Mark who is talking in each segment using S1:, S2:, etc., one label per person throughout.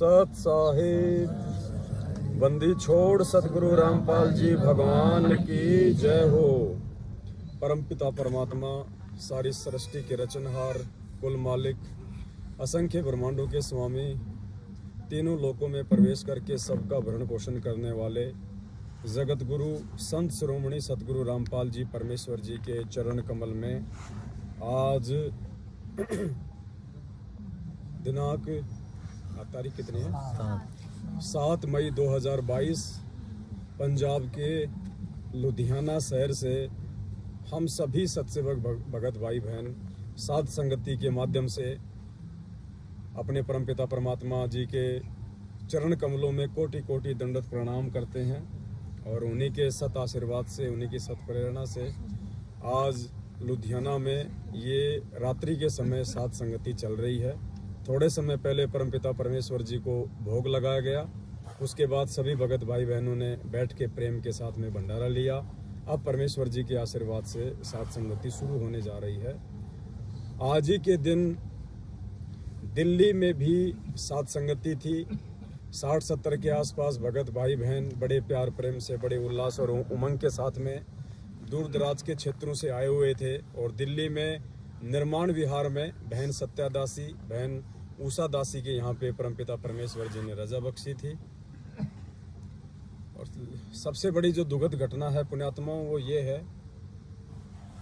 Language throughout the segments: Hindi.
S1: सत साहिब बंदी छोड़ सतगुरु रामपाल जी भगवान की जय हो। परमपिता परमात्मा सारी सृष्टि के रचनहार, कुल मालिक, असंख्य ब्रह्मांडों के स्वामी, तीनों लोकों में प्रवेश करके सबका भरण पोषण करने वाले जगत गुरु संत शिरोमणि सतगुरु रामपाल जी परमेश्वर जी के चरण कमल में आज दिनांक तारीख कितनी है? 7 मई 2022 पंजाब के लुधियाना शहर से हम सभी सत्सेवक भगत भाई बहन साध संगति के माध्यम से अपने परमपिता परमात्मा जी के चरण कमलों में कोटि कोटि दंडवत प्रणाम करते हैं और उन्हीं के सत आशीर्वाद से, उन्हीं की सत प्रेरणा से आज लुधियाना में ये रात्रि के समय साध संगति चल रही है। थोड़े समय पहले परमपिता परमेश्वर जी को भोग लगाया गया, उसके बाद सभी भगत भाई बहनों ने बैठ के प्रेम के साथ में भंडारा लिया। अब परमेश्वर जी के आशीर्वाद से साध संगति शुरू होने जा रही है। आज ही के दिन दिल्ली में भी साध संगति थी। 60-70 के आसपास भगत भाई बहन बड़े प्यार प्रेम से, बड़े उल्लास और उमंग के साथ में दूर दराज के क्षेत्रों से आए हुए थे और दिल्ली में निर्माण विहार में बहन सत्या दासी, बहन उषा दासी के यहाँ पे परमपिता परमेश्वर जी ने रजा बख्शी थी। और सबसे बड़ी जो दुखद घटना है पुण्यात्माओं, वो ये है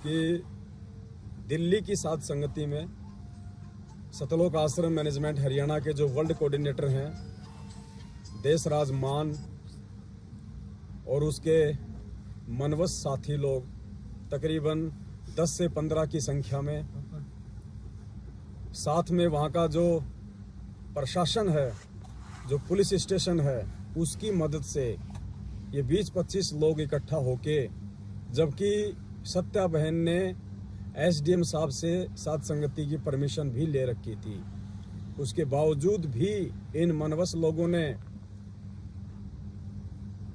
S1: कि दिल्ली की साध संगति में सतलोक आश्रम मैनेजमेंट हरियाणा के जो वर्ल्ड कोऑर्डिनेटर हैं देशराज मान और उसके मनवस साथी लोग तकरीबन 10 से 15 की संख्या में, साथ में वहाँ का जो प्रशासन है, जो पुलिस स्टेशन है, उसकी मदद से ये 20-25 लोग इकट्ठा होके, जबकि सत्या बहन ने एसडीएम साहब से साध संगति की परमिशन भी ले रखी थी, उसके बावजूद भी इन मनवस लोगों ने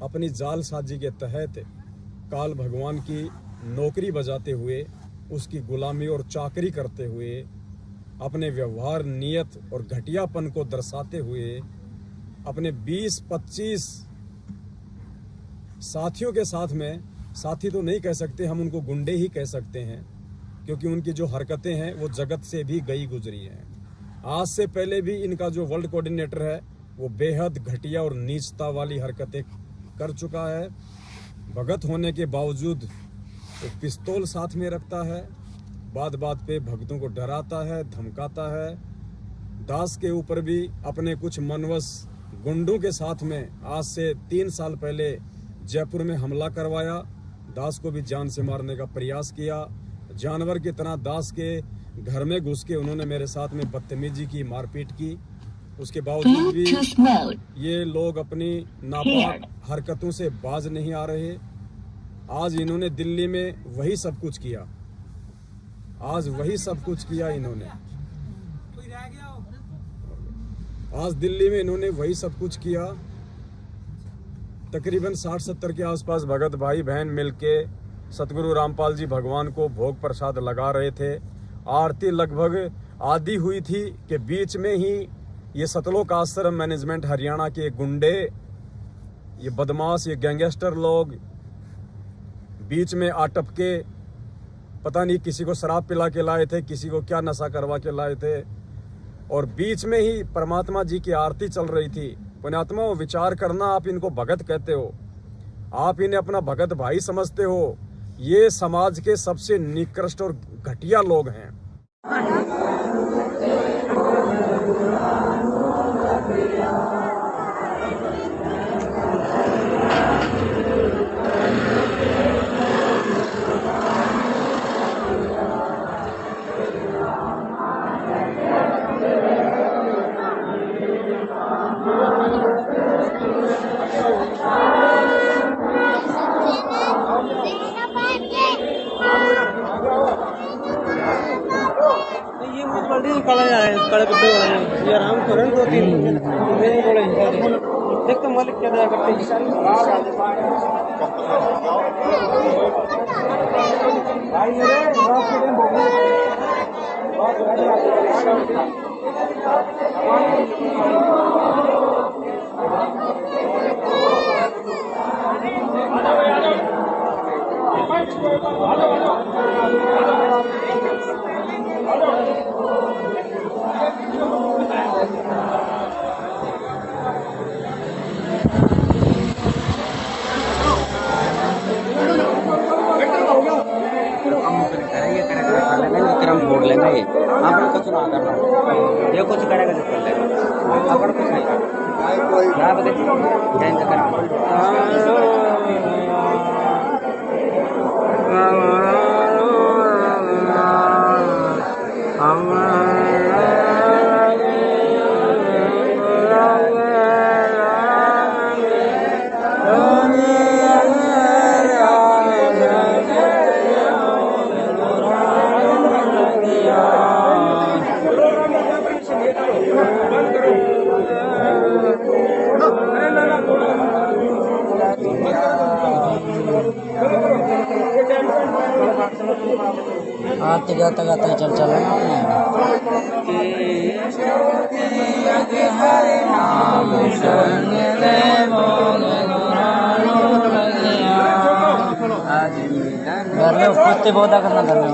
S1: अपनी जालसाजी के तहत काल भगवान की नौकरी बजाते हुए, उसकी गुलामी और चाकरी करते हुए, अपने व्यवहार, नियत और घटियापन को दर्शाते हुए अपने 20-25 साथियों के साथ में, साथी तो नहीं कह सकते, हम उनको गुंडे ही कह सकते हैं, क्योंकि उनकी जो हरकतें हैं वो जगत से भी गई गुजरी हैं। आज से पहले भी इनका जो वर्ल्ड कोऑर्डिनेटर है वो बेहद घटिया और नीचता वाली हरकतें कर चुका है। भगत होने के बावजूद वो पिस्तौल साथ में रखता है, बात बात पे भक्तों को डराता है, धमकाता है। दास के ऊपर भी अपने कुछ मनवस गुंडों के साथ में आज से 3 साल पहले जयपुर में हमला करवाया, दास को भी जान से मारने का प्रयास किया। जानवर की तरह दास के घर में घुस के उन्होंने मेरे साथ में बदतमीजी की, मारपीट की। उसके बावजूद भी ये लोग अपनी नापाक हरकतों से बाज नहीं आ रहे। आज इन्होंने दिल्ली में वही सब कुछ किया, आज वही सब कुछ किया इन्होंने, आज दिल्ली में इन्होंने वही सब कुछ किया। तकरीबन 60-70 के आसपास भगत भाई बहन मिलके सतगुरु रामपाल जी भगवान को भोग प्रसाद लगा रहे थे। आरती लगभग आधी हुई थी कि बीच में ही ये सतलोक आश्रम मैनेजमेंट हरियाणा के गुंडे, ये बदमाश, ये गैंगस्टर लोग बीच में आटप के, पता नहीं किसी को शराब पिला के लाए थे, किसी को क्या नशा करवा के लाए थे, और बीच में ही परमात्मा जी की आरती चल रही थी। पुण्यात्मा, विचार करना, आप इनको भगत कहते हो, आप इन्हें अपना भगत भाई समझते हो, ये समाज के सबसे निकृष्ट और घटिया लोग हैं।
S2: ये आराम करें 2-3 देख तो मालिक क्या दया करते हैं।
S3: हम फोड़ लेंगे ये आपने कुछ ना करना ये कुछ करेगा जो कर लेगा अपन कुछ नहीं करना क्या बता जैन से करा आते गाता गाता चल चल घर में कुत्ते बहुत करना घर में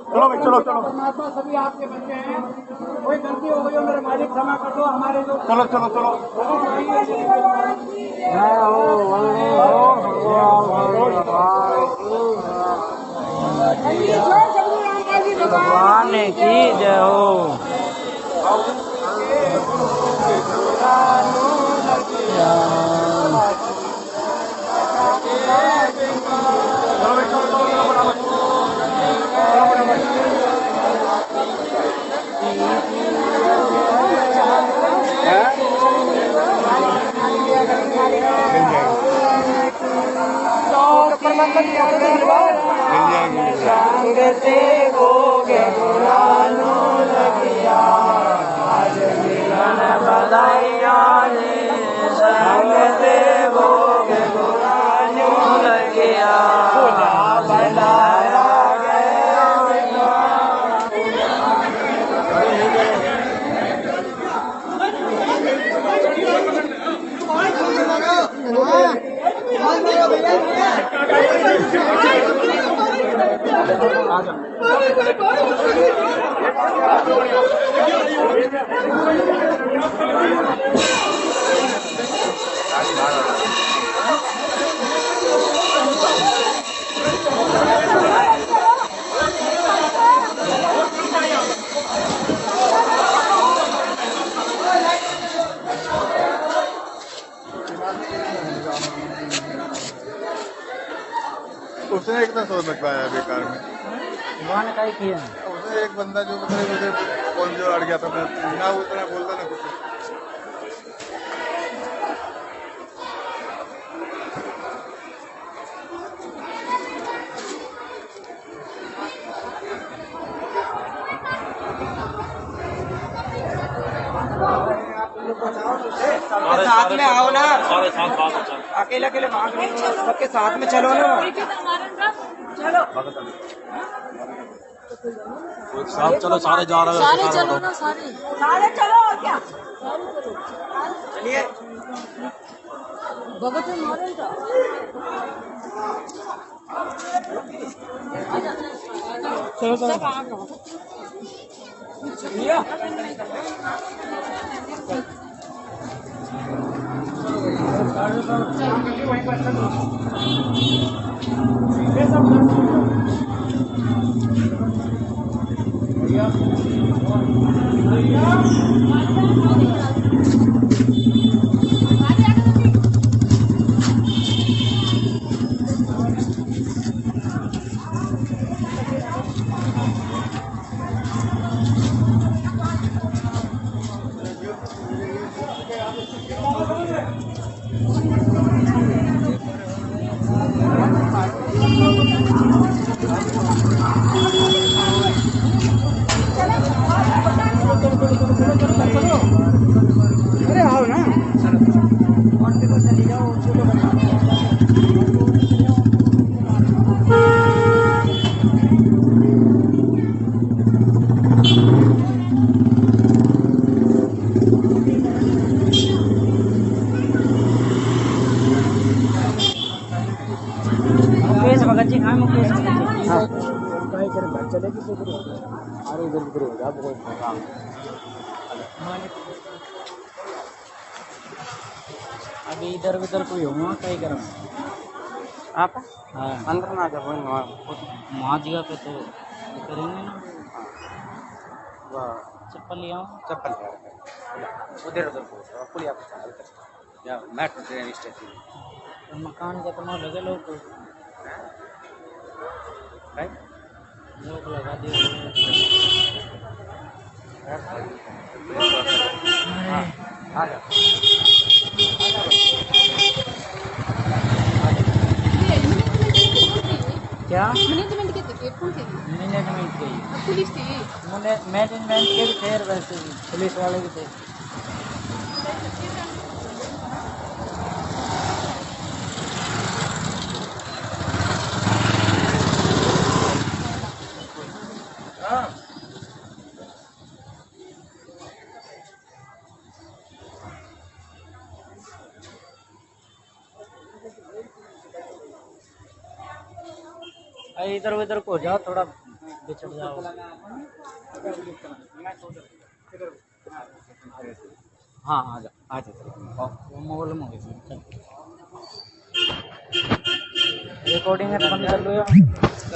S2: चलो भाई चलो चलो परमात्मा सभी आपके बच्चे हैं कोई गलती हो गई हो मेरे मालिक क्षमा कर दो हमारे जो चलो चलो चलो
S3: भगवान की जय हो
S4: उसने एक ना सोच लगवाया बेकार में
S3: भगवान का ही किया
S4: उसने एक बंदा जो मुझे कौन जो अड़ गया था मैं ना उतना बोलता ना कुछ
S2: साथ में आओ ना अकेले अकेले भाग सबके साथ में चलो ना
S1: साथ चलो सारे जा रहे
S5: सारे चलो ना सारे चलो और क्या
S2: चलिए
S5: भगत मारे
S2: चलो चलो चलो
S3: मुकेश भगत जी कहाँ मुकेश भगत जी? हाँ अभी इधर उधर कोई होगा कहीं करो आप हाँ अंदर ना जब वहाँ जगह पे तो करेंगे ना चप्पल ले आओ चप्पल उधर उधर पुलिया या मेट्रो ट्रेन स्टेशन मकान का तो लगे लोग लोग लगा दिए हाँ क्या
S5: मैनेजमेंट के थे कौन थे?
S3: मैनेजमेंट के
S5: पुलिस थी।
S3: मैनेजमेंट के भी थे वैसे भी पुलिस वाले भी थे इधर उधर को जाओ थोड़ा बिछड़ जाओ हाँ आ जाओ आ जाओ वो मोबाइल में रिकॉर्डिंग है तो बंद कर लो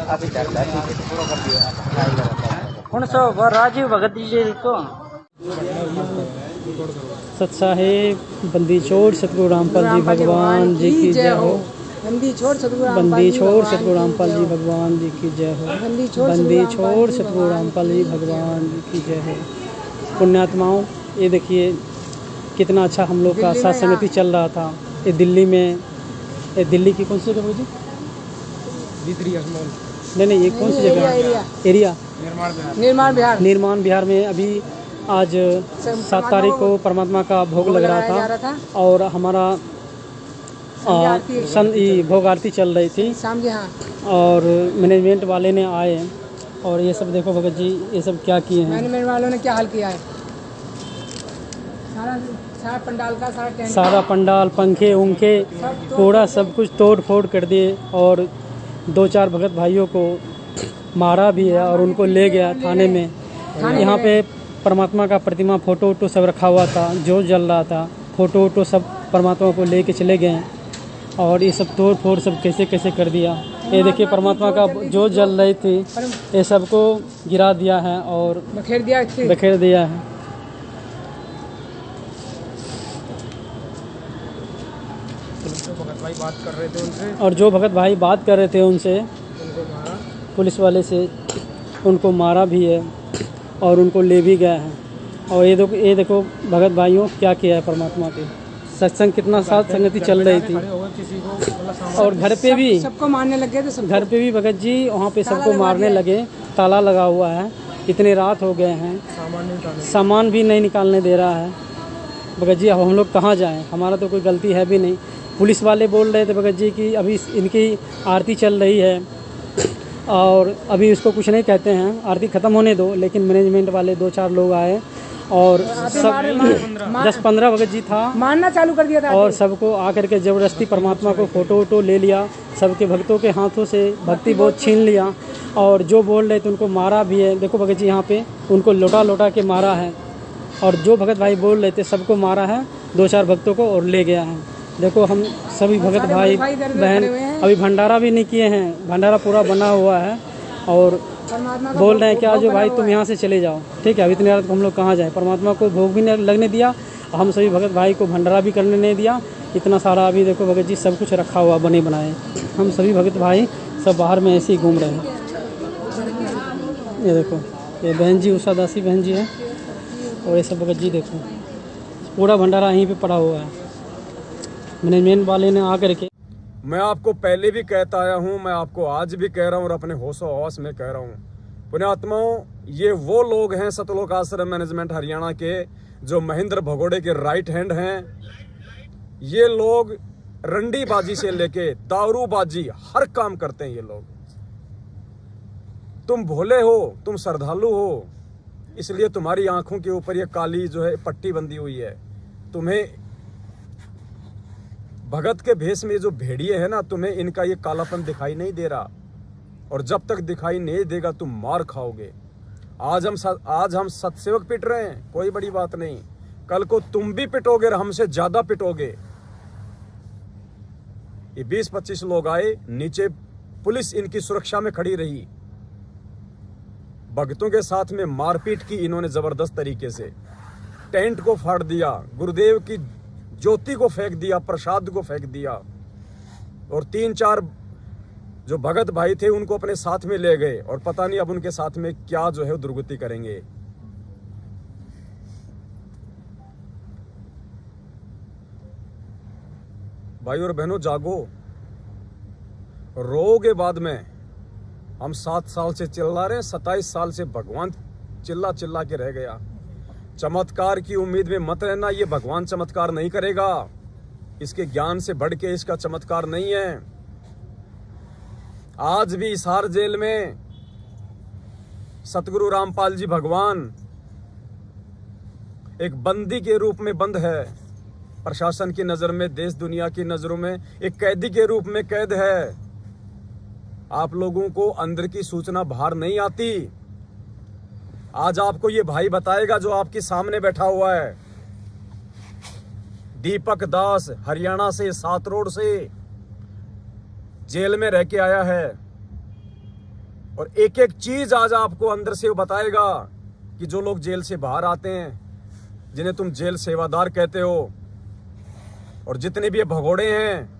S3: अभी चल रहा है पूरा कर दिया कौन सा राजीव भगत जी तो
S6: सत्साहेब बंदी छोड़ सतगुरु रामपाल जी भगवान जी की जय हो।
S5: बंदी छोड़ सतगुरु
S6: बंदी छोड़ सतगुरु रामपाल जी भगवान जी की जय हो।
S5: बंदी
S6: छोड़ सतगुरु रामपाल जी भगवान जी की जय हो। पुण्यात्माओं, ये देखिए कितना अच्छा हम लोग का साथ समिति चल रहा था। ये दिल्ली में, ये दिल्ली की कौन सी जगह जी? नहीं ये कौन सी जगह? एरिया निर्माण बिहार में अभी आज 7 तारीख को परमात्मा का भोग लग रहा था और हमारा भोग आरती चल रही थी
S5: शाम के। हाँ
S6: और मैनेजमेंट वाले ने आए और ये सब देखो भगत जी ये सब क्या किए हैं।
S5: मैनेजमेंट वालों ने क्या हाल किया है? सारा पंडाल का
S6: सारा पंडाल पंखे उंखे पूरा सब कुछ तोड़ फोड़ कर दिए और 2-4 भगत भाइयों को मारा भी है और उनको ले गया थाने में। यहाँ पे परमात्मा का प्रतिमा फोटो वोटो सब रखा हुआ था, जो जल रहा था, फोटो वोटो सब परमात्मा को लेके चले गए और ये सब तोड़ फोड़ सब कैसे कैसे कर दिया। ये देखिए परमात्मा का जो जल रही थी ये सबको गिरा दिया है और बखेर दिया है। और जो भगत भाई बात कर रहे थे उनसे पुलिस वाले से उनको मारा भी है और उनको ले भी गया है। और ये देखो भगत भाइयों क्या किया है परमात्मा के। सत्संग कितना साथ संगति चल रही थी और घर पे भी
S5: सबको मारने लगे थे।
S6: घर पे भी भगत जी वहाँ पे सबको मारने लगे, ताला लगा हुआ है, इतने रात हो गए हैं, सामान भी नहीं निकालने दे रहा है। भगत जी अब हम लोग कहाँ जाएं? हमारा तो कोई गलती है भी नहीं। पुलिस वाले बोल रहे थे भगत जी कि अभी इनकी आरती चल रही है और अभी इसको कुछ नहीं कहते हैं, आरती ख़त्म होने दो। लेकिन मैनेजमेंट वाले 2-4 लोग आए और सब 10-15 भगत जी था,
S5: मारना चालू कर दिया था
S6: और सबको आकर के ज़बरदस्ती परमात्मा को फ़ोटो वोटो ले लिया। सबके भक्तों के हाथों से भक्ति बहुत छीन लिया और जो बोल रहे थे उनको मारा भी है। देखो भगत जी यहाँ पे उनको लोटा के मारा है और जो भगत भाई बोल रहे थे सबको मारा है, 2-4 भक्तों को और ले गया है। देखो हम सभी भगत भाई बहन अभी भंडारा भी नहीं किए हैं, भंडारा पूरा बना हुआ है और बोल रहे हैं कि आज भाई तुम यहाँ से चले जाओ। ठीक है, अब इतनी रात को हम लोग कहाँ जाएं? परमात्मा को भोग भी नहीं लगने दिया, हम सभी भगत भाई को भंडारा भी करने नहीं दिया। इतना सारा अभी देखो भगत जी सब कुछ रखा हुआ बने बनाए, हम सभी भगत भाई सब बाहर में ऐसे ही घूम रहे हैं। ये देखो ये बहन जी उषा दासी बहन जी है और ये सब भगत जी देखो पूरा भंडारा यहीं पे पड़ा हुआ है। मैनेजमेंट वाले ने आकर के,
S1: मैं आपको पहले भी कहता आया हूँ, मैं आपको आज भी कह रहा हूँ और अपने होशो हौस में कह रहा हूँ। पुण्यात्माओं, ये वो लोग हैं सतलोक आश्रम मैनेजमेंट हरियाणा के जो महेंद्र भगोड़े के राइट हैंड हैं। ये लोग रंडीबाजी से लेके दारूबाजी हर काम करते हैं ये लोग। तुम भोले हो, तुम श्रद्धालु हो, इसलिए तुम्हारी आंखों के ऊपर ये काली जो है पट्टी बंधी हुई है। तुम्हें भगत के भेष में जो भेड़िए है ना, तुम्हें इनका ये कालापन दिखाई नहीं दे रहा, और जब तक दिखाई नहीं देगा तुम मार खाओगे। आज हम सतसेवक पिट रहे हैं, कोई बड़ी बात नहीं, कल को तुम भी पिटोगे और हमसे ज्यादा पिटोगे। ये 20-25 लोग आए, नीचे पुलिस इनकी सुरक्षा में खड़ी रही, भक्तों के साथ में मारपीट की इन्होंने जबरदस्त तरीके से, टेंट को फाड़ दिया, गुरुदेव की ज्योति को फेंक दिया, प्रसाद को फेंक दिया, और 3-4 जो भगत भाई थे उनको अपने साथ में ले गए, और पता नहीं अब उनके साथ में क्या जो है दुर्गति करेंगे। भाई और बहनों, जागो, रोगे बाद में। हम 7 साल से चिल्ला रहे हैं, 27 साल से भगवान चिल्ला चिल्ला के रह गया। चमत्कार की उम्मीद में मत रहना, ये भगवान चमत्कार नहीं करेगा, इसके ज्ञान से बढ़ के इसका चमत्कार नहीं है। आज भी हिसार जेल में सतगुरु रामपाल जी भगवान एक बंदी के रूप में बंद है, प्रशासन की नजर में, देश दुनिया की नजरों में एक कैदी के रूप में कैद है। आप लोगों को अंदर की सूचना बाहर नहीं आती। आज आपको ये भाई बताएगा जो आपके सामने बैठा हुआ है, दीपक दास, हरियाणा से, 7 रोड से जेल में रह के आया है, और एक एक चीज आज आपको अंदर से वो बताएगा कि जो लोग जेल से बाहर आते हैं, जिन्हें तुम जेल सेवादार कहते हो, और जितने भी ये भगोड़े हैं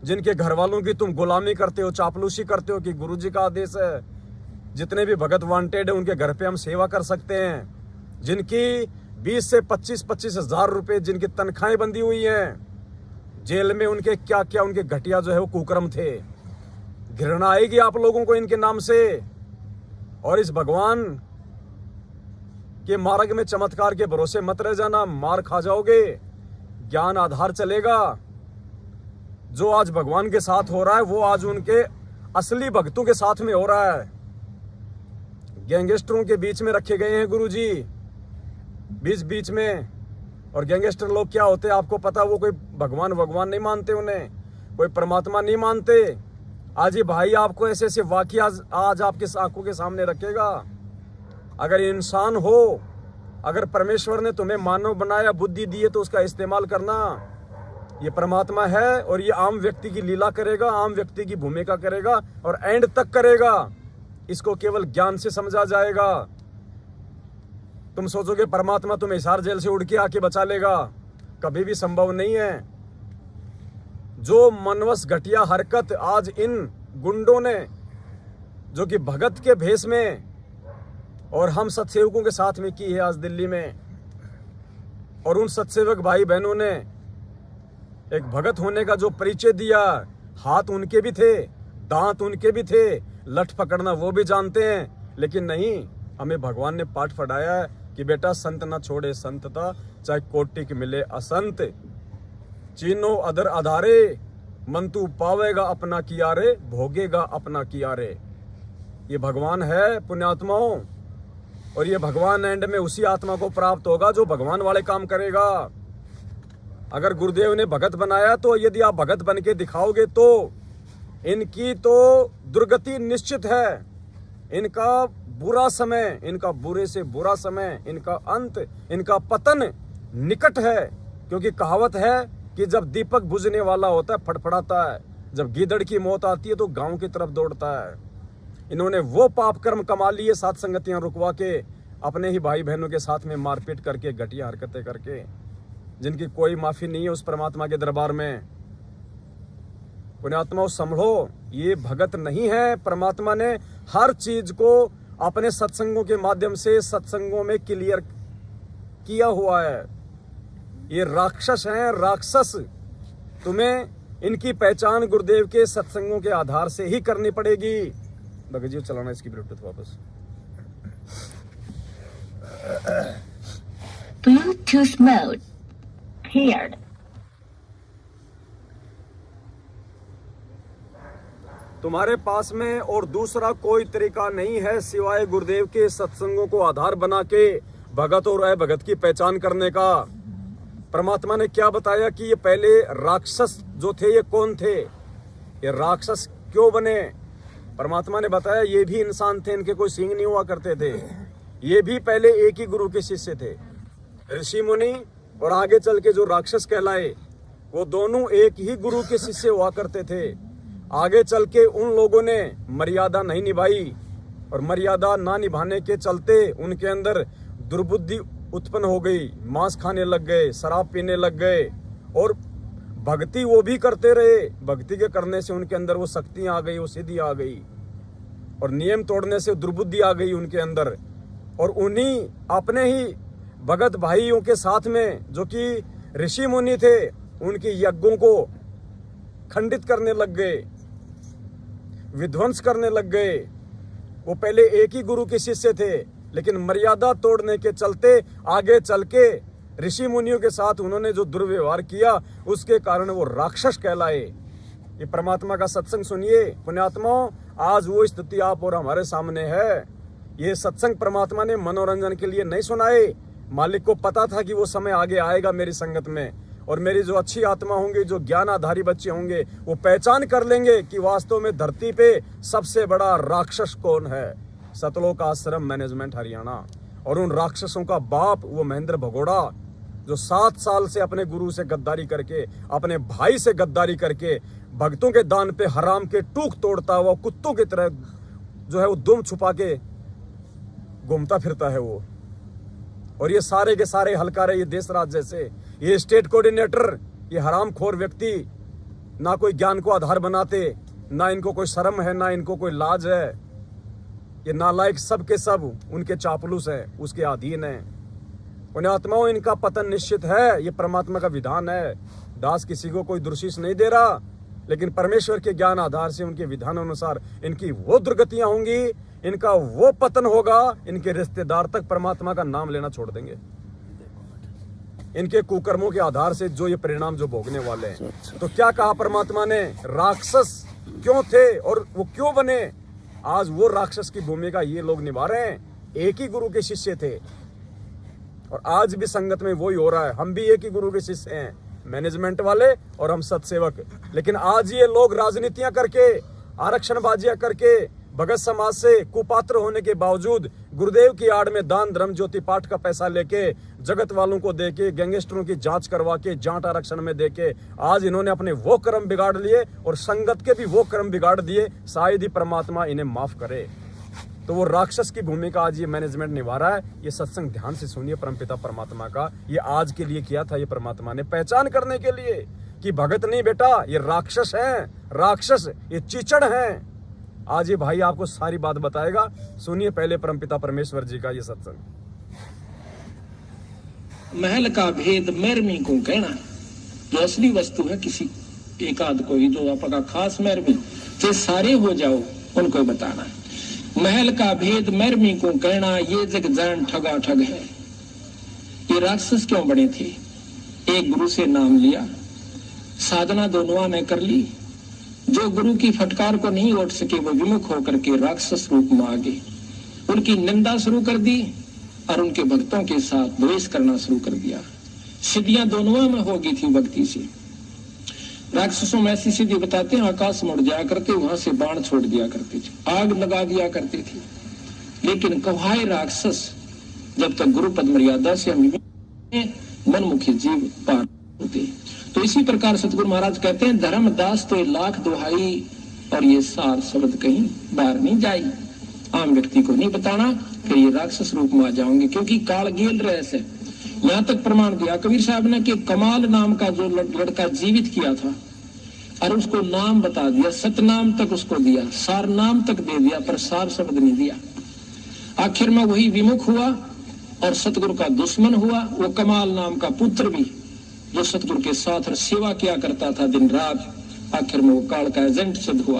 S1: जिनके घर वालों की तुम गुलामी करते हो, चापलूसी करते हो कि गुरुजी का आदेश है, जितने भी भगत वांटेड है उनके घर पे हम सेवा कर सकते हैं, जिनकी 20 से 25 हजार रुपए जिनकी तनख्वाहें बंधी हुई हैं, जेल में उनके क्या क्या उनके घटिया जो है वो कुकर्म थे। घृणा आएगी आप लोगों को इनके नाम से, और इस भगवान के मार्ग में चमत्कार के भरोसे मत रह जाना, मार खा जाओगे। ज्ञान आधार चलेगा। जो आज भगवान के साथ हो रहा है वो आज उनके असली भक्तों के साथ में हो रहा है। गैंगस्टरों के बीच में रखे गए हैं गुरुजी, बीच में। और गैंगस्टर लोग क्या होते हैं आपको पता, वो कोई भगवान नहीं मानते, उन्हें कोई परमात्मा नहीं मानते। आज ये भाई आपको ऐसे ऐसे वाकया आज आपके आंखों के सामने रखेगा। अगर इंसान हो, अगर परमेश्वर ने तुम्हें मानव बनाया, बुद्धि दी है, तो उसका इस्तेमाल करना। ये परमात्मा है और ये आम व्यक्ति की लीला करेगा, आम व्यक्ति की भूमिका करेगा और एंड तक करेगा। इसको केवल ज्ञान से समझा जाएगा। तुम सोचोगे परमात्मा तुम्हें हिसार जेल से उड़ के आके बचा लेगा, कभी भी संभव नहीं है। जो मनवस घटिया हरकत आज इन गुंडों ने, जो कि भगत के भेष में और हम सतसेवकों के साथ में की है आज दिल्ली में, और उन सतसेवक भाई बहनों ने एक भगत होने का जो परिचय दिया, हाथ उनके भी थे, दांत उनके भी थे, लठ पकड़ना वो भी जानते हैं, लेकिन नहीं, हमें भगवान ने पाठ पढ़ाया है कि बेटा संत ना छोड़े संतता, चाहे कोटि के मिले असंत। चीनो अदर आधारे, मन तू पावेगा अपना किया रे, भोगेगा अपना किया रे। ये भगवान है पुण्यात्माओं, और ये भगवान एंड में उसी आत्मा को प्राप्त होगा जो भगवान वाले काम करेगा। अगर गुरुदेव ने भगत बनाया, तो यदि आप भगत बन के दिखाओगे तो इनकी तो दुर्गति निश्चित है। इनका बुरा समय, इनका बुरे से बुरा समय, इनका अंत, इनका पतन निकट है। क्योंकि कहावत है कि जब दीपक बुझने वाला होता है फड़फड़ाता है, जब गीदड़ की मौत आती है तो गांव की तरफ दौड़ता है। इन्होंने वो पाप कर्म कमा लिए, साथ संगतियां रुकवा के, अपने ही भाई बहनों के साथ में मारपीट करके, घटिया हरकतें करके, जिनकी कोई माफी नहीं है उस परमात्मा के दरबार में। पुण्यात्माओं संभलो, ये भगत नहीं है। परमात्मा ने हर चीज को अपने सत्संगों के माध्यम से सत्संगों में क्लियर किया हुआ है। ये राक्षस हैं, राक्षस। तुम्हें इनकी पहचान गुरुदेव के सत्संगों के आधार से ही करनी पड़ेगी। भगत जी चलाना इसकी ब्लूटूथ वापस।
S7: Bluetooth mode paired.
S1: तुम्हारे पास में और दूसरा कोई तरीका नहीं है सिवाय गुरुदेव के सत्संगों को आधार बना के भगत और अभगत की पहचान करने का। परमात्मा ने क्या बताया कि ये पहले राक्षस जो थे ये कौन थे, ये राक्षस क्यों बने। परमात्मा ने बताया ये भी इंसान थे, इनके कोई सींग नहीं हुआ करते थे, ये भी पहले एक ही गुरु के शिष्य थे। ऋषि मुनि और आगे चल के जो राक्षस कहलाए वो दोनों एक ही गुरु के शिष्य हुआ करते थे। आगे चल के उन लोगों ने मर्यादा नहीं निभाई और मर्यादा ना निभाने के चलते उनके अंदर दुर्बुद्धि उत्पन्न हो गई, मांस खाने लग गए, शराब पीने लग गए और भक्ति वो भी करते रहे। भक्ति के करने से उनके अंदर वो शक्तियां आ गई, वो सिद्धि आ गई और नियम तोड़ने से दुर्बुद्धि आ गई उनके अंदर। और उन्हीं अपने ही भगत भाइयों के साथ में जो कि ऋषि मुनि थे उनके यज्ञों को खंडित करने लग गए, विध्वंस करने लग गए। वो पहले एक ही गुरु के शिष्य थे लेकिन मर्यादा तोड़ने के चलते आगे चल के ऋषि मुनियों के साथ उन्होंने जो दुर्व्यवहार किया उसके कारण वो राक्षस कहलाए। ये परमात्मा का सत्संग सुनिए पुण्यात्माओं, आज वो स्थिति आप और हमारे सामने है। ये सत्संग परमात्मा ने मनोरंजन के लिए नहीं सुनाए, मालिक को पता था कि वो समय आगे आएगा मेरी संगत में और मेरी जो अच्छी आत्मा होंगी, जो ज्ञान आधारी बच्चे होंगे वो पहचान कर लेंगे कि वास्तव में धरती पे सबसे बड़ा राक्षस कौन है। सतलोक आश्रम मैनेजमेंट हरियाणा। और उन राक्षसों का बाप वो महेंद्र भगोड़ा जो 7 साल से अपने गुरु से गद्दारी करके, अपने भाई से गद्दारी करके भक्तों के दान पे हराम के टूक तोड़ता हुआ कुत्तों की तरह जो है वो दुम छुपा के घूमता फिरता है वो। और ये सारे के सारे हलकारे, ये देश राज जैसे, ये स्टेट कोऑर्डिनेटर, ये हरामखोर व्यक्ति ना कोई ज्ञान को आधार बनाते, ना इनको कोई शर्म है, ना इनको कोई लाज है। ये नालायक सब के सब उनके चापलूस हैं, उसके अधीन हैं। पुण्यात्माओं, इनका पतन निश्चित है, ये परमात्मा का विधान है। दास किसी को कोई दुर्शीष नहीं दे रहा, लेकिन परमेश्वर के ज्ञान आधार से उनके विधान अनुसार इनकी वो दुर्गतियां होंगी, इनका वो पतन होगा, इनके रिश्तेदार तक परमात्मा का नाम लेना छोड़ देंगे। इनके कुकर्मों के आधार से जो ये परिणाम जो भोगने वाले हैं। तो क्या कहा परमात्मा ने, राक्षस क्यों थे और वो क्यों बने। आज वो राक्षस की भूमिका ये लोग निभा रहे हैं। एक ही गुरु के शिष्य थे और आज भी संगत में वही हो रहा है। हम भी एक ही गुरु के शिष्य हैं, मैनेजमेंट वाले और हम सत्सेवक। लेकिन आज ये लोग राजनीतियां करके, आरक्षणबाजियां करके, भगत समाज से कुपात्र होने के बावजूद गुरुदेव की आड़ में दान धर्म ज्योति पाठ का पैसा लेके जगत वालों को देके, गैंगस्टरों की जांच करवा के, जाट आरक्षण में देके आज इन्होंने अपने वो कर्म बिगाड़ लिए और संगत के भी वो कर्म बिगाड़ दिए। शायद ही परमात्मा इन्हें माफ करे। तो वो राक्षस की भूमिका आज ये मैनेजमेंट निभा रहा है। ये सत्संग ध्यान से सुनिए परमपिता परमात्मा का। ये आज के लिए किया था ये परमात्मा ने, पहचान करने के लिए कि भगत नहीं बेटा, ये राक्षस हैं, राक्षस ये चिचड़ हैं। आज ये भाई आपको सारी बात बताएगा। सुनिए पहले परमपिता परमेश्वर जी का ये सत्संग।
S7: महल का भेद मैरमी को कहना, जो असली वस्तु है किसी एक आध को ही, जो आपका खास मैरमी, चाहे सारे हो जाओ उनको बताना। महल का भेद मैरमी को कहना, ये जग जान ठगा ठग है। ये राक्षस क्यों बने थे। एक गुरु से नाम लिया, साधना दोनों ने कर ली, जो गुरु की फटकार को नहीं उठ सके वो विमुख होकर के राक्षस रूप में आ गए। उनकी निंदा शुरू कर दी और उनके भक्तों के साथ द्वेष करना शुरू कर दिया। सिद्धियां दोनों में हो गई थी भक्ति से। राक्षसों में ऐसी सिद्धि बताते हैं, आकाश मुड़ जाया करते, वहां से बाण छोड़ दिया करते थे, आग लगा दिया करते थे। लेकिन कहाए राक्षस जब तक गुरु पद मर्यादा से हम मनमुखी जीव पार होते। तो इसी प्रकार सतगुरु महाराज कहते हैं, धर्मदास तो लाख दुहाई और ये सार शब्द कहीं बाहर नहीं जाई। आम व्यक्ति को नहीं बताना, फिर ये राक्षस रूप में आ जाओगे, क्योंकि काल गेल रहे से। यहाँ तक प्रमाण दिया कबीर साहब ने कि कमाल नाम का जो लड़का जीवित किया था और उसको नाम बता दिया, सतनाम तक उसको दिया, सार नाम तक दे दिया, पर सार शब्द नहीं दिया। आखिर में वही विमुख हुआ और सतगुरु का दुश्मन हुआ। वो कमाल नाम का पुत्र भी जो सतगुरु के साथ सेवा किया करता था दिन रात, आखिर में वो काल का एजेंट सिद्ध हुआ।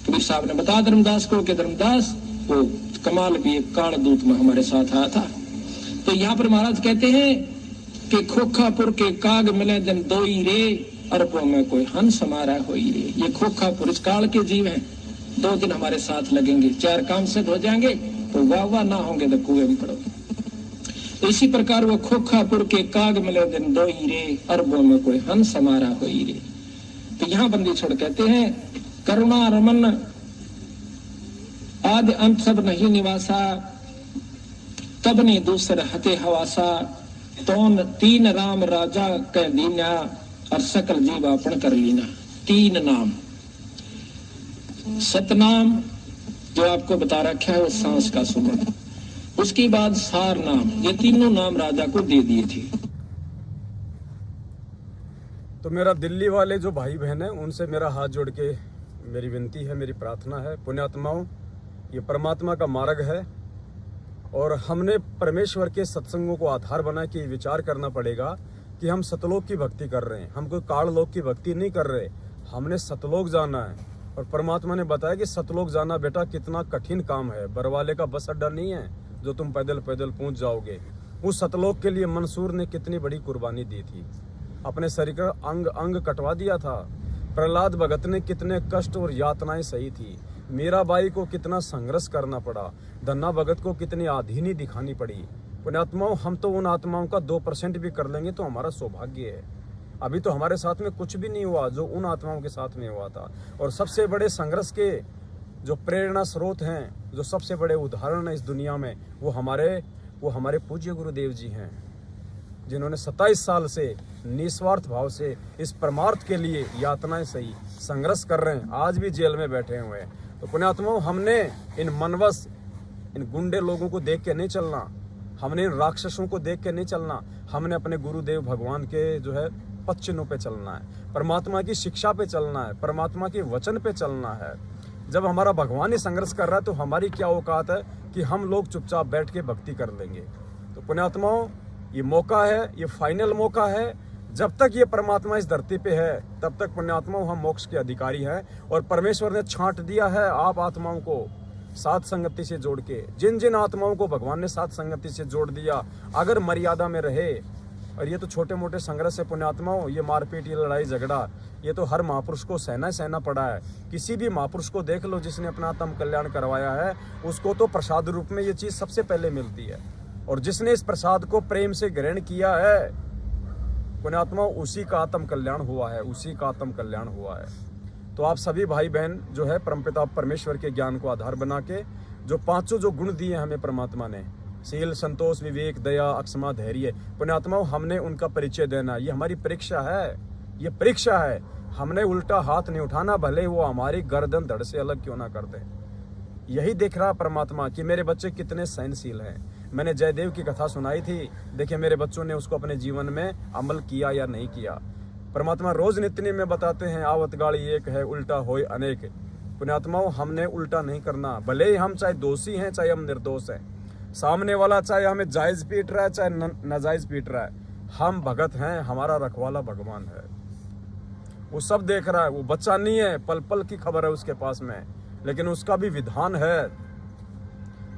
S7: कबीर साहब ने बताया धर्मदास को कि धर्मदास वो कमाल भी एक काल दूत में हमारे साथ आया था। तो यहाँ पर महाराज कहते हैं कि खोखापुर के काग मिले दिन दोई रे, अरबों में कोई हंस हमारा होई रे। ये खोखापुर इस काल के जीव हैं, 2 दिन हमारे साथ लगेंगे, 4 काम सिद्ध हो जाएंगे तो वाह वाह, ना होंगे तो कुएं में पड़ोगे। तो इसी प्रकार वो खोखापुर के काग मिले दिन 2 हीरे, अरबों में कोई हंस हमारा हो हीरे। तो यहाँ बंदी छोड़ कहते हैं करुणा रमन आदि अंत सब नहीं निवासा, तब ने दूसर हते हवासा, तोन 3 राम राजा कह दीना, और सकल जीवापन कर लीना। 3 नाम, सतनाम जो आपको बता रखा है वो सांस का सुमन, उसके बाद सार नाम, ये तीनों नाम राजा को दे दिए थे।
S1: तो मेरा दिल्ली वाले जो भाई बहन हैं उनसे मेरा हाथ जोड़ के मेरी विनती है, मेरी प्रार्थना है, पुण्यात्माओं, ये परमात्मा का मार्ग है और हमने परमेश्वर के सत्संगों को आधार बना के विचार करना पड़ेगा कि हम सतलोक की भक्ति कर रहे हैं, हम कोई काललोक की भक्ति नहीं कर रहे, हमने सतलोक जाना है। और परमात्मा ने बताया कि सतलोक जाना बेटा कितना कठिन काम है, बरवाले का बस अड्डा नहीं है जो तुम पैदल पैदल पहुंच जाओगे। उस सतलोक के लिए मंसूर ने कितनी बड़ी कुर्बानी दी थी, अपने शरीर का अंग अंग कटवा दिया था। प्रहलाद भगत ने कितने कष्ट और यातनाएं सही थी, मीराबाई को कितना संघर्ष करना पड़ा, धन्ना भगत को कितनी आधीनी दिखानी पड़ी। पुण्यात्माओं, हम तो उन आत्माओं का 2% भी कर लेंगे तो हमारा सौभाग्य है। अभी तो हमारे साथ में कुछ भी नहीं हुआ जो उन आत्माओं के साथ में हुआ था। और सबसे बड़े संघर्ष के जो प्रेरणा स्रोत हैं, जो सबसे बड़े उदाहरण हैं इस दुनिया में, वो हमारे पूज्य गुरुदेव जी हैं, जिन्होंने 27 साल से निस्वार्थ भाव से इस परमार्थ के लिए यातनाएं सही, संघर्ष कर रहे हैं, आज भी जेल में बैठे हुए हैं। तो पुण्यात्माओं, हमने इन मनवस, इन गुंडे लोगों को देख के नहीं चलना, हमने इन राक्षसों को देख के नहीं चलना, हमने अपने गुरुदेव भगवान के जो है पद चिन्हों पे चलना है, परमात्मा की शिक्षा पे चलना है, परमात्मा के वचन पे चलना है। जब हमारा भगवान ही संघर्ष कर रहा है तो हमारी क्या औकात है कि हम लोग चुपचाप बैठ के भक्ति कर लेंगे। तो पुण्यात्माओं, ये मौका है, ये फाइनल मौका है। जब तक ये परमात्मा इस धरती पे है तब तक पुण्यात्माओं हम मोक्ष के अधिकारी हैं। और परमेश्वर ने छांट दिया है आप आत्माओं को साथ संगति से जोड़ के, जिन जिन आत्माओं को भगवान ने साथ संगति से जोड़ दिया, अगर मर्यादा में रहे। और ये तो छोटे मोटे संघर्ष है पुण्यात्माओं, ये मारपीट, ये लड़ाई झगड़ा, ये तो हर महापुरुष को सहना पड़ा है। किसी भी महापुरुष को देख लो जिसने अपना आत्म कल्याण करवाया है, उसको तो प्रसाद रूप में ये चीज सबसे पहले मिलती है। और जिसने इस प्रसाद को प्रेम से ग्रहण किया है पुण्यात्माओं, उसी का आत्म कल्याण हुआ है, उसी का आत्म कल्याण हुआ है। तो आप सभी भाई बहन जो है परमपिता परमेश्वर के ज्ञान को आधार बना के जो 5 जो गुण दिए हमें परमात्मा ने, शील, संतोष, विवेक, दया, अक्षमा, धैर्य, पुण्यात्माओं, हमने उनका परिचय देना। ये हमारी परीक्षा है, ये परीक्षा है। हमने उल्टा हाथ नहीं उठाना, भले वो हमारी गर्दन धड़ से अलग क्यों ना कर दे। यही देख रहा परमात्मा कि मेरे बच्चे कितने सहनशील हैं। मैंने जयदेव की कथा सुनाई थी, देखिए मेरे बच्चों ने उसको अपने जीवन में अमल किया या नहीं किया। परमात्मा रोज नित्य में बताते हैं, आवत गाड़ी एक है, उल्टा होए अनेक। पुण्यात्माओं, हमने उल्टा नहीं करना, भले ही हम चाहे दोषी हैं चाहे हम निर्दोष हैं, सामने वाला चाहे हमें जायज पीट रहा है चाहे नाजायज पीट रहा है, हम भगत हैं, हमारा रखवाला भगवान है। वो सब देख रहा है, वो बच्चा नहीं है, पल पल की खबर है उसके पास में, लेकिन उसका भी विधान है।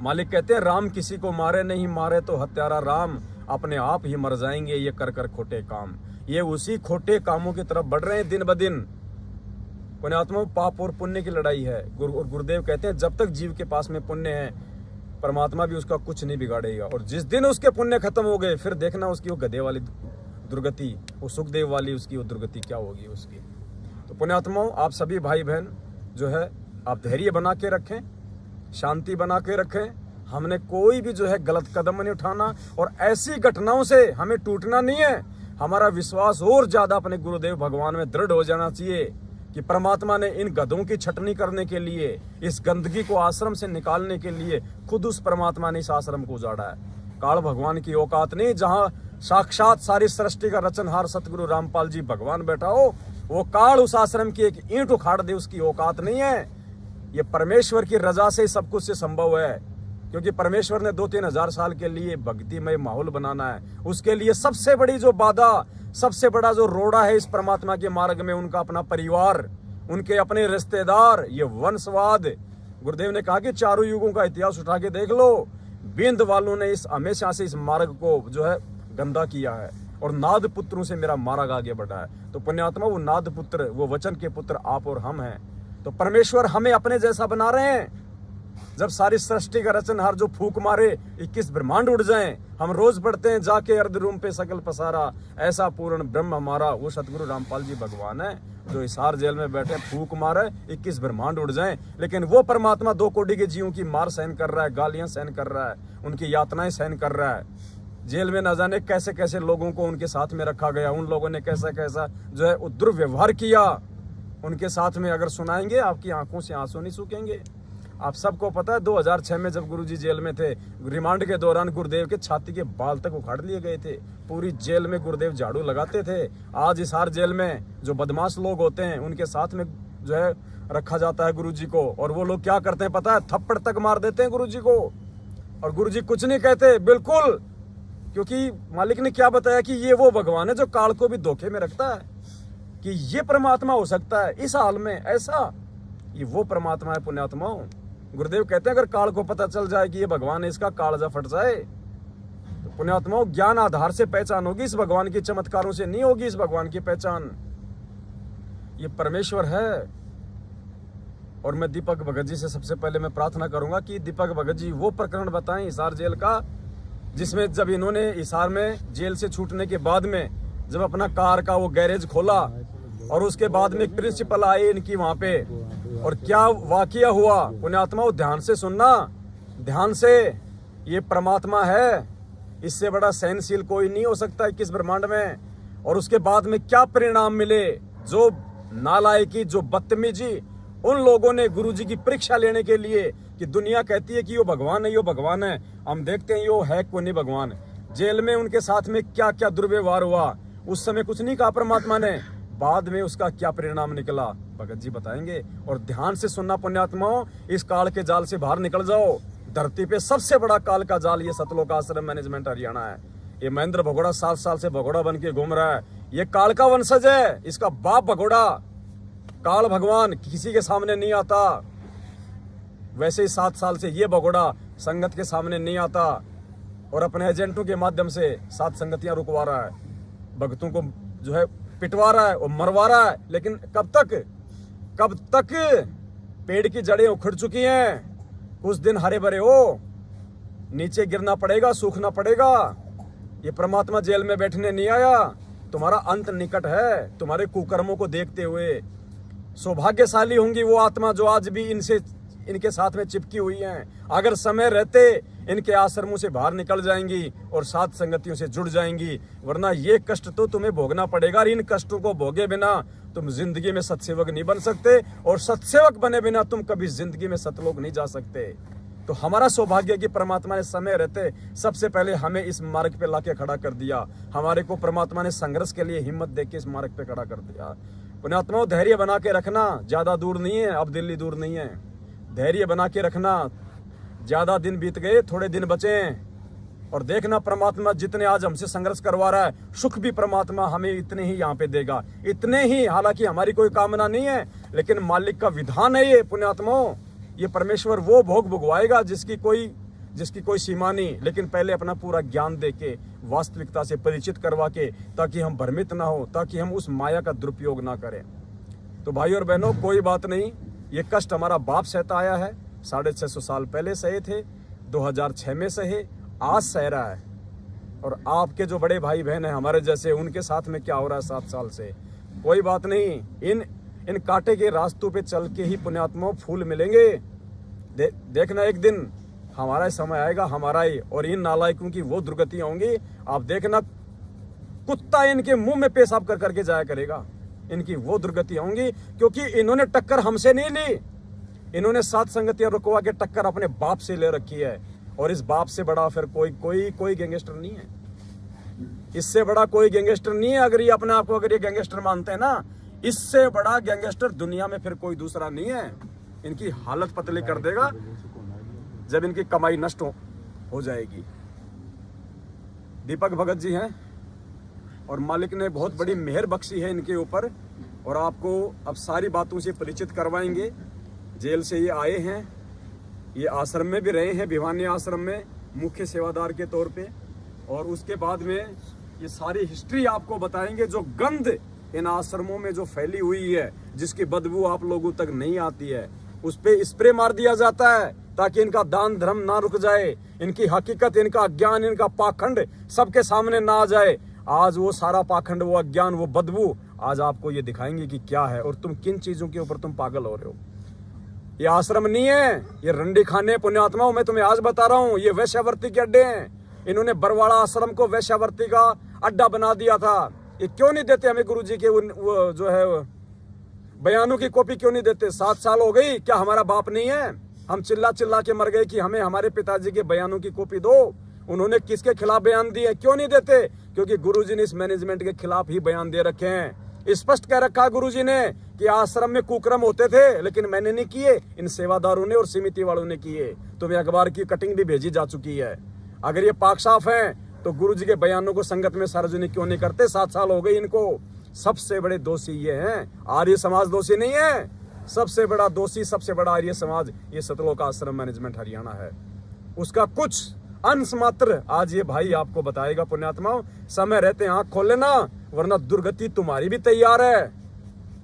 S1: मालिक कहते हैं, राम किसी को मारे नहीं, मारे तो हत्यारा राम, अपने आप ही मर जाएंगे ये कर कर खोटे काम। ये उसी खोटे कामों की तरफ बढ़ रहे हैं दिन ब दिन। पुण्यात्मा, पाप और पुण्य की लड़ाई है। गुरुदेव कहते हैं, जब तक जीव के पास में पुण्य है परमात्मा भी उसका कुछ नहीं बिगाड़ेगा। और जिस दिन उसके पुण्य खत्म हो गए, फिर देखना उसकी वो गधे वाली दुर्गति, वो सुखदेव वाली उसकी वो दुर्गति क्या होगी उसकी। तो पुण्यात्माओं, आप सभी भाई बहन जो है आप धैर्य बना के रखें, शांति बना के रखें। हमने कोई भी जो है गलत कदम नहीं उठाना और ऐसी घटनाओं से हमें टूटना नहीं है। हमारा विश्वास और ज्यादा अपने गुरुदेव भगवान में दृढ़ हो जाना चाहिए कि परमात्मा ने इन गधों की छटनी करने के लिए, इस गंदगी को आश्रम से निकालने के लिए खुद उस परमात्मा ने इस आश्रम को उजाड़ा है। काल भगवान की औकात नहीं, जहां साक्षात सारी सृष्टि का रचनहार सतगुरु रामपाल जी भगवान बैठा हो, वो काल उस आश्रम की एक ईंट उखाड़ दे, उसकी औकात नहीं है। ये परमेश्वर की रजा से सब कुछ से संभव है, क्योंकि परमेश्वर ने 2-3 हजार साल के लिए भक्तिमय माहौल बनाना है। उसके लिए सबसे बड़ी जो बाधा, सबसे बड़ा जो रोड़ा है इस परमात्मा के मार्ग में, उनका अपना परिवार, उनके अपने रिश्तेदार, ये वंशवाद। गुरुदेव ने कहा कि चारों युगों का इतिहास उठा के देख लो, बिंद वालों ने इस हमेशा से इस मार्ग को जो है गंदा किया है और नाद पुत्रों से मेरा मार्ग आगे बढ़ा है। तो पुण्यात्मा, वो नाद पुत्र, वो वचन के पुत्र आप और हम हैं। तो परमेश्वर हमें अपने जैसा बना रहे हैं। जब सारी सृष्टि का रचनहार जो फूंक मारे 21 ब्रह्मांड उड़ जाएं, हम रोज पढ़ते हैं जाके अर्ध रूम पे सकल पसारा, ऐसा पूर्ण ब्रह्म हमारा। वो सतगुरु रामपाल जी भगवान है जो हिसार जेल में बैठे फूंक मारे 21 ब्रह्मांड उड़ जाएं, लेकिन वो परमात्मा 2 कोटि के जीवों की मार सहन कर रहा है, गालियां सहन कर रहा है, उनकी यातनाएं सहन कर रहा है। जेल में न जाने कैसे कैसे लोगों को उनके साथ में रखा गया, उन लोगों ने कैसा कैसा जो है दुर्व्यवहार किया उनके साथ में। अगर सुनाएंगे आपकी आंखों से आंसू नहीं सूखेंगे। आप सबको पता है 2006 में जब गुरुजी जेल में थे, रिमांड के दौरान गुरुदेव के छाती के बाल तक उखाड़ लिए गए थे। पूरी जेल में गुरुदेव झाड़ू लगाते थे। आज हिसार जेल में जो बदमाश लोग होते हैं उनके साथ में जो है रखा जाता है गुरुजी को, और वो लोग क्या करते हैं पता है, थप्पड़ तक मार देते हैं गुरुजी को, और गुरुजी कुछ नहीं कहते बिल्कुल, क्योंकि मालिक ने क्या बताया कि ये वो भगवान है जो काल को भी धोखे में रखता है, कि ये परमात्मा हो सकता है इस हाल में ऐसा, ये वो परमात्मा है पुण्यात्माओं। गुरुदेव कहते हैं अगर काल को पता चल जाए कि ये भगवान है, इसका कालजा फट जाए, तो पुण्यात्माओं ज्ञान आधार से पहचान होगी, इस भगवान की चमत्कारों से नहीं होगी। इस भगवान की पहचान ये परमेश्वर है। और मैं दीपक भगत जी से सबसे पहले मैं प्रार्थना करूंगा कि दीपक भगत जी वो प्रकरण बताएं हिसार जेल का, जिसमें जब इन्होंने हिसार में जेल से छूटने के बाद में जब अपना कार का वो गैरेज खोला, और उसके बाद में प्रिंसिपल आए इनकी वहां पे, और क्या वाकया हुआ पुण्यात्माओं ध्यान से सुनना, ध्यान से। ये परमात्मा है, इससे बड़ा सहनशील कोई नहीं हो सकता 21 ब्रह्मांड में। और उसके बाद में क्या परिणाम मिले, जो नालायकी, जो बदतमीजी, उन लोगों ने गुरुजी की परीक्षा लेने के लिए कि दुनिया कहती है कि यो भगवान है, यो भगवान है, हम देखते हैं यो है कोई नहीं भगवान। जेल में उनके साथ में क्या क्या दुर्व्यवहार हुआ, उस समय कुछ नहीं कहा परमात्मा ने, बाद में उसका क्या परिणाम निकला भगत जी बताएंगे। और ध्यान से सुनना पुण्यात्माओं, इस काल के जाल से बाहर निकल जाओ। धरती पे सबसे बड़ा काल का जाल ये सतलोक आश्रम मैनेजमेंट हरियाणा है। ये महेंद्र भगोड़ा 7 साल से भगोड़ा बन के घूम रहा है, ये काल का वंशज है। इसका बाप भगोड़ा, काल भगवान किसी के सामने नहीं आता। वैसे ही 7 साल से ये भगोड़ा संगत के सामने नहीं आता, और अपने एजेंटों के माध्यम से 7 संगतियां रुकवा रहा है, भक्तों को जो है पिटवा रहा है और मरवा रहा है। लेकिन कब तक पेड़ की जड़ें उखड़ चुकी हैं, कुछ दिन हरे भरे हो, नीचे गिरना पड़ेगा, सूखना पड़ेगा। ये परमात्मा जेल में बैठने नहीं आया, तुम्हारा अंत निकट है। तुम्हारे कुकर्मों को देखते हुए सौभाग्यशाली होंगी वो आत्मा जो आज भी इनके साथ में चिपकी हुई हैं। अगर समय रहते इनके आश्रमों से बाहर निकल जाएंगी और 7 संगतियों से जुड़ जाएंगी, वरना ये कष्ट तो तुम्हें भोगना पड़ेगा। इन कष्टों को भोगे बिना तुम जिंदगी में सत्सेवक नहीं बन सकते, और सत्सेवक बने बिना तुम कभी जिंदगी में सतलोक नहीं जा सकते। तो हमारा सौभाग्य कि परमात्मा ने समय रहते सबसे पहले हमें इस मार्ग पे लाके खड़ा कर दिया। हमारे को परमात्मा ने संघर्ष के लिए हिम्मत देके इस मार्ग पे खड़ा कर दिया। पुण्यात्माओं धैर्य बना के रखना, ज्यादा दूर नहीं है, अब दिल्ली दूर नहीं है। धैर्य बना के रखना, ज्यादा दिन बीत गए, थोड़े दिन बचे हैं। और देखना परमात्मा जितने आज हमसे संघर्ष करवा रहा है, सुख भी परमात्मा हमें इतने ही यहाँ पे देगा, इतने ही। हालांकि हमारी कोई कामना नहीं है, लेकिन मालिक का विधान है ये पुण्यात्माओं। ये परमेश्वर वो भोग भुगवाएगा जिसकी कोई सीमा नहीं, लेकिन पहले अपना पूरा ज्ञान देके वास्तविकता से परिचित करवा के, ताकि हम भ्रमित ना हो, ताकि हम उस माया का दुरुपयोग ना करें। तो भाई और बहनों, कोई बात नहीं, ये कष्ट हमारा बाप सहता आया है, 650 साल पहले सहे थे, 2006 में सहे, आज सह रहा है। और आपके जो बड़े भाई बहन हैं हमारे जैसे, उनके साथ में क्या हो रहा है 7 साल से, कोई बात नहीं। इन कांटे के रास्तों पे चल के ही पुण्यात्माओं फूल मिलेंगे। देखना एक दिन हमारा समय आएगा, हमारा ही, और इन नालायकों की वो दुर्गतियां होंगी। आप देखना, कुत्ता इनके मुंह में पेशाब कर करके जाया करेगा। इनकी वो दुर्गतियां होंगी, क्योंकि इन्होंने टक्कर हमसे नहीं ली, इन्होंने 7 संगतियां रुकवा के टक्कर अपने बाप से ले रखी है। और इस बाप से बड़ा फिर कोई गैंगस्टर नहीं है, इससे बड़ा कोई गैंगस्टर नहीं है। अगर ये अपने आप को अगर ये गैंगस्टर मानते हैं ना, इससे बड़ा गैंगस्टर दुनिया में फिर कोई दूसरा नहीं है। इनकी हालत पतली कर देगा जब इनकी कमाई नष्ट हो जाएगी। दीपक भगत जी हैं, और मालिक ने बहुत बड़ी मेहर बख्शी है इनके ऊपर, और आपको अब सारी बातों से परिचित करवाएंगे। जेल से ये आए हैं, ये आश्रम में भी रहे हैं, भिवानी आश्रम में मुख्य सेवादार के तौर पे, और उसके बाद में ये सारी हिस्ट्री आपको बताएंगे। जो गंध इन आश्रमों में जो फैली हुई है, जिसकी बदबू आप लोगों तक नहीं आती है, उस पे स्प्रे मार दिया जाता है ताकि इनका दान धर्म ना रुक जाए, इनकी हकीकत, इनका अज्ञान, इनका पाखंड सबके सामने ना आ जाए। आज वो सारा पाखंड, वो अज्ञान, वो बदबू आज आपको ये दिखाएंगे कि क्या है और तुम किन चीजों के ऊपर तुम पागल हो रहे हो। ये आश्रम नहीं है, ये रंडी खाने पुण्यात्माओं, मैं तुम्हें आज बता रहा हूँ, ये वैश्यावर्ती के अड्डे हैं। इन्होंने बरवाड़ा आश्रम को वैश्यावर्ती का अड्डा बना दिया था। ये क्यों नहीं देते हमें गुरुजी के वो जो है बयानों की कॉपी क्यों नहीं देते? 7 साल हो गई, क्या हमारा बाप नहीं है? हम चिल्ला चिल्ला के मर गए कि हमें हमारे पिताजी के बयानों की कॉपी दो। उन्होंने किसके खिलाफ बयान दिए, क्यों नहीं देते? क्योंकि गुरुजी ने इस मैनेजमेंट के खिलाफ ही बयान दे रखे हैं। स्पष्ट कह रखा गुरुजी ने कि आश्रम में कुक्रम होते थे, लेकिन मैंने नहीं किए, इन सेवादारों ने और समिति वालों ने किए। तुम्हें अखबार की कटिंग भी भेजी जा चुकी है। अगर ये पाक साफ है तो गुरुजी के बयानों को संगत में सार्वजनिक क्यों नहीं करते? 7 साल हो गए इनको। सबसे बड़े दोषी ये हैं, आर्य समाज दोषी नहीं है। सबसे बड़ा दोषी, सबसे बड़ा आर्य समाज ये सतलोक आश्रम मैनेजमेंट हरियाणा है। उसका कुछ अंश मात्र आज ये भाई आपको बताएगा। पुण्यात्माओं, समय रहते आंख खोल लेना, वरना दुर्गति तुम्हारी भी तैयार है।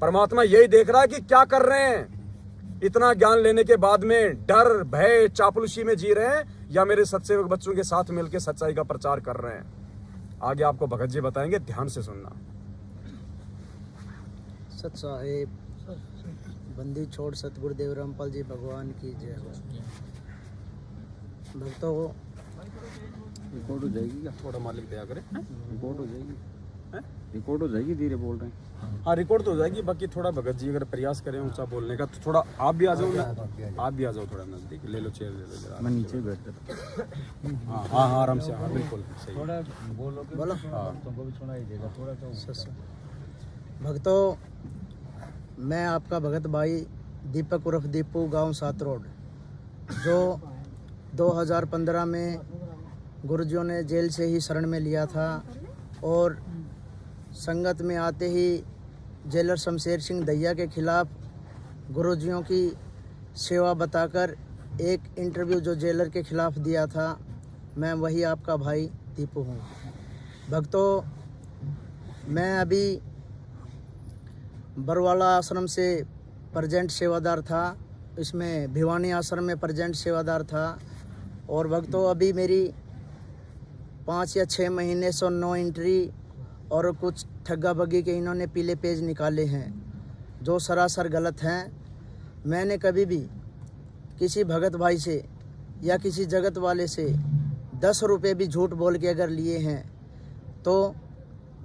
S1: परमात्मा यही देख रहा है कि क्या कर रहे हैं। इतना ज्ञान लेने के बाद में डर, भय, चापलूसी में जी रहे हैं या मेरे सत्सेवक बच्चों के साथ मिलकर सच्चाई का प्रचार कर रहे हैं। आगे आपको भगत जी बताएंगे, ध्यान से सुनना।
S8: सत साहेब बंदी छोड़ सतगुरुदेव रामपाल जी भगवान की जय हो। भक्तों,
S3: रिकॉर्ड हो जाएगी क्या?
S1: थोड़ा मालिक दया करे,
S3: रिकॉर्ड हो जाएगी, रिकॉर्ड हो जाएगी, धीरे बोल रहे हैं।
S1: हाँ रिकॉर्ड तो हो जाएगी। बाकी थोड़ा भगत जी अगर प्रयास करें ऊंचा बोलने का तो थोड़ा आप भी आ जाओ ना, आप भी आ जाओ थोड़ा नजदीक। ले लो चेयर, ले लो जरा।
S3: मैं नीचे बैठ जाता।
S1: हाँ हाँ हाँ, आराम से, हाँ बिल्कुल सही।
S8: थोड़ा बोलो,
S1: हाँ
S8: तुमको भी सुनाई देगा थोड़ा तो। भक्तों, मैं आपका भगत भाई दीपक उर्फ दीपू, गांव 7 रोड, जो 2015 में गुरुजियों ने जेल से ही शरण में लिया था और संगत में आते ही जेलर शमशेर सिंह दहिया के खिलाफ गुरुजियों की सेवा बताकर एक इंटरव्यू जो जेलर के खिलाफ दिया था, मैं वही आपका भाई दीपू हूँ। भक्तों, मैं अभी बरवाला आश्रम से प्रेजेंट सेवादार था, इसमें भिवानी आश्रम में प्रेजेंट सेवादार था। और भक्तों, अभी मेरी 5 या 6 महीने से 9 एंट्री और कुछ ठग्गा बग्गी के इन्होंने पीले पेज निकाले हैं जो सरासर गलत हैं। मैंने कभी भी किसी भगत भाई से या किसी जगत वाले से 10 रुपये भी झूठ बोल के अगर लिए हैं तो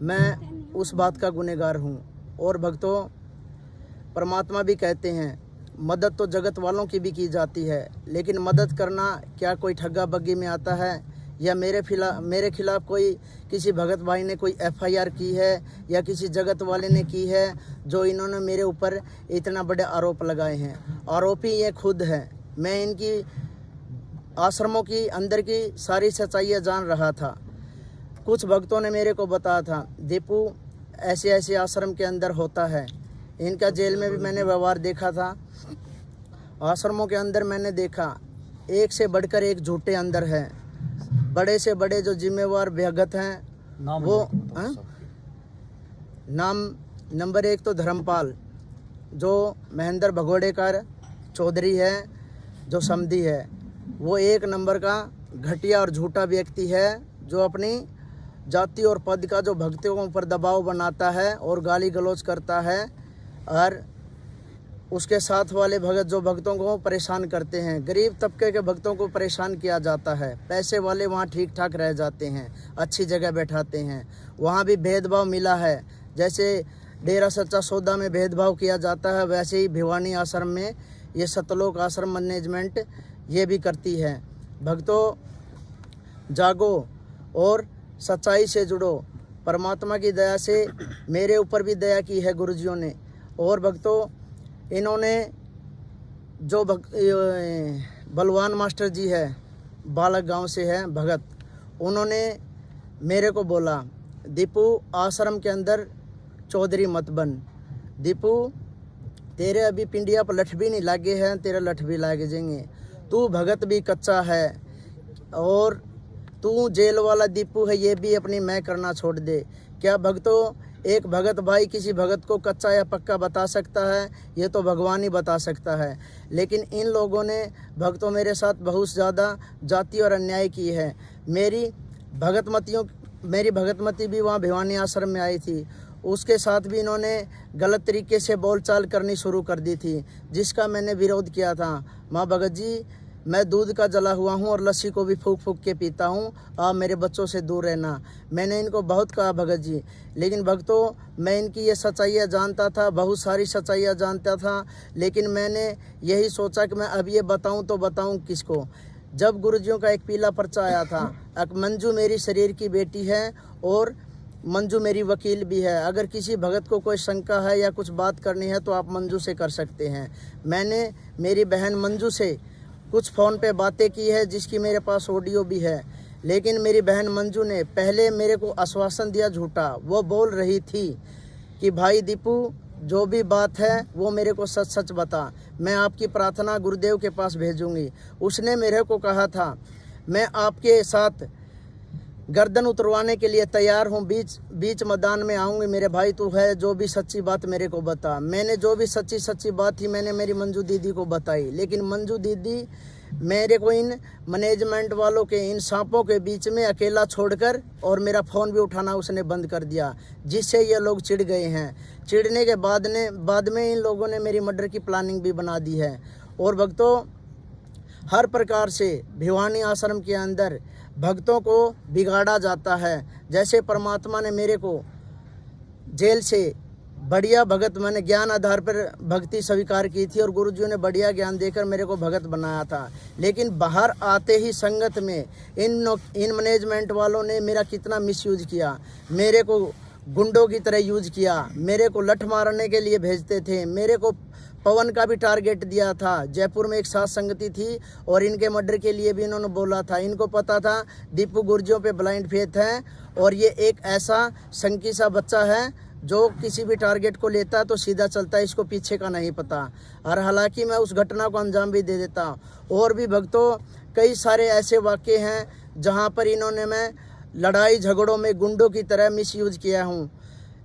S8: मैं उस बात का गुनहगार हूँ। और भक्तों, परमात्मा भी कहते हैं मदद तो जगत वालों की भी की जाती है, लेकिन मदद करना क्या कोई ठग्गा बग्गी में आता है? या मेरे खिलाफ कोई किसी भगत भाई ने कोई FIR की है या किसी जगत वाले ने की है जो इन्होंने मेरे ऊपर इतना बड़े आरोप लगाए हैं? आरोपी ये खुद है। मैं इनकी आश्रमों की अंदर की सारी सच्चाइयाँ जान रहा था। कुछ भक्तों ने मेरे को बताया था, दीपू ऐसे ऐसे आश्रम के अंदर होता है। इनका जेल में भी मैंने व्यवहार देखा था। आश्रमों के अंदर मैंने देखा एक से बढ़कर एक झूठे अंदर हैं। बड़े से बड़े जो जिम्मेवार भगत हैं वो नाम नंबर 1 तो धर्मपाल, जो महेंद्र भगोड़ेकर चौधरी है, जो समधी है, वो 1 नंबर का घटिया और झूठा व्यक्ति है जो अपनी जाति और पद का जो भक्तों पर दबाव बनाता है और गाली गलौज करता है। और उसके साथ वाले भगत जो भक्तों को परेशान करते हैं, गरीब तबके के भक्तों को परेशान किया जाता है। पैसे वाले वहाँ ठीक ठाक रह जाते हैं, अच्छी जगह बैठाते हैं। वहाँ भी भेदभाव मिला है। जैसे डेरा सच्चा सौदा में भेदभाव किया जाता है, वैसे ही भिवानी आश्रम में ये सतलोक आश्रम मैनेजमेंट ये भी करती है। भक्तों, जागो और सच्चाई से जुड़ो। परमात्मा की दया से मेरे ऊपर भी दया की है गुरुजियों ने। और भक्तों, इन्होंने जो बलवान मास्टर जी है, बालक गांव से है भगत, उन्होंने मेरे को बोला, दीपू आश्रम के अंदर चौधरी मत बन। दीपू तेरे अभी पिंडिया पर लठ भी नहीं लागे हैं, तेरे लठ भी लागे जाएंगे। तू भगत भी कच्चा है और तू जेल वाला दीपू है, ये भी अपनी मैं करना छोड़ दे। क्या भक्तों, एक भगत भाई किसी भगत को कच्चा या पक्का बता सकता है, ये तो भगवान ही बता सकता है। लेकिन इन लोगों ने भक्तों मेरे साथ बहुत ज़्यादा जाति और अन्याय की है। मेरी भगतमती भी वहाँ भिवानी आश्रम में आई थी, उसके साथ भी इन्होंने गलत तरीके से बोलचाल करनी शुरू कर दी थी, जिसका मैंने विरोध किया था। माँ भगत जी, मैं दूध का जला हुआ हूँ और लस्सी को भी फूंक फूंक के पीता हूँ, आप मेरे बच्चों से दूर रहना। मैंने इनको बहुत कहा भगत जी, लेकिन भक्तों मैं इनकी ये सच्चाइयाँ जानता था, बहुत सारी सच्चाइयाँ जानता था, लेकिन मैंने यही सोचा कि मैं अब ये बताऊँ तो बताऊँ किसको। जब गुरुजियों का एक पीला पर्चा आया था, अब मंजू मेरी शरीर की बेटी है और मंजू मेरी वकील भी है। अगर किसी भगत को कोई शंका है या कुछ बात करनी है तो आप मंजू से कर सकते हैं। मैंने मेरी बहन मंजू से कुछ फ़ोन पे बातें की है, जिसकी मेरे पास ऑडियो भी है, लेकिन मेरी बहन मंजू ने पहले मेरे को आश्वासन दिया झूठा। वो बोल रही थी कि भाई दीपू, जो भी बात है वो मेरे को सच सच बता, मैं आपकी प्रार्थना गुरुदेव के पास भेजूंगी। उसने मेरे को कहा था मैं आपके साथ गर्दन उतरवाने के लिए तैयार हूँ, बीच मैदान में आऊँगी, मेरे भाई तू है, जो भी सच्ची बात मेरे को बता। मैंने जो भी सच्ची बात थी मैंने मेरी मंजू दीदी को बताई, लेकिन मंजू दीदी मेरे को इन मैनेजमेंट वालों के, इन सांपों के बीच में अकेला छोड़कर और मेरा फ़ोन भी उठाना उसने बंद कर दिया, जिससे ये लोग चिढ़ गए हैं। चिढ़ने के बाद में इन लोगों ने मेरी मर्डर की प्लानिंग भी बना दी है। और भक्तों, हर प्रकार से भिवानी आश्रम के अंदर भक्तों को बिगाड़ा जाता है। जैसे परमात्मा ने मेरे को जेल से बढ़िया भगत, मैंने ज्ञान आधार पर भक्ति स्वीकार की थी और गुरुजियों ने बढ़िया ज्ञान देकर मेरे को भगत बनाया था, लेकिन बाहर आते ही संगत में इन मैनेजमेंट वालों ने मेरा कितना मिसयूज किया। मेरे को गुंडों की तरह यूज किया, मेरे को लठ मारने के लिए भेजते थे, मेरे को पवन का भी टारगेट दिया था। जयपुर में एक साथ संगति थी और इनके मर्डर के लिए भी इन्होंने बोला था। इनको पता था दीपू गुर्जियों पे ब्लाइंड फेथ है और ये एक ऐसा संकी सा बच्चा है जो किसी भी टारगेट को लेता है तो सीधा चलता है, इसको पीछे का नहीं पता। और हालांकि मैं उस घटना को अंजाम भी दे देता। और भी भक्तों, कई सारे ऐसे वाक़े हैं जहाँ पर इन्होंने मैं लड़ाई झगड़ों में गुंडों की तरह मिसयूज किया हूँ,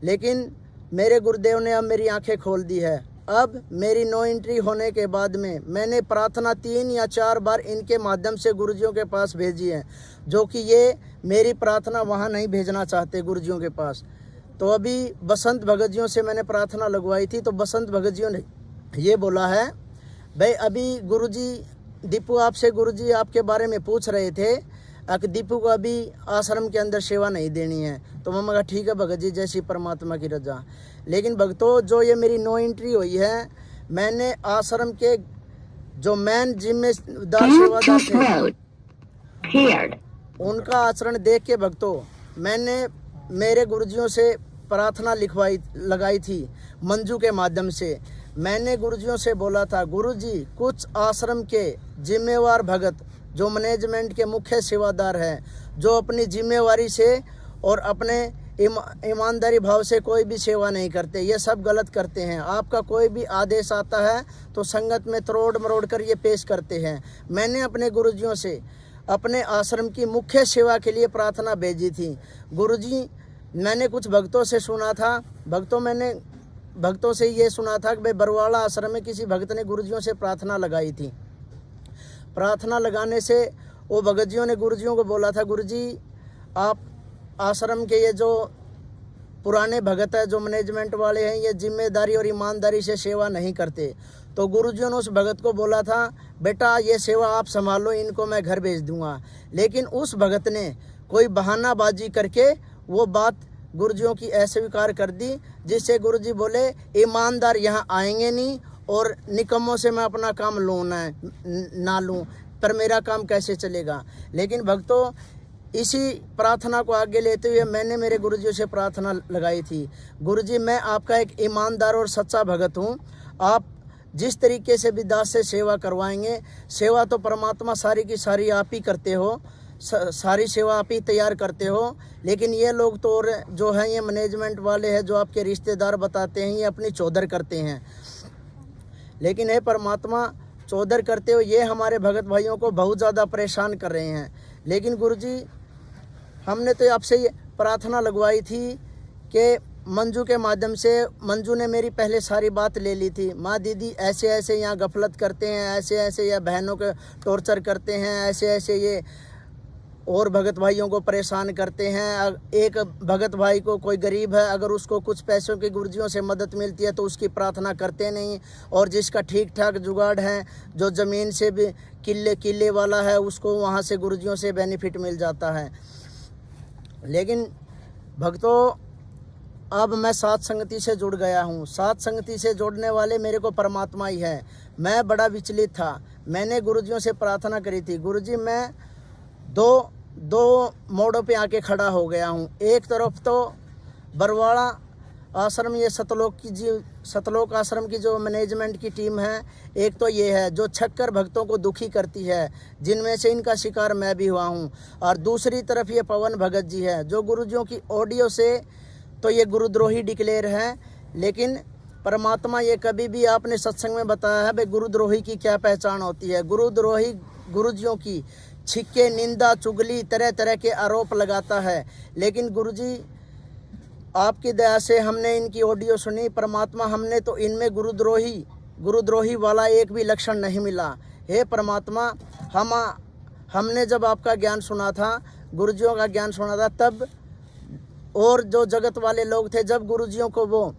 S8: लेकिन मेरे गुरुदेव ने अब मेरी आंखें खोल दी है। अब मेरी नो एंट्री होने के बाद में मैंने प्रार्थना 3 या 4 बार इनके माध्यम से गुरुजियों के पास भेजी है, जो कि ये मेरी प्रार्थना वहाँ नहीं भेजना चाहते गुरुजियों के पास। तो अभी बसंत भगत जियों से मैंने प्रार्थना लगवाई थी, तो बसंत भगत जियों ने ये बोला है, भाई अभी गुरुजी दीपू आपसे गुरुजी आपके बारे में पूछ रहे थे, दीपू को अभी आश्रम के अंदर सेवा नहीं देनी है। तो मैं कहा ठीक है भगत जी, जैसी परमात्मा की रजा। लेकिन भक्तों, जो ये मेरी नो एंट्री हुई है, मैंने आश्रम के जो मेन जिम्मेदार सेवादार थे उनका आचरण देख के भक्तों, मैंने मेरे गुरुजियों से प्रार्थना लगाई थी मंजू के माध्यम से। मैंने गुरुजियों से बोला था, गुरुजी कुछ आश्रम के जिम्मेवार भगत जो मैनेजमेंट के मुख्य सेवादार हैं, जो अपनी जिम्मेवारी से और अपने ईमानदारी भाव से कोई भी सेवा नहीं करते, ये सब गलत करते हैं। आपका कोई भी आदेश आता है तो संगत में तरोड़ मरोड़ कर ये पेश करते हैं। मैंने अपने गुरुजियों से अपने आश्रम की मुख्य सेवा के लिए प्रार्थना भेजी थी। गुरुजी, मैंने कुछ भक्तों से सुना था, मैंने भक्तों से ये सुना था कि भाई बरवाड़ा आश्रम में किसी भक्त ने गुरुजियों से प्रार्थना लगाई थी। प्रार्थना लगाने से वो भगतजियों ने गुरुजियों को बोला था, गुरुजी आप आश्रम के ये जो पुराने भगत है, जो मैनेजमेंट वाले हैं, ये जिम्मेदारी और ईमानदारी से सेवा नहीं करते। तो गुरुजियों ने उस भगत को बोला था, बेटा ये सेवा आप संभालो, इनको मैं घर भेज दूंगा। लेकिन उस भगत ने कोई बहानाबाजी करके वो बात गुरुजियों की अस्वीकार कर दी, जिससे गुरुजी बोले ईमानदार यहाँ आएंगे नहीं और निकम्मों से मैं अपना काम लूँ ना लूँ, पर मेरा काम कैसे चलेगा। लेकिन भक्तों, इसी प्रार्थना को आगे लेते हुए मैंने मेरे गुरुजियों से प्रार्थना लगाई थी, गुरुजी मैं आपका एक ईमानदार और सच्चा भगत हूँ, आप जिस तरीके से भी दास से सेवा करवाएंगे, सेवा तो परमात्मा सारी की सारी आप ही करते हो, सारी सेवा आप ही तैयार करते हो। लेकिन ये लोग तो और जो हैं, ये मैनेजमेंट वाले हैं, जो आपके रिश्तेदार बताते हैं, ये अपनी चौधर करते हैं। लेकिन हे परमात्मा, चौधर करते हो ये हमारे भगत भाइयों को बहुत ज़्यादा परेशान कर रहे हैं। लेकिन गुरुजी, हमने तो आपसे ये प्रार्थना लगवाई थी कि मंजू के माध्यम से मंजू ने मेरी पहले सारी बात ले ली थी। माँ दीदी ऐसे ऐसे यहाँ गफलत करते हैं, ऐसे ऐसे ये बहनों के टॉर्चर करते हैं, ऐसे ऐसे ये और भगत भाइयों को परेशान करते हैं। एक भगत भाई को कोई गरीब है, अगर उसको कुछ पैसों की गुरुजियों से मदद मिलती है तो उसकी प्रार्थना करते नहीं, और जिसका ठीक ठाक जुगाड़ है, जो ज़मीन से भी किले वाला है, उसको वहाँ से गुरुजियों से बेनिफिट मिल जाता है। लेकिन भक्तों, अब मैं सात संगति से जुड़ गया हूँ। सात संगति से जोड़ने वाले मेरे को परमात्मा ही है। मैं बड़ा विचलित था, मैंने गुरुजियों से प्रार्थना करी थी, गुरुजी मैं दो मोड़ों पे आके खड़ा हो गया हूँ। एक तरफ तो बरवाड़ा आश्रम, ये सतलोक आश्रम की जो मैनेजमेंट की टीम है, एक तो ये है जो छक्कर भक्तों को दुखी करती है, जिनमें से इनका शिकार मैं भी हुआ हूँ। और दूसरी तरफ ये पवन भगत जी है, जो गुरुजियों की ऑडियो से तो ये गुरुद्रोही डिक्लेयर है, लेकिन परमात्मा ये कभी भी आपने सत्संग में बताया है भाई गुरुद्रोही की क्या पहचान होती है। गुरुद्रोही गुरुजियों की छिक्के, निंदा, चुगली, तरह तरह के आरोप लगाता है। लेकिन गुरुजी आपकी दया से हमने इनकी ऑडियो सुनी, परमात्मा हमने तो इनमें गुरुद्रोही वाला एक भी लक्षण नहीं मिला। हे परमात्मा, हमने जब आपका ज्ञान सुना था, गुरुजियों का ज्ञान सुना था, तब और जो जगत वाले लोग थे, जब गुरुजियों को वो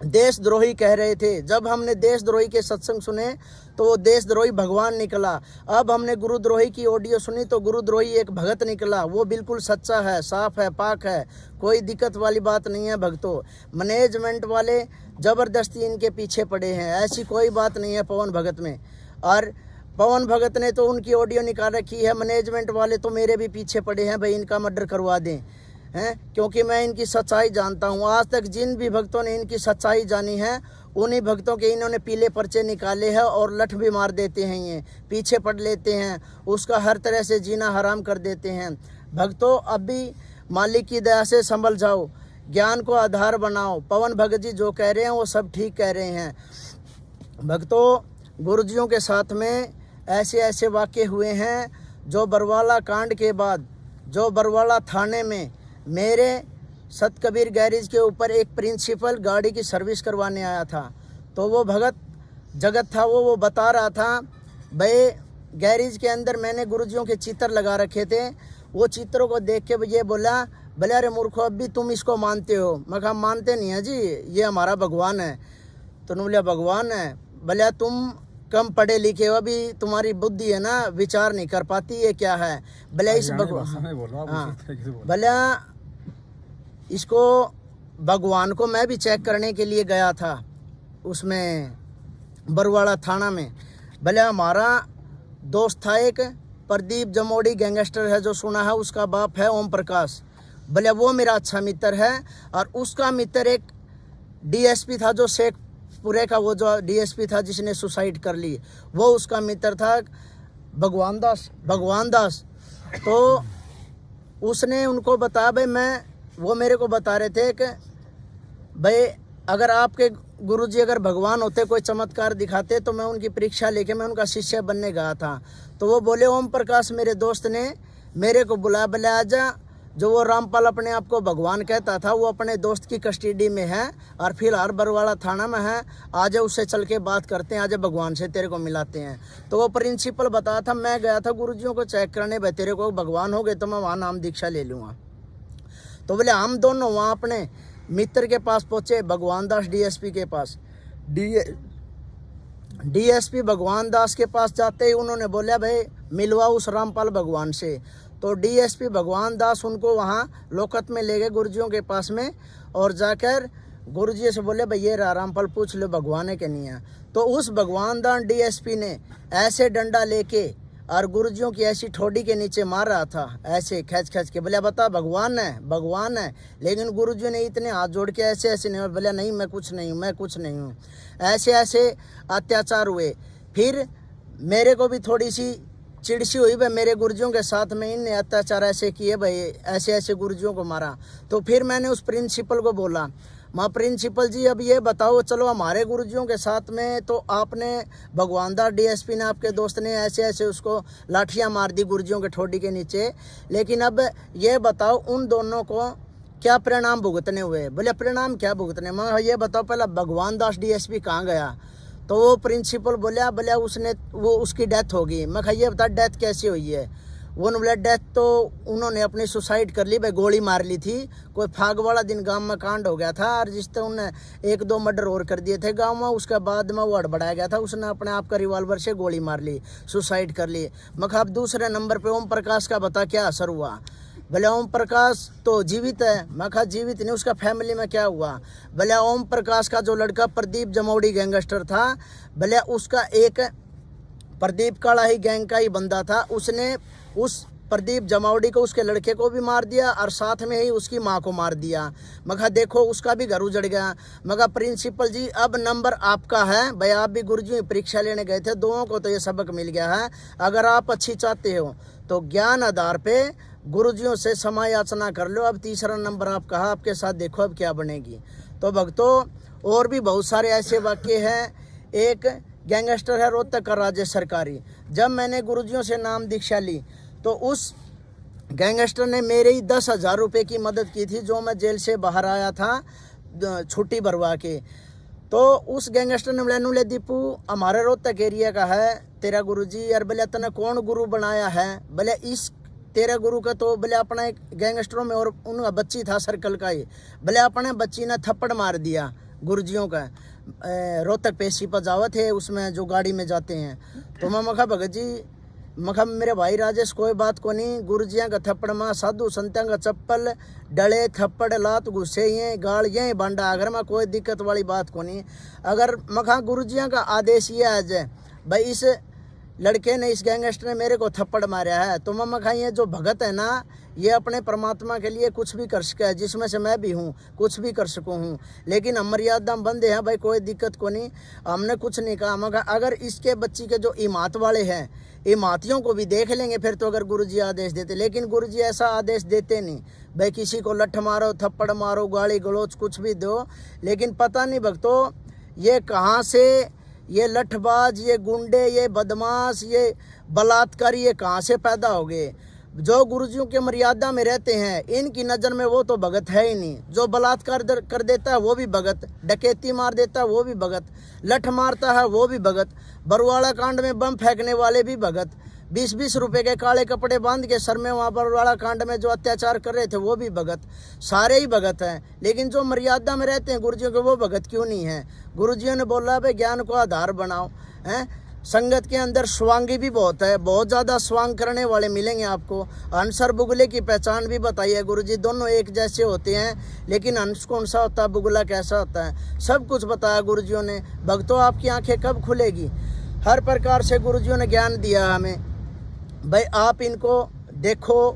S8: देशद्रोही कह रहे थे, जब हमने देशद्रोही के सत्संग सुने तो वो देशद्रोही भगवान निकला। अब हमने गुरुद्रोही की ऑडियो सुनी तो गुरुद्रोही एक भगत निकला, वो बिल्कुल सच्चा है, साफ है, पाक है, कोई दिक्कत वाली बात नहीं है। भक्तों, मैनेजमेंट वाले ज़बरदस्ती इनके पीछे पड़े हैं, ऐसी कोई बात नहीं है पवन भगत में। और पवन भगत ने तो उनकी ऑडियो निकाल रखी है, मैनेजमेंट वाले तो मेरे भी पीछे पड़े हैं भाई इनका मर्डर करवा दें, हैं, क्योंकि मैं इनकी सच्चाई जानता हूँ। आज तक जिन भी भक्तों ने इनकी सच्चाई जानी है, उन्हीं भक्तों के इन्होंने पीले पर्चे निकाले हैं और लठ भी मार देते हैं, ये पीछे पड़ लेते हैं, उसका हर तरह से जीना हराम कर देते हैं। भक्तों, अब भी मालिक की दया से संभल जाओ, ज्ञान को आधार बनाओ। पवन भगत जी जो कह रहे हैं वो सब ठीक कह रहे हैं। भक्तों, गुरुजियों के साथ में ऐसे ऐसे वाक़े हुए हैं, जो बरवाला कांड के बाद, जो बरवाला थाने में मेरे सतकबीर गैरेज के ऊपर एक प्रिंसिपल गाड़ी की सर्विस करवाने आया था, तो वो भगत जगत था, वो बता रहा था भाई गैरेज के अंदर मैंने गुरुजियों के चित्र लगा रखे थे। वो चित्रों को देख के ये बोला, भले अरे मूर्खो, अब भी तुम इसको मानते हो? मैं कहा मानते नहीं है जी, ये हमारा भगवान है। तो बोला भगवान है? भले तुम कम पढ़े लिखे हो, अभी तुम्हारी बुद्धि है ना, विचार नहीं कर पाती, ये क्या है? भले इस भगवान, हाँ, भले इसको भगवान को मैं भी चेक करने के लिए गया था उसमें बरवाड़ा थाना में। भले हमारा दोस्त था एक प्रदीप जमोड़ी, गैंगस्टर है जो सुना है, उसका बाप है ओम प्रकाश, भले वो मेरा अच्छा मित्र है। और उसका मित्र एक डीएसपी था, जो शेखपुरे का वो जो डीएसपी था जिसने सुसाइड कर ली, वो उसका मित्र था भगवान दास। तो उसने उनको बताया भाई, वो मेरे को बता रहे थे कि भाई अगर आपके गुरुजी अगर भगवान होते, कोई चमत्कार दिखाते, तो मैं उनकी परीक्षा लेके मैं उनका शिष्य बनने गया था। तो वो बोले ओम प्रकाश मेरे दोस्त ने मेरे को बुलाया, बोले आजा, जो वो रामपाल अपने आप को भगवान कहता था, वो अपने दोस्त की कस्टडी में है और फिलहाल बरवाड़ा थाना में है, आज उससे चल के बात करते हैं, आज भगवान से तेरे को मिलाते हैं। तो वो प्रिंसिपल बताया था, मैं गया था गुरुजियों को चेक करने, भाई तेरे को भगवान हो गए तो मैं वहाँ नाम दीक्षा ले लूँगा। तो बोले हम दोनों वहाँ अपने मित्र के पास पहुँचे, भगवान दास डीएसपी के पास। डीएसपी भगवान दास के पास जाते ही उन्होंने बोला भाई मिलवा उस रामपाल भगवान से। तो डीएसपी भगवान दास उनको वहाँ लोकत में ले गए गुरुजियों के पास में, और जाकर गुरुजी से बोले भाई ये रामपाल पूछ लो भगवान है कि नहीं है। तो उस भगवान दास डीएसपी ने ऐसे डंडा लेके और गुरुजियों की ऐसी ठोडी के नीचे मार रहा था, ऐसे खींच के, बोले बता भगवान है। लेकिन गुरुजी ने इतने हाथ जोड़ के ऐसे नहीं बोले, नहीं मैं कुछ नहीं हूँ। ऐसे अत्याचार हुए। फिर मेरे को भी थोड़ी सी चिड़सी हुई भाई, मेरे गुरुजियों के साथ में इनने अत्याचार ऐसे किए भाई, ऐसे गुरुजियों को मारा। तो फिर मैंने उस प्रिंसिपल को बोला, माँ प्रिंसिपल जी अब ये बताओ, चलो हमारे गुरुजियों के साथ में तो आपने भगवान दास डीएसपी ने, आपके दोस्त ने ऐसे उसको लाठियाँ मार दी गुरुजियों के ठोडी के नीचे, लेकिन अब ये बताओ उन दोनों को क्या परिणाम भुगतने हुए? बोले परिणाम क्या भुगतने? मैं ये बताओ पहला भगवान दास डीएसपी कहाँ गया? तो वो प्रिंसिपल बोले उसकी डेथ होगी। मैं ये बता डेथ कैसे हुई है? वो बोले डेथ तो उन्होंने अपनी सुसाइड कर ली भाई, गोली मार ली थी। कोई फाग वाला दिन गांव में कांड हो गया था और जिससे उन्हें 1-2 मर्डर और कर दिए थे गांव में। उसके बाद में वो हड़बड़ाया गया था, उसने अपने आप का रिवॉल्वर से गोली मार ली, सुसाइड कर ली। मैं अब दूसरे नंबर पे ओम प्रकाश का बता क्या असर हुआ? भले ओम प्रकाश तो जीवित है। मैं कहा जीवित नहीं, उसका फैमिली में क्या हुआ? भले ओम प्रकाश का जो लड़का प्रदीप जमौड़ी गैंगस्टर था, भले उसका एक प्रदीप काला ही गैंग का ही बंदा था, उसने उस प्रदीप जमावड़ी को, उसके लड़के को भी मार दिया और साथ में ही उसकी माँ को मार दिया। मगर देखो उसका भी घर उजड़ गया। मगर प्रिंसिपल जी अब नंबर आपका है भाई, आप भी गुरुजी परीक्षा लेने गए थे, दोनों को तो ये सबक मिल गया है। अगर आप अच्छी चाहते हो तो ज्ञान आधार पे गुरुजियों से समय याचना कर लो। अब तीसरा नंबर आप कहा, आपके साथ देखो अब क्या बनेगी। तो भक्तों और भी बहुत सारे ऐसे वाक्य हैं। एक गैंगस्टर है रोहतक का राजेश सरकारी। जब मैंने गुरुजियों से नाम दीक्षा ली तो उस गैंगस्टर ने मेरे ही 10,000 रुपये की मदद की थी, जो मैं जेल से बाहर आया था छुट्टी भरवा के। तो उस गैंगस्टर ने बोला नुले दीपू हमारे रोहतक एरिया का है तेरा गुरुजी, यार बोले तने कौन गुरु बनाया है? बोले इस तेरा गुरु का तो बोले अपना एक गैंगस्टरों में और उनका बच्ची था सर्कल का ही, बोले अपने बच्ची ने थप्पड़ मार दिया गुरुजियों का। रोहतक पेशी पर जावा थे उसमें जो गाड़ी में जाते हैं। तो मैं मखा भगत जी मखा मेरे भाई राजेश कोई बात को नहीं, गुरुजियाँ का थप्पड़ माँ साधु संत्या का चप्पल डले थप्पड़ लात गुस्से ये गाल ये बांडा, अगर मैं कोई दिक्कत वाली बात को नहीं। अगर मखा गुरुजियाँ का आदेश ये आ जाए भाई इस लड़के ने, इस गैंगस्टर ने मेरे को थप्पड़ मारा है, तो मैं मखा ये जो भगत है ना ये अपने परमात्मा के लिए कुछ भी कर सके है, जिसमें से मैं भी हूँ, कुछ भी कर सकूँ हूँ। लेकिन हम मर्यादा बंदे हैं भाई, कोई दिक्कत को नहीं, हमने कुछ नहीं कहा। मगर अगर इसके बच्ची के जो इमात वाले हैं इमातियों को भी देख लेंगे फिर तो, अगर गुरुजी आदेश देते। लेकिन गुरुजी ऐसा आदेश देते नहीं भाई किसी को लठ मारो थप्पड़ मारो गाली गलोच कुछ भी दो। लेकिन पता नहीं भक्तों ये कहाँ से ये लठबाज, ये गुंडे, ये बदमाश, ये बलात्कारी ये कहाँ से पैदा हो गए? जो गुरुजियों के मर्यादा में रहते हैं इनकी नज़र में वो तो भगत है ही नहीं। जो बलात्कार कर देता है वो भी भगत, डकैती मार देता है वो भी भगत, लठ मारता है वो भी भगत, बरवाड़ा कांड में बम फेंकने वाले भी भगत, 20-20 रुपए के काले कपड़े बांध के सर में वहाँ बरवाड़ा कांड में जो अत्याचार कर रहे थे वो भी भगत, सारे ही भगत हैं। लेकिन जो मर्यादा में रहते हैं गुरुजियों के वो भगत क्यों नहीं है? गुरुजियों ने बोला भाई ज्ञान को आधार बनाओ हैं। संगत के अंदर स्वांगी भी बहुत है, बहुत ज़्यादा स्वांग करने वाले मिलेंगे आपको। हंस और बुगले की पहचान भी बताई है गुरुजी, दोनों एक जैसे होते हैं, लेकिन हंस कौन सा होता है, बुगला कैसा होता है, सब कुछ बताया गुरुजियों ने। भक्तों आपकी आंखें कब खुलेगी? हर प्रकार से गुरुजियों ने ज्ञान दिया हमें भाई, आप इनको देखो,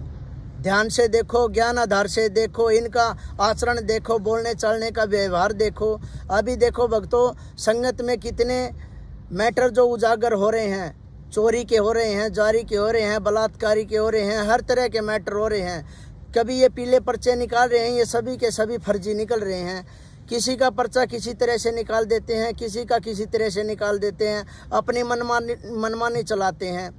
S8: ध्यान से देखो, ज्ञान आधार से देखो, इनका आचरण देखो, बोलने चलने का व्यवहार देखो। अभी देखो भक्तों संगत में कितने मैटर जो उजागर हो रहे हैं, चोरी के हो रहे हैं, जारी के हो रहे हैं, बलात्कारी के हो रहे हैं, हर तरह के मैटर हो रहे हैं। कभी ये पीले पर्चे निकाल रहे हैं, ये सभी के सभी फर्जी निकल रहे हैं। किसी का पर्चा किसी तरह से निकाल देते हैं, किसी का किसी तरह से निकाल देते हैं, अपनी मनमानी चलाते हैं।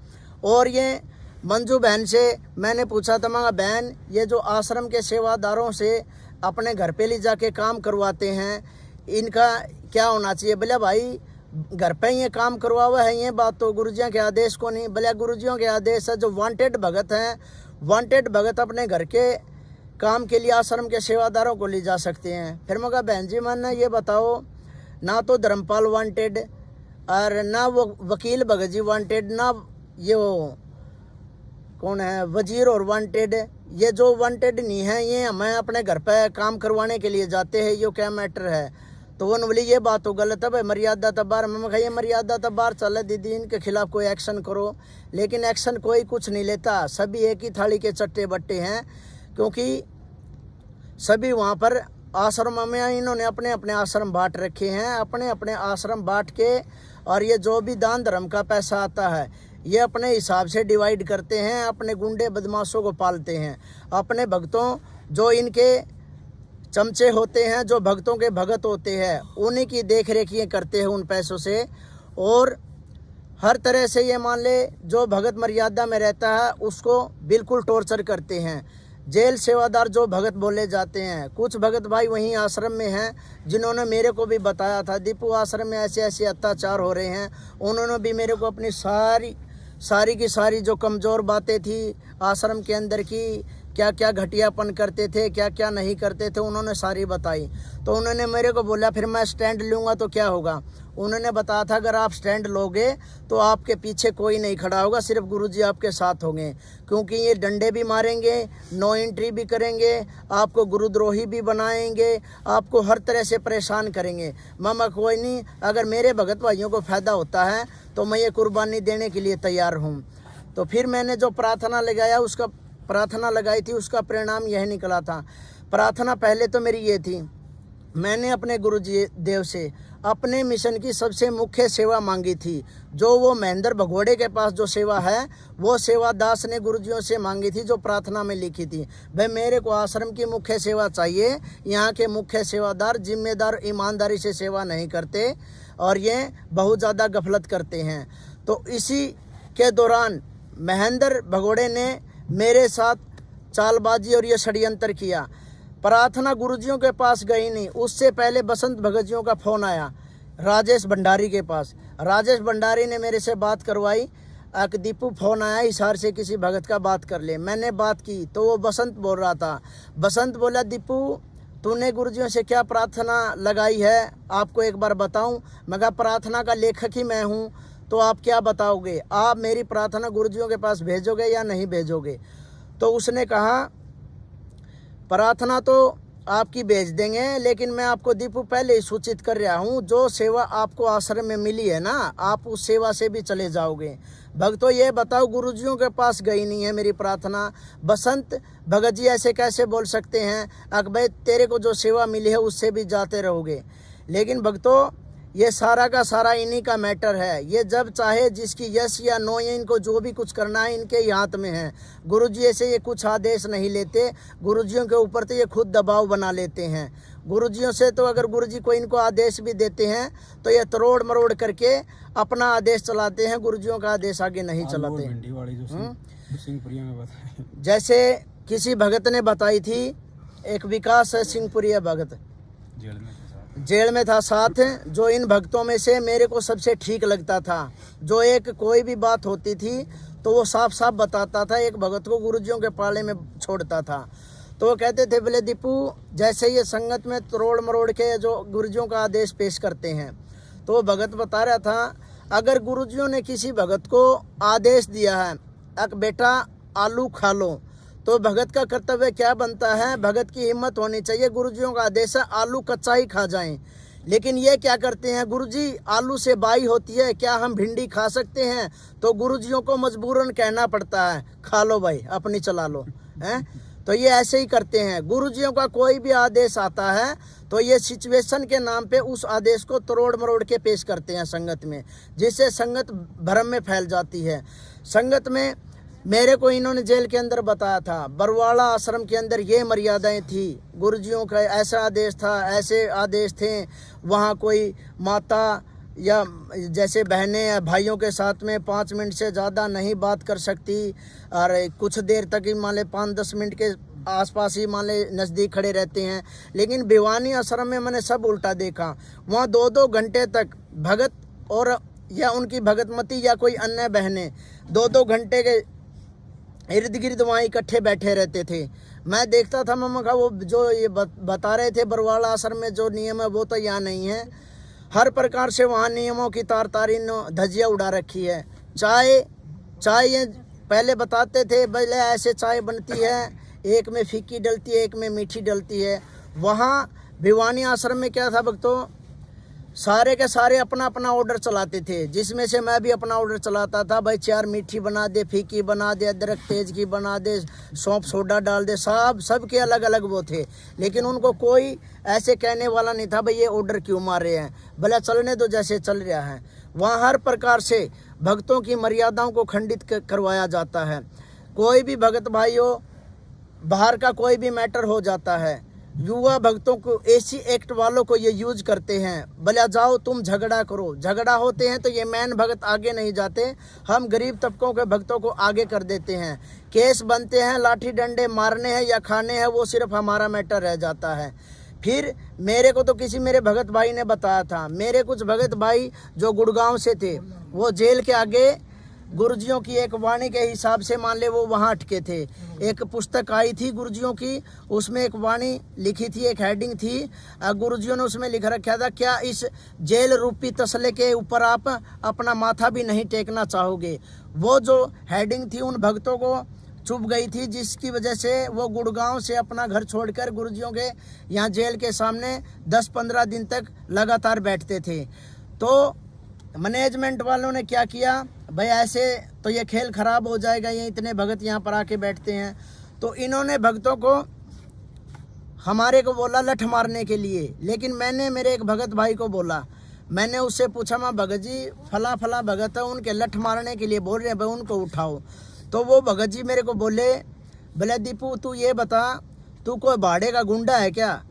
S8: और ये मंजू बहन से मैंने पूछा था, मगर बहन ये जो आश्रम के सेवादारों से अपने घर पे ले जाके काम करवाते हैं इनका क्या होना चाहिए? बोले भाई घर पे ये काम करवा हुआ है, ये बात तो गुरुजियों के आदेश को नहीं। बोले गुरुजियों के आदेश है, जो वांटेड भगत हैं, वांटेड भगत अपने घर के काम के लिए आश्रम के सेवादारों को ले जा सकते हैं। फिर मगर बहन जी मैंने ये बताओ, ना तो धर्मपाल वांटेड और ना वो वकील भगत जी वांटेड, ना ये वो कौन है वजीर और वांटेड, ये जो वांटेड नहीं है ये हमें अपने घर पे काम करवाने के लिए जाते हैं, ये क्या मैटर है? तो वो बोली ये बात तो गलत है भाई, मर्यादा तो बाहर। मैं कहा मर्यादा तो बाहर चले दीदी, इनके खिलाफ कोई एक्शन करो। लेकिन एक्शन कोई कुछ नहीं लेता, सभी एक ही थाली के चट्टे बट्टे हैं, क्योंकि सभी वहाँ पर आश्रम में इन्होंने अपने अपने आश्रम बांट रखे हैं, अपने अपने आश्रम बांट के, और ये जो भी दान धर्म का पैसा आता है ये अपने हिसाब से डिवाइड करते हैं, अपने गुंडे बदमाशों को पालते हैं। अपने भक्तों जो इनके चमचे होते हैं, जो भक्तों के भगत होते हैं, उन्हीं की देख रेख ये करते हैं उन पैसों से। और हर तरह से ये मान ले जो भगत मर्यादा में रहता है उसको बिल्कुल टॉर्चर करते हैं। जेल सेवादार जो भगत बोले जाते हैं, कुछ भगत भाई वहीं आश्रम में हैं जिन्होंने मेरे को भी बताया था दीपू आश्रम में ऐसे ऐसे अत्याचार हो रहे हैं। उन्होंने भी मेरे को अपनी सारी की सारी जो कमज़ोर बातें थी आश्रम के अंदर की, क्या क्या घटियापन करते थे, क्या क्या नहीं करते थे, उन्होंने सारी बताई। तो उन्होंने मेरे को बोला फिर मैं स्टैंड लूँगा तो क्या होगा। उन्होंने बताया था अगर आप स्टैंड लोगे तो आपके पीछे कोई नहीं खड़ा होगा, सिर्फ गुरुजी आपके साथ होंगे, क्योंकि ये डंडे भी मारेंगे, नो एंट्री भी करेंगे, आपको गुरुद्रोही भी बनाएंगे, आपको हर तरह से परेशान करेंगे। मामा कोई नहीं, अगर मेरे भगत भाइयों को फ़ायदा होता है तो मैं ये कुर्बानी देने के लिए तैयार हूँ। तो फिर मैंने जो प्रार्थना लगाई थी उसका परिणाम यह निकला था। प्रार्थना पहले तो मेरी ये थी, मैंने अपने गुरुजी देव से अपने मिशन की सबसे मुख्य सेवा मांगी थी, जो वो महेंद्र भगोड़े के पास जो सेवा है वो सेवा दास ने गुरुजियों से मांगी थी, जो प्रार्थना में लिखी थी। भाई मेरे को आश्रम की मुख्य सेवा चाहिए, यहाँ के मुख्य सेवादार जिम्मेदार ईमानदारी से सेवा नहीं करते और ये बहुत ज़्यादा गफलत करते हैं। तो इसी के दौरान महेंद्र भगोड़े ने मेरे साथ चालबाजी और ये षड्यंत्र किया। प्रार्थना गुरुजियों के पास गई नहीं, उससे पहले बसंत भगत जियों का फ़ोन आया राजेश भंडारी के पास। राजेश भंडारी ने मेरे से बात करवाई, दीपू फ़ोन आया हिसार से किसी भगत का बात कर ले। मैंने बात की तो वो बसंत बोल रहा था। बसंत बोला दीपू तूने गुरुजियों से क्या प्रार्थना लगाई है, आपको एक बार बताऊं। मैं कहा प्रार्थना का लेखक ही मैं हूं, तो आप क्या बताओगे, आप मेरी प्रार्थना गुरुजियों के पास भेजोगे या नहीं भेजोगे। तो उसने कहा प्रार्थना तो आपकी भेज देंगे, लेकिन मैं आपको दीपू पहले ही सूचित कर रहा हूँ, जो सेवा आपको आश्रम में मिली है ना, आप उस सेवा से भी चले जाओगे। भक्तों ये बताओ गुरुजियों के पास गई नहीं है मेरी प्रार्थना। बसंत भगत जी ऐसे कैसे बोल सकते हैं, अकबर तेरे को जो सेवा मिली है उससे भी जाते रहोगे। लेकिन भक्तों ये सारा का सारा इन्हीं का मैटर है। ये जब चाहे जिसकी यस या नो, या इनको जो भी कुछ करना है इनके ही हाथ में है। गुरुजी ऐसे ये कुछ आदेश नहीं लेते, गुरुजियों के ऊपर तो ये खुद दबाव बना लेते हैं। गुरुजियों से तो अगर गुरुजी को इनको आदेश भी देते हैं तो ये तरोड़ मरोड़ करके अपना आदेश चलाते हैं, गुरुजियों का आदेश आगे नहीं चलाते। जैसे किसी भगत ने बताई थी, एक विकास सिंहपुरिया भगत जेल में था साथ, जो इन भक्तों में से मेरे को सबसे ठीक लगता था, जो एक कोई भी बात होती थी तो वो साफ साफ बताता था, एक भगत को गुरुजियों के पाले में छोड़ता था। तो वो कहते थे बोले दीपू जैसे ये संगत में तरोड़ मरोड़ के जो गुरुजियों का आदेश पेश करते हैं, तो वो भगत बता रहा था अगर गुरुजियों ने किसी भगत को आदेश दिया है अक बेटा आलू खा लो, तो भगत का कर्तव्य क्या बनता है, भगत की हिम्मत होनी चाहिए, गुरुजियों का आदेश है आलू कच्चा ही खा जाएं। लेकिन ये क्या करते हैं, गुरुजी आलू से बाई होती है, क्या हम भिंडी खा सकते हैं, तो गुरुजियों को मजबूरन कहना पड़ता है खा लो भाई अपनी चला लो हैं। तो ये ऐसे ही करते हैं, गुरुजियों का कोई भी आदेश आता है तो ये सिचुएशन के नाम पे उस आदेश को तरोड़ मरोड़ के पेश करते हैं संगत में, जिससे संगत भ्रम में फैल जाती है। संगत में मेरे को इन्होंने जेल के अंदर बताया था, बरवाड़ा आश्रम के अंदर ये मर्यादाएं थी, गुरुजियों का ऐसा आदेश था, ऐसे आदेश थे, वहाँ कोई माता या जैसे बहनें या भाइयों के साथ में 5 मिनट से ज़्यादा नहीं बात कर सकती, और कुछ देर तक ही मान ले 5-10 मिनट के आसपास ही मान ले नज़दीक खड़े रहते हैं। लेकिन भिवानी आश्रम में मैंने सब उल्टा देखा, वहाँ 2-2 घंटे तक भगत और या उनकी भगतमती या कोई अन्य बहनें 2-2 घंटे के इर्द गिर्द वहाँ इकट्ठे बैठे रहते थे। मैं देखता था मम्मा का वो जो ये बता रहे थे बरवाड़ा आश्रम में जो नियम है वो तो यहाँ नहीं है। हर प्रकार से वहाँ नियमों की तार-तारी धज्जियाँ उड़ा रखी है। चाय ये पहले बताते थे पहले ऐसे चाय बनती है, एक में फीकी डलती है एक में मीठी डलती है। वहाँ भिवानी आश्रम में क्या था भक्तों, सारे के सारे अपना अपना ऑर्डर चलाते थे, जिसमें से मैं भी अपना ऑर्डर चलाता था। भाई 4 मीठी बना दे, फीकी बना दे, अदरक तेज की बना दे, सौंफ सोडा डाल दे, सब के अलग अलग वो थे। लेकिन उनको कोई ऐसे कहने वाला नहीं था भाई ये ऑर्डर क्यों मार रहे हैं, भला चलने दो जैसे चल रहा है। वहाँ हर प्रकार से भक्तों की मर्यादाओं को खंडित करवाया जाता है। कोई भी भगत भाई हो, बाहर का कोई भी मैटर हो जाता है, युवा भक्तों को, एसी एक्ट वालों को ये यूज करते हैं। भला जाओ तुम झगड़ा करो, झगड़ा होते हैं तो ये मैन भगत आगे नहीं जाते, हम गरीब तबकों के भक्तों को आगे कर देते हैं। केस बनते हैं, लाठी डंडे मारने हैं या खाने हैं, वो सिर्फ हमारा मैटर रह जाता है। फिर मेरे को तो किसी मेरे भगत भाई ने बताया था, मेरे कुछ भगत भाई जो गुड़गांव से थे, वो जेल के आगे गुरुजियों की एक वाणी के हिसाब से मान ले वो वहाँ अटके थे। एक पुस्तक आई थी गुरुजियों की, उसमें एक वाणी लिखी थी, एक हेडिंग थी, गुरुजियों ने उसमें लिख रखा था, क्या इस जेल रूपी तसले के ऊपर आप अपना माथा भी नहीं टेकना चाहोगे। वो जो हेडिंग थी उन भक्तों को चुभ गई थी, जिसकी वजह से वो गुड़गांव से अपना घर छोड़कर गुरुजियों के यहाँ जेल के सामने 10-15 दिन तक लगातार बैठते थे। तो मैनेजमेंट वालों ने क्या किया, भाई ऐसे तो ये खेल खराब हो जाएगा, ये इतने भगत यहाँ पर आके बैठते हैं, तो इन्होंने भक्तों को हमारे को बोला लठ मारने के लिए। लेकिन मैंने मेरे एक भगत भाई को बोला, मैंने उससे पूछा, मैं भगत जी फला फला भगत है, उनके लठ मारने के लिए बोल रहे हैं, भाई उनको उठाओ। तो वो भगत जी मेरे को बोले, भले दीपू तू ये बता, तू कोई भाड़े का गुंडा है क्या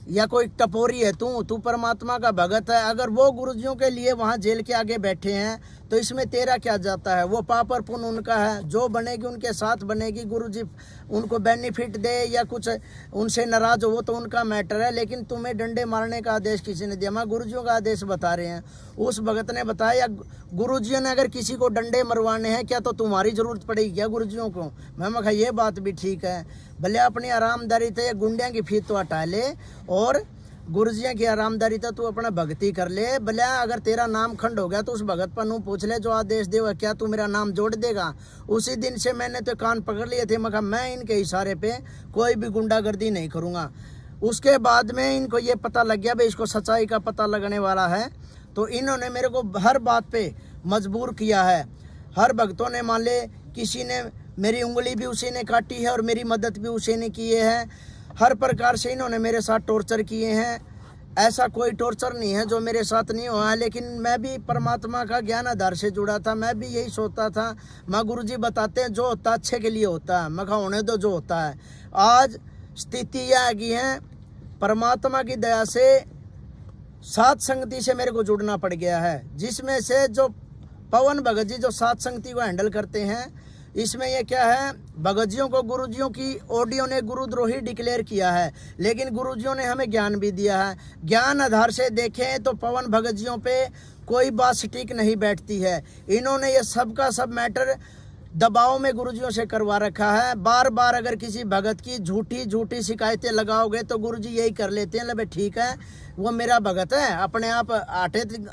S8: या कोई टपोरी है, तू परमात्मा का भगत है। अगर वो गुरुजियों के लिए वहाँ जेल के आगे बैठे हैं तो इसमें तेरा क्या जाता है। वो पाप और पुण्य उनका है, जो बनेगी उनके साथ बनेगी। गुरुजी उनको बेनिफिट दे या कुछ उनसे नाराज हो, वो तो उनका मैटर है। लेकिन तुम्हें डंडे मारने का आदेश किसी ने दिया? मैं गुरुजियों का आदेश बता रहे हैं। उस भगत ने बताया, गुरुजियों ने अगर किसी को डंडे मरवाने हैं क्या तो तुम्हारी जरूरत पड़ेगी क्या गुरुजियों को? मैं कहा ये बात भी ठीक है, भले अपनी आरामदारी थे गुंडिया की फीस तो हटा ले और गुरुजिया की आरामदारी था तू अपना भक्ति कर ले। भले अगर तेरा नाम खंड हो गया तो उस भगत पर नू पूछ ले जो आदेश देगा, क्या तू मेरा नाम जोड़ देगा? उसी दिन से मैंने तो कान पकड़ लिए थे, मैं कहा मैं इनके इशारे पे कोई भी गुंडागर्दी नहीं करूँगा। उसके बाद में इनको ये पता लग गया भाई इसको सच्चाई का पता लगने वाला है, तो इन्होंने मेरे को हर बात पे मजबूर किया है। हर भक्तों ने मान ले, किसी ने मेरी उंगली भी उसी ने काटी है और मेरी मदद भी उसी ने की है। हर प्रकार से इन्होंने मेरे साथ टॉर्चर किए हैं। ऐसा कोई टॉर्चर नहीं है जो मेरे साथ नहीं हुआ है। लेकिन मैं भी परमात्मा का ज्ञान आधार से जुड़ा था, मैं भी यही सोचता था, माँ गुरुजी बताते हैं जो होता अच्छे के लिए होता है, मैं कहा होने दो जो होता है। आज स्थिति यह आ गई है, परमात्मा की दया से सात संगति से मेरे को जुड़ना पड़ गया है, जिसमें से जो पवन भगत जी जो सात संगति को हैंडल करते हैं, इसमें ये क्या है, भगतजियों को गुरुजियों की ऑडियो ने गुरुद्रोही डिक्लेयर किया है, लेकिन गुरुजियों ने हमें ज्ञान भी दिया है। ज्ञान आधार से देखें तो पवन भगतजियों पे कोई बात सटीक नहीं बैठती है। इन्होंने ये सब का सब मैटर दबाव में गुरुजियों से करवा रखा है। बार बार अगर किसी भगत की झूठी शिकायतें लगाओगे तो गुरुजी यही कर लेते हैं, ले ठीक है वो मेरा भगत है, अपने आप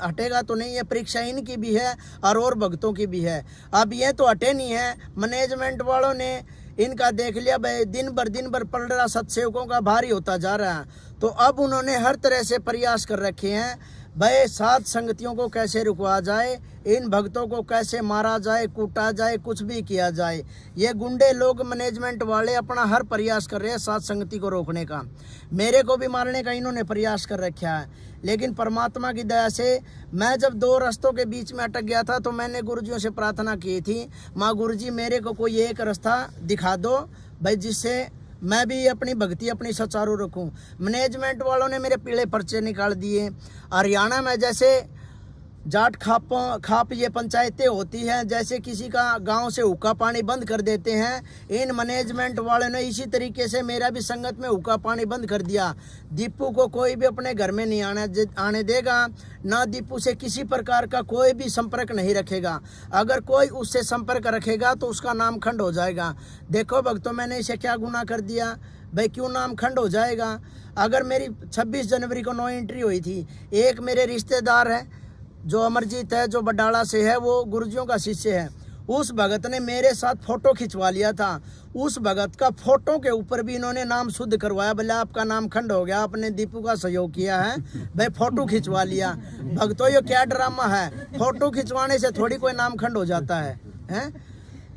S8: हटेगा तो नहीं। ये परीक्षा इनकी भी है और भक्तों की भी है। अब ये तो हटे नहीं है, मैनेजमेंट वालों ने इनका देख लिया भाई दिन भर पड़ रहा सत्सेवकों का भारी होता जा रहा है, तो अब उन्होंने हर तरह से प्रयास कर रखे हैं भाई सात संगतियों को कैसे रुकवा जाए, इन भक्तों को कैसे मारा जाए, कूटा जाए, कुछ भी किया जाए। ये गुंडे लोग मैनेजमेंट वाले अपना हर प्रयास कर रहे हैं सात संगति को रोकने का। मेरे को भी मारने का इन्होंने प्रयास कर रखा है, लेकिन परमात्मा की दया से मैं जब दो रास्तों के बीच में अटक गया था तो मैंने गुरुजियों से प्रार्थना की थी, माँ गुरुजी मेरे को कोई एक रास्ता दिखा दो भाई जिससे मैं भी अपनी भक्ति अपनी सुचारू रखूं। मैनेजमेंट वालों ने मेरे पीले पर्चे निकाल दिए। हरियाणा में जैसे जाट खाप ये पंचायतें होती हैं, जैसे किसी का गांव से हुक्का पानी बंद कर देते हैं, इन मैनेजमेंट वालों ने इसी तरीके से मेरा भी संगत में हुक्का पानी बंद कर दिया। दीपू को कोई भी अपने घर में नहीं आने देगा, ना दीपू से किसी प्रकार का कोई भी संपर्क नहीं रखेगा। अगर कोई उससे संपर्क रखेगा तो उसका नाम खंड हो जाएगा। देखो भक्तों, मैंने इसे क्या गुनाह कर दिया भाई, क्यों नाम खंड हो जाएगा? अगर मेरी 26 जनवरी को 9 एंट्री हुई थी, एक मेरे रिश्तेदार है जो अमरजीत है जो बडाला से है, वो गुरुजियों का शिष्य है, उस भगत ने मेरे साथ फोटो खिंचवा लिया था। उस भगत का फोटो के ऊपर भी इन्होंने नाम शुद्ध करवाया, बोले आपका नाम खंड हो गया, आपने दीपू का सहयोग किया है भाई, फोटो खिंचवा लिया। भक्तों ये क्या ड्रामा है, फोटो खिंचवाने से थोड़ी कोई नाम खंड हो जाता है, हैं?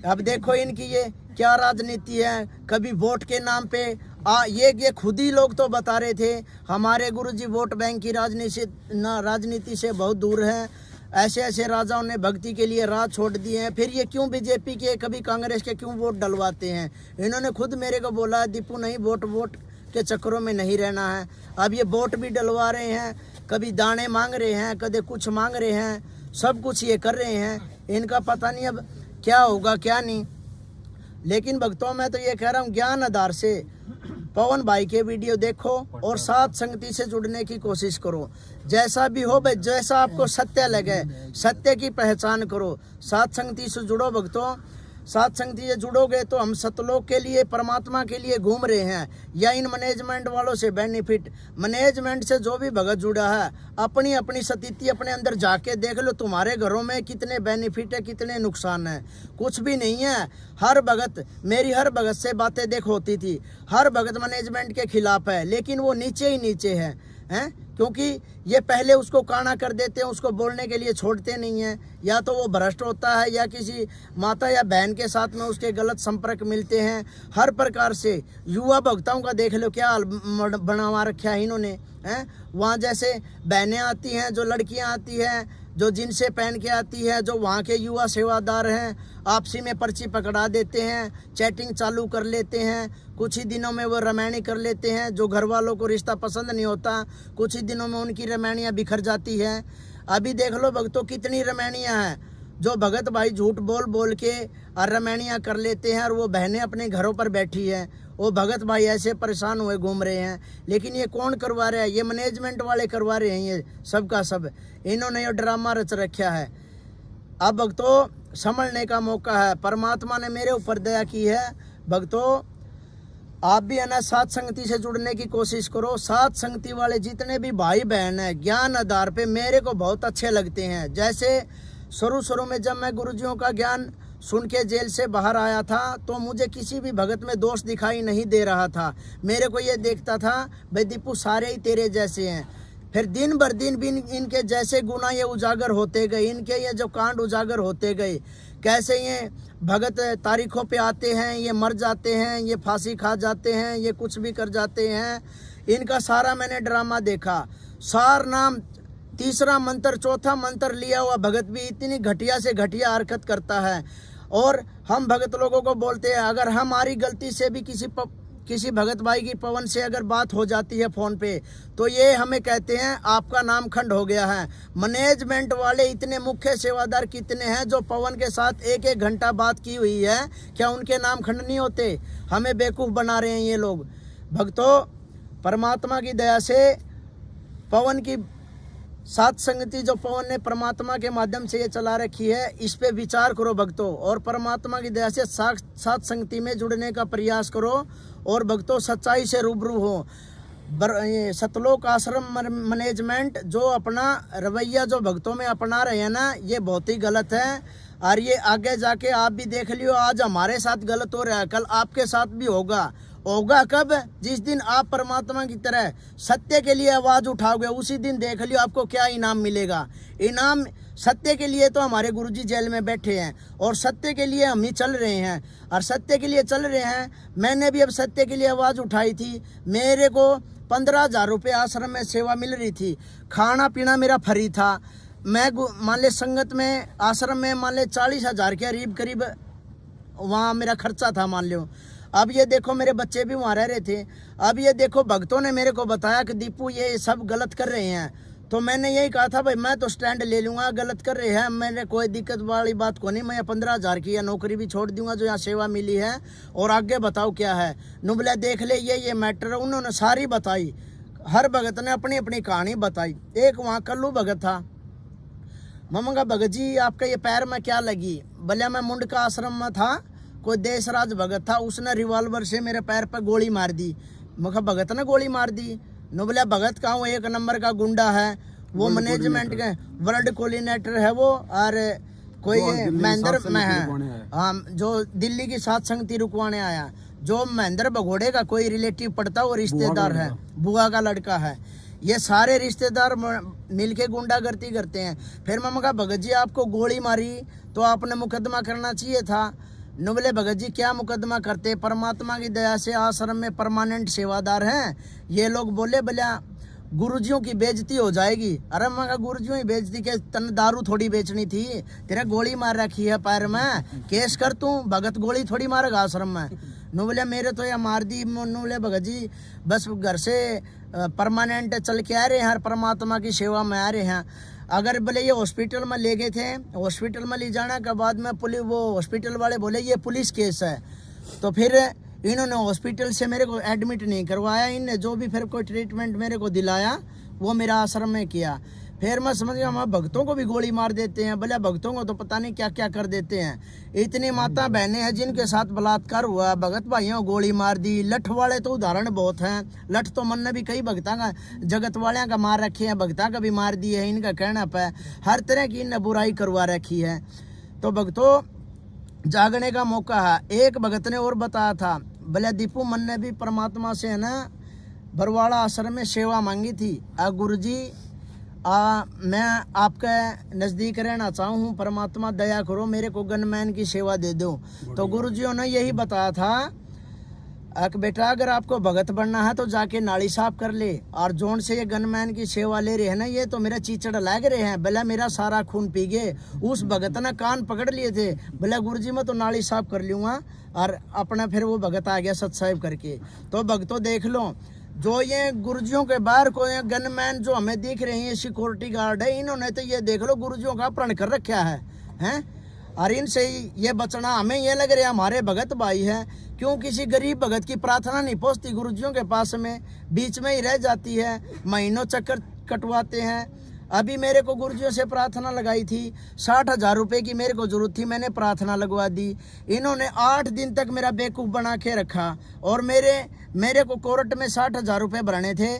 S8: अब देखो इनकी ये क्या राजनीति है, कभी वोट के नाम पे ये खुद ही लोग तो बता रहे थे हमारे गुरुजी वोट बैंक की राजनीति से बहुत दूर हैं, ऐसे राजाओं ने भक्ति के लिए राह छोड़ दिए हैं, फिर ये क्यों बीजेपी के कभी कांग्रेस के क्यों वोट डलवाते हैं? इन्होंने खुद मेरे को बोला दीपू नहीं वोट के चक्करों में नहीं रहना है। अब ये बोट भी डलवा रहे हैं, कभी दाने मांग रहे हैं, कभी कुछ मांग रहे हैं, सब कुछ ये कर रहे हैं। इनका पता नहीं अब क्या होगा क्या नहीं। लेकिन भक्तों मैं तो ये कह रहा हूँ, ज्ञान आधार से पवन भाई के वीडियो देखो और साथ संगति से जुड़ने की कोशिश करो। जैसा भी हो भाई, जैसा आपको सत्य लगे, सत्य की पहचान करो, साथ संगति से जुड़ो भक्तों। साथ संगति से जुड़ोगे तो हम सतलोक के लिए, परमात्मा के लिए घूम रहे हैं, या इन मैनेजमेंट वालों से बेनिफिट। मैनेजमेंट से जो भी भगत जुड़ा है, अपनी अपनी स्थिति अपने अंदर जाके देख लो, तुम्हारे घरों में कितने बेनिफिट है, कितने नुकसान है। कुछ भी नहीं है। हर भगत, मेरी हर भगत से बातें देख होती थी, हर भगत मैनेजमेंट के खिलाफ है, लेकिन वो नीचे ही नीचे है, क्योंकि ये पहले उसको काना कर देते हैं, उसको बोलने के लिए छोड़ते नहीं हैं। या तो वो भ्रष्ट होता है, या किसी माता या बहन के साथ में उसके गलत संपर्क मिलते हैं। हर प्रकार से युवा भक्तों का देख लो क्या हाल बनवा रखा है इन्होंने, वहाँ जैसे बहनें आती हैं, जो लड़कियाँ आती हैं, जो जिनसे पहन के आती है, जो वहाँ के युवा सेवादार हैं, आपसी में पर्ची पकड़ा देते हैं, चैटिंग चालू कर लेते हैं, कुछ ही दिनों में वो रमैनी कर लेते हैं। जो घर वालों को रिश्ता पसंद नहीं होता, कुछ ही दिनों में उनकी रमैनियाँ बिखर जाती हैं। अभी देख लो भक्तों कितनी रमैनियाँ हैं, जो भगत भाई झूठ बोल बोल के और रमैनियाँ कर लेते हैं, और वो बहनें अपने घरों पर बैठी हैं। वो भगत भाई ऐसे परेशान हुए घूम रहे हैं। लेकिन ये कौन करवा रहा है? ये मैनेजमेंट वाले करवा रहे हैं, ये सब का सब इन्होंने ये ड्रामा रच रखा है। अब भक्तों समझने का मौका है, परमात्मा ने मेरे ऊपर दया की है। भक्तों आप भी है ना, साथ संगति से जुड़ने की कोशिश करो। साथ संगति वाले जितने भी भाई बहन हैं, ज्ञान आधार पे मेरे को बहुत अच्छे लगते हैं। जैसे शुरू में जब मैं गुरुजियों का ज्ञान सुन के जेल से बाहर आया था, तो मुझे किसी भी भगत में दोष दिखाई नहीं दे रहा था। मेरे को ये देखता था भाई दीपू सारे ही तेरे जैसे हैं। फिर दिन भर दिन भी इनके जैसे गुना ये उजागर होते गए, इनके ये जो कांड उजागर होते गए, कैसे ये भगत तारीखों पे आते हैं, ये मर जाते हैं, ये फांसी खा जाते हैं, ये कुछ भी कर जाते हैं। इनका सारा मैंने ड्रामा देखा। सार नाम तीसरा मंत्र, चौथा मंत्र लिया हुआ भगत भी इतनी घटिया से घटिया हरकत करता है। और हम भगत लोगों को बोलते हैं, अगर हमारी गलती से भी किसी भगत भाई की पवन से अगर बात हो जाती है फ़ोन पे, तो ये हमें कहते हैं आपका नाम खंड हो गया है। मैनेजमेंट वाले इतने मुख्य सेवादार कितने हैं जो पवन के साथ 1-1 घंटा बात की हुई है, क्या उनके नाम खंड नहीं होते? हमें बेवकूफ़ बना रहे हैं ये लोग। भक्तों परमात्मा की दया से पवन की साथ संगति जो पवन ने परमात्मा के माध्यम से ये चला रखी है, इस पे विचार करो भक्तों, और परमात्मा की दया से साथ संगति में जुड़ने का प्रयास करो। और भक्तों सच्चाई से रूबरू हो। ये सतलोक आश्रम मैनेजमेंट जो अपना रवैया जो भक्तों में अपना रहे हैं ना, ये बहुत ही गलत है। और ये आगे जाके आप भी देख लियो, आज हमारे साथ गलत हो रहा है, कल आपके साथ भी होगा। होगा कब? जिस दिन आप परमात्मा की तरह सत्य के लिए आवाज़ उठाओगे, उसी दिन देख लियो आपको क्या इनाम मिलेगा। इनाम सत्य के लिए तो हमारे गुरुजी जेल में बैठे हैं, और सत्य के लिए हम ही चल रहे हैं, और सत्य के लिए चल रहे हैं। मैंने भी अब सत्य के लिए आवाज़ उठाई थी। मेरे को 15,000 रुपये आश्रम में सेवा मिल रही थी, खाना पीना मेरा फ्री था। मैं मान ले संगत में आश्रम में मान ले 40,000 के करीब वहाँ मेरा खर्चा था मान लो। अब ये देखो मेरे बच्चे भी वहाँ रह रहे थे। अब ये देखो भक्तों ने मेरे को बताया कि दीपू ये सब गलत कर रहे हैं, तो मैंने यही कहा था भाई मैं तो स्टैंड ले लूँगा, गलत कर रहे हैं, मैंने कोई दिक्कत वाली बात को नहीं। मैं 15,000 की या नौकरी भी छोड़ दूंगा जो यहाँ सेवा मिली है, और आगे बताओ क्या है। नुबला देख ले ये मैटर उन्होंने सारी बताई। हर भगत ने अपनी अपनी कहानी बताई। एक वहाँ कल्लू भगत था, ममंगा भगत जी आपका ये पैर में क्या लगी? भले मैं मुंड का आश्रम में था, कोई देशराज भगत था, उसने रिवॉल्वर से मेरे पैर पर गोली मार दी। मगर भगत ने गोली मार दी। नुबला भगत का वो 1 नंबर का गुंडा है, वो मैनेजमेंट के वर्ल्ड कोऑर्डिनेटर है वो, और कोई महेंद्र में है, हाँ, जो दिल्ली की साथ संगति रुकवाने आया। जो महेंद्र भगोड़े का कोई रिलेटिव पड़ता, वो रिश्तेदार है, बुआ का लड़का है। ये सारे रिश्तेदार मिलके गुंडागर्दी करते हैं। फिर मैं कहा भगत जी आपको गोली मारी तो आपने मुकदमा करना चाहिए था। नुबले भगत जी क्या मुकदमा करते, परमात्मा की दया से आश्रम में परमानेंट सेवादार हैं। ये लोग बोले भला गुरुजियों की बेइज्जती हो जाएगी। अरे मैं कहा गुरुजियों की बेइज्जती के, तन दारू थोड़ी बेचनी थी, तेरा गोली मार रखी है पैर में, केस कर तू, भगत गोली थोड़ी मारेगा आश्रम में। नु बोले मेरे तो ये मार दी। नु बोले भगत जी बस घर से परमानेंट चल के आ रहे हैं, हर परमात्मा की सेवा में आ रहे हैं। अगर बोले ये हॉस्पिटल में ले गए थे, हॉस्पिटल में ले जाने के बाद में पुलिस, वो हॉस्पिटल वाले बोले ये पुलिस केस है, तो फिर इन्होंने हॉस्पिटल से मेरे को एडमिट नहीं करवाया। इनने जो भी फिर कोई ट्रीटमेंट मेरे को दिलाया वो मेरा आश्रम में किया। फिर मैं समझ गया हम भक्तों को भी गोली मार देते हैं, बोले भक्तों को तो पता नहीं क्या क्या कर देते हैं। इतनी माता बहनें हैं जिनके साथ बलात्कार हुआ, भगत भाइयों को गोली मार दी। लठ वाले तो उदाहरण बहुत हैं, लठ तो मन ने भी कई भक्ता का, जगत वाले का मार रखे हैं, भक्ता का भी मार दिए है। इनका कहना पे हर तरह की इनने बुराई करवा रखी है। तो भक्तों जागने का मौका है। एक भगत ने और बताया था, बोले दीपू मन ने भी परमात्मा से है ना बरवाड़ा आश्रम में सेवा मांगी थी। गुरु जी मैं आपके नज़दीक रहना चाहूँ, परमात्मा दया करो मेरे को गनमैन की सेवा दे दो। तो गुरुजियों ने यही बताया था कि बेटा अगर आपको भगत बनना है तो जाके नाली साफ कर ले, और जोन से ये गनमैन की सेवा ले रहे हैं ना, ये तो मेरा चीचड़ लग रहे हैं, भला मेरा सारा खून पी गए। उस भगत ने कान पकड़ लिए थे, भला गुरुजी मैं तो नाली साफ कर लूँगा, और अपना फिर वो भगत आ गया सत्साहिब करके। तो भगतों देख लो, जो ये गुरुजियों के बाहर को ये गनमैन जो हमें दिख रहे हैं सिक्योरिटी गार्ड है, इन्होंने तो ये देख लो गुरुजियों का अपहरण कर रखा है। और इनसे ये बचना हमें ये लग रहा है हमारे भगत भाई हैं। क्यों किसी गरीब भगत की प्रार्थना नहीं पहुंचती गुरुजियों के पास में, बीच में ही रह जाती है, महीनों चक्कर कटवाते हैं। अभी मेरे को गुरुजियों से प्रार्थना लगाई थी, 60,000 रुपये की मेरे को जरूरत थी, मैंने प्रार्थना लगवा दी। इन्होंने 8 दिन तक मेरा बेवकूफ़ बना के रखा, और मेरे को कोर्ट में 60,000 रुपये भरने थे,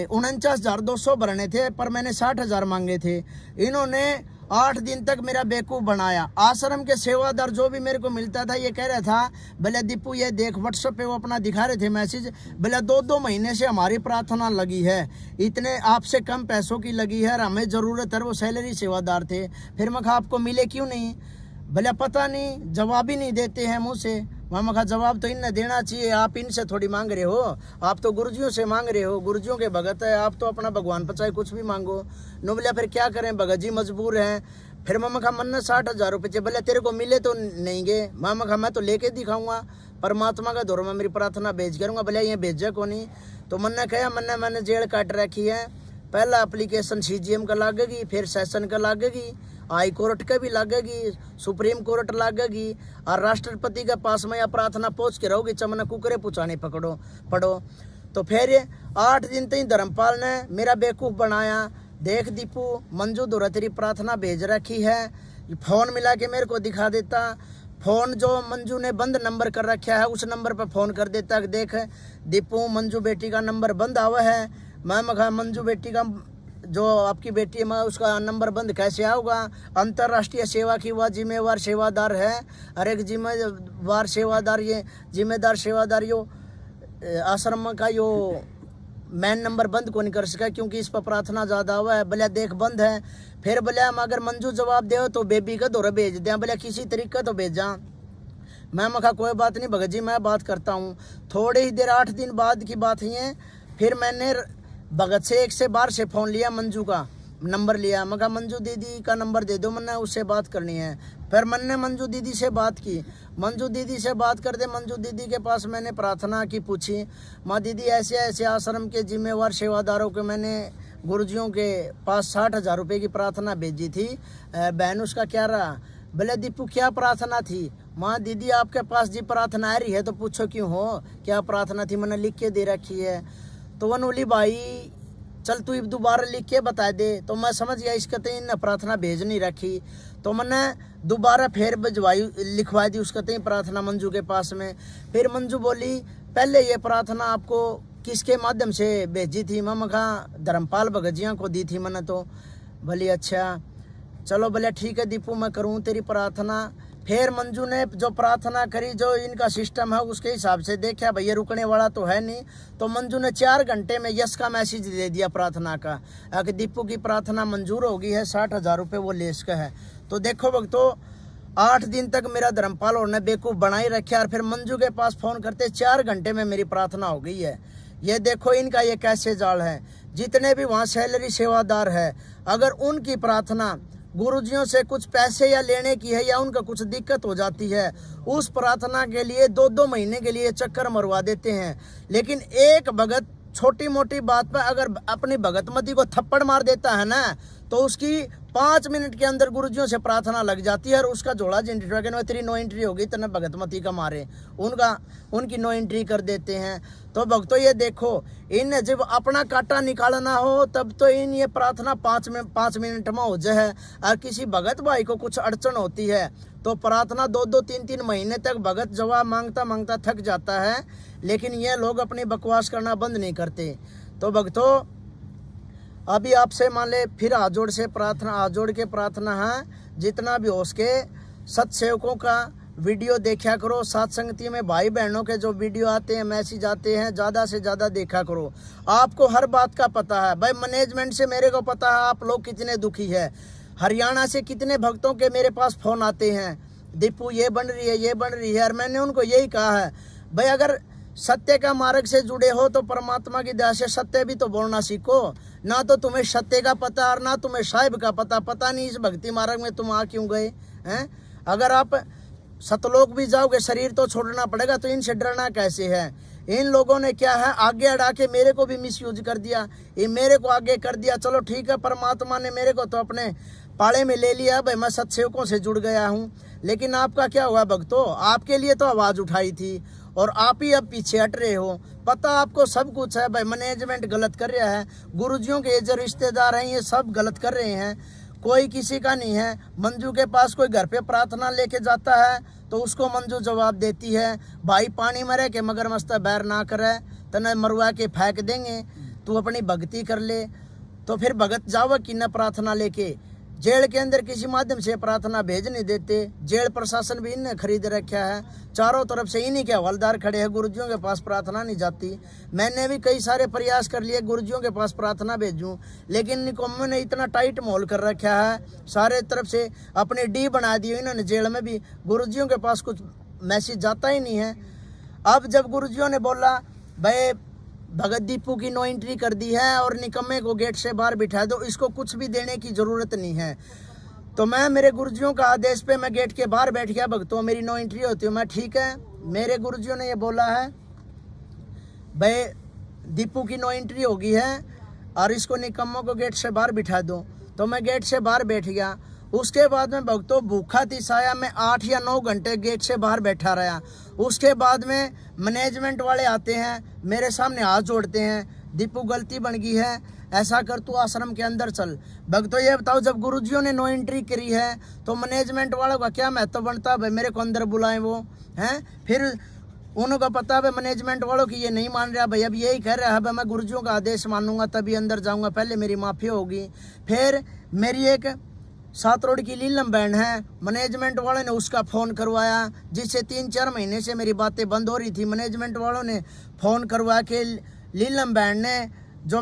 S8: 49,200 भरने थे, पर मैंने 60,000 मांगे थे। इन्होंने 8 दिन तक मेरा बेवकूफ़ बनाया। आश्रम के सेवादार जो भी मेरे को मिलता था ये कह रहा था, भले दीपू ये देख व्हाट्सएप पे वो अपना दिखा रहे थे मैसेज, भले 2-2 महीने से हमारी प्रार्थना लगी है, इतने आपसे कम पैसों की लगी है और हमें ज़रूरत है। वो सैलरी सेवादार थे। फिर मैं कहा आपको मिले क्यों नहीं, भले पता नहीं, जवाब ही नहीं देते हैं मुँह से। मैं कहा जवाब तो इन्हें देना चाहिए, आप इनसे थोड़ी मांग रहे हो, आप तो गुरुजियों से मांग रहे हो, गुरुजियों के भगत है, आप तो अपना भगवान पर चाहे कुछ भी मांगो। नो बोले फिर क्या करें भगत जी मजबूर हैं। फिर मैं कहा मन 60,000 रुपये चाहिए, बोले तेरे को मिले तो नहीं गए। मैं कहा मैं तो लेके दिखाऊंगा, परमात्मा का दौर में मेरी प्रार्थना भेज करूँगा, भले ये भेजा को नहीं। तो मन ने कहा मैंने जेल काट रखी है, पहला एप्लीकेशन CGM का लागेगी, फिर सेशन का लागेगी, हाई कोर्ट का भी लगेगी, सुप्रीम कोर्ट लगेगी, और राष्ट्रपति के पास में या प्रार्थना पहुँच के रहोगी, चमना कुकरे पुचाने पड़ो। तो फिर 8 दिन तक धर्मपाल ने मेरा बेवकूफ़ बनाया। देख दीपू मंजू दोरा तेरी प्रार्थना भेज रखी है, फ़ोन मिला के मेरे को दिखा देता। फ़ोन जो मंजू ने बंद नंबर कर रखा है उस नंबर पर फ़ोन कर देता कि देख दीपू मंजू बेटी का नंबर बंद आवा है। मैं कहा मंजू बेटी का जो आपकी बेटी है मैं उसका नंबर बंद कैसे आऊँगा, अंतर्राष्ट्रीय सेवा की वह जिम्मेवार सेवादार है, हर एक जिम्मेवार सेवादार ये जिम्मेदार सेवादार यो आश्रम का यो मैन नंबर बंद को नहीं कर सका क्योंकि इस पर प्रार्थना ज़्यादा हुआ है। भले देख बंद है। फिर भले हम अगर मंजू जवाब दे तो बेबी का दौरा भेज दें, भले किसी तरीके तो भेजा। मैं कहा कोई बात नहीं भगत जी मैं बात करता हूँ। थोड़ी ही देर 8 दिन बाद की बात है, फिर मैंने भगत से एक से बाहर से फ़ोन लिया, मंजू का नंबर लिया। मैं कहा मंजू दीदी का नंबर दे दो, मैंने उससे बात करनी है। फिर मैंने मंजू दीदी से बात की। मंजू दीदी से बात करते मंजू दीदी के पास मैंने प्रार्थना की, पूछी माँ दीदी ऐसे ऐसे आश्रम के जिम्मेवार सेवादारों के मैंने गुरुजियों के पास 60,000 रुपये की प्रार्थना भेजी थी, बहन उसका क्या रहा। भले दीपू क्या प्रार्थना थी। माँ दीदी आपके पास जी प्रार्थना आ रही है तो पूछो क्यों हो, क्या प्रार्थना थी, मैंने लिख के दे रखी है। तो वनोली भाई चल तू दोबारा लिख के बता दे। तो मैं समझ गया इसका तो इन प्रार्थना भेज नहीं रखी। तो मैंने दोबारा फिर भिजवाई, लिखवा दी उसका तो प्रार्थना मंजू के पास में। फिर मंजू बोली पहले ये प्रार्थना आपको किसके माध्यम से भेजी थी। मैं कहा धर्मपाल भगजिया को दी थी मैंने। तो भले अच्छा चलो भले ठीक है दीपू मैं करूँ तेरी प्रार्थना। फिर मंजू ने जो प्रार्थना करी, जो इनका सिस्टम है उसके हिसाब से देखा भैया रुकने वाला तो है नहीं। तो मंजू ने 4 घंटे में यस का मैसेज दे दिया प्रार्थना का कि दीपू की प्रार्थना मंजूर हो गई है, 60,000 रुपये वो लेस का है। तो देखो भक्तों 8 दिन तक मेरा धर्मपाल और ने बेवकूफ़ बनाई रखा और फिर मंजू के पास फ़ोन करते 4 घंटे में मेरी प्रार्थना हो गई है। ये देखो इनका ये कैसे जाल है। जितने भी वहाँ सैलरी सेवादार है अगर उनकी प्रार्थना गुरुजियों से कुछ पैसे या लेने की है या उनका कुछ दिक्कत हो जाती है, उस प्रार्थना के लिए 2-2 महीने के लिए चक्कर मरवा देते हैं। लेकिन एक भगत छोटी मोटी बात पर अगर अपनी भगतमती को थप्पड़ मार देता है ना, तो उसकी 5 मिनट के अंदर गुरुजियों से प्रार्थना लग जाती है और उसका जोड़ा तेरी नो एंट्री होगी, तने भगतमती का मारे उनकी नो एंट्री कर देते हैं। तो भक्तों ये देखो, इन जब अपना कांटा निकालना हो तब तो इन ये प्रार्थना 5 मिनट में हो जाए। और किसी भगत भाई को कुछ अड़चन होती है तो प्रार्थना 2-2, 3-3 महीने तक भगत जवाब मांगता मांगता थक जाता है, लेकिन ये लोग अपनी बकवास करना बंद नहीं करते। तो भक्तों अभी आपसे मान ले फिर हाथ जोड़ के प्रार्थना है, जितना भी हो सके सत्सेवकों का वीडियो देखा करो। सत्संगति में भाई बहनों के जो वीडियो आते हैं, मैसेज आते हैं, ज़्यादा से ज़्यादा देखा करो। आपको हर बात का पता है भाई, मैनेजमेंट से मेरे को पता है आप लोग कितने दुखी है। हरियाणा से कितने भक्तों के मेरे पास फ़ोन आते हैं, दीपू ये बन रही है। और मैंने उनको यही कहा है भाई, अगर सत्य का मार्ग से जुड़े हो तो परमात्मा की दया से सत्य भी तो बोलना सीखो। ना तो तुम्हें सत्य का पता और ना तुम्हें साहिब का पता नहीं इस भक्ति मार्ग में तुम आ क्यों गए हैं। अगर आप सतलोक भी जाओगे शरीर तो छोड़ना पड़ेगा, तो इनसे डरना कैसे है। इन लोगों ने क्या है आगे अड़ा के मेरे को भी मिसयूज कर दिया, ये मेरे को आगे कर दिया। चलो ठीक है, परमात्मा ने मेरे को तो अपने पाले में ले लिया भाई, मैं सत्सेवकों से जुड़ गया हूँ। लेकिन आपका क्या हुआ भक्तों, आपके लिए तो आवाज़ उठाई थी और आप ही अब पीछे हट रहे हो। पता आपको सब कुछ है भाई, मैनेजमेंट गलत कर रहा है, गुरुजियों के जो रिश्तेदार हैं ये सब गलत कर रहे हैं, कोई किसी का नहीं है। मंजू के पास कोई घर पे प्रार्थना लेके जाता है तो उसको मंजू जवाब देती है, भाई पानी में रह के मगर मस्त बैर ना करे, तने मरवा के फेंक देंगे, तू अपनी भक्ति कर ले। तो फिर भगत जाओ कि न प्रार्थना लेके जेल के अंदर किसी माध्यम से प्रार्थना भेज नहीं देते। जेल प्रशासन भी इन्हें खरीद रखा है, चारों तरफ से इन्हीं के हवलदार खड़े हैं, गुरुजियों के पास प्रार्थना नहीं जाती। मैंने भी कई सारे प्रयास कर लिए गुरुजियों के पास प्रार्थना भेजूं, लेकिन निकम्मों ने इतना टाइट माहौल कर रखा है, सारे तरफ से अपनी डी बना दी इन्होंने। जेल में भी गुरुजियों के पास कुछ मैसेज जाता ही नहीं है। अब जब गुरुजियों ने बोला भाई भगत दीपू की नो एंट्री कर दी है और निकम्मे को गेट से बाहर बिठा दो, इसको कुछ भी देने की ज़रूरत नहीं है, तो मैं मेरे गुरुजियों का आदेश पे मैं गेट के बाहर बैठ गया। भक्तों मेरी नो एंट्री होती है, मैं ठीक है। मेरे गुरुजियों ने ये बोला है भाई दीपू की नो एंट्री हो गई है और इसको निकम्मों को गेट से बाहर बिठा दो, तो मैं गेट से बाहर बैठ गया। उसके बाद में भक्तों भूखा तिसाया मैं 8 या 9 घंटे गेट से बाहर बैठा रहा। उसके बाद में मैनेजमेंट वाले आते हैं, मेरे सामने हाथ जोड़ते हैं, दीपू गलती बन गई है, ऐसा कर तू आश्रम के अंदर चल। भक्तों ये बताओ, जब गुरुजियों ने नो एंट्री करी है तो मैनेजमेंट वालों का क्या महत्व बनता है भाई, मेरे को अंदर बुलाएं वो हैं। फिर उनको पता है मैनेजमेंट वालों की ये नहीं मान रहा भाई, अब यही कह रहा है भाई मैं गुरुजियों का आदेश मानूंगा तभी अंदर जाऊंगा, पहले मेरी माफ़ी होगी। फिर मेरी एक 7 रोड की लीलम बहन है, मैनेजमेंट वालों ने उसका फ़ोन करवाया, जिससे 3-4 महीने से मेरी बातें बंद हो रही थी। मैनेजमेंट वालों ने फ़ोन करवा के लीलम बहन ने, जो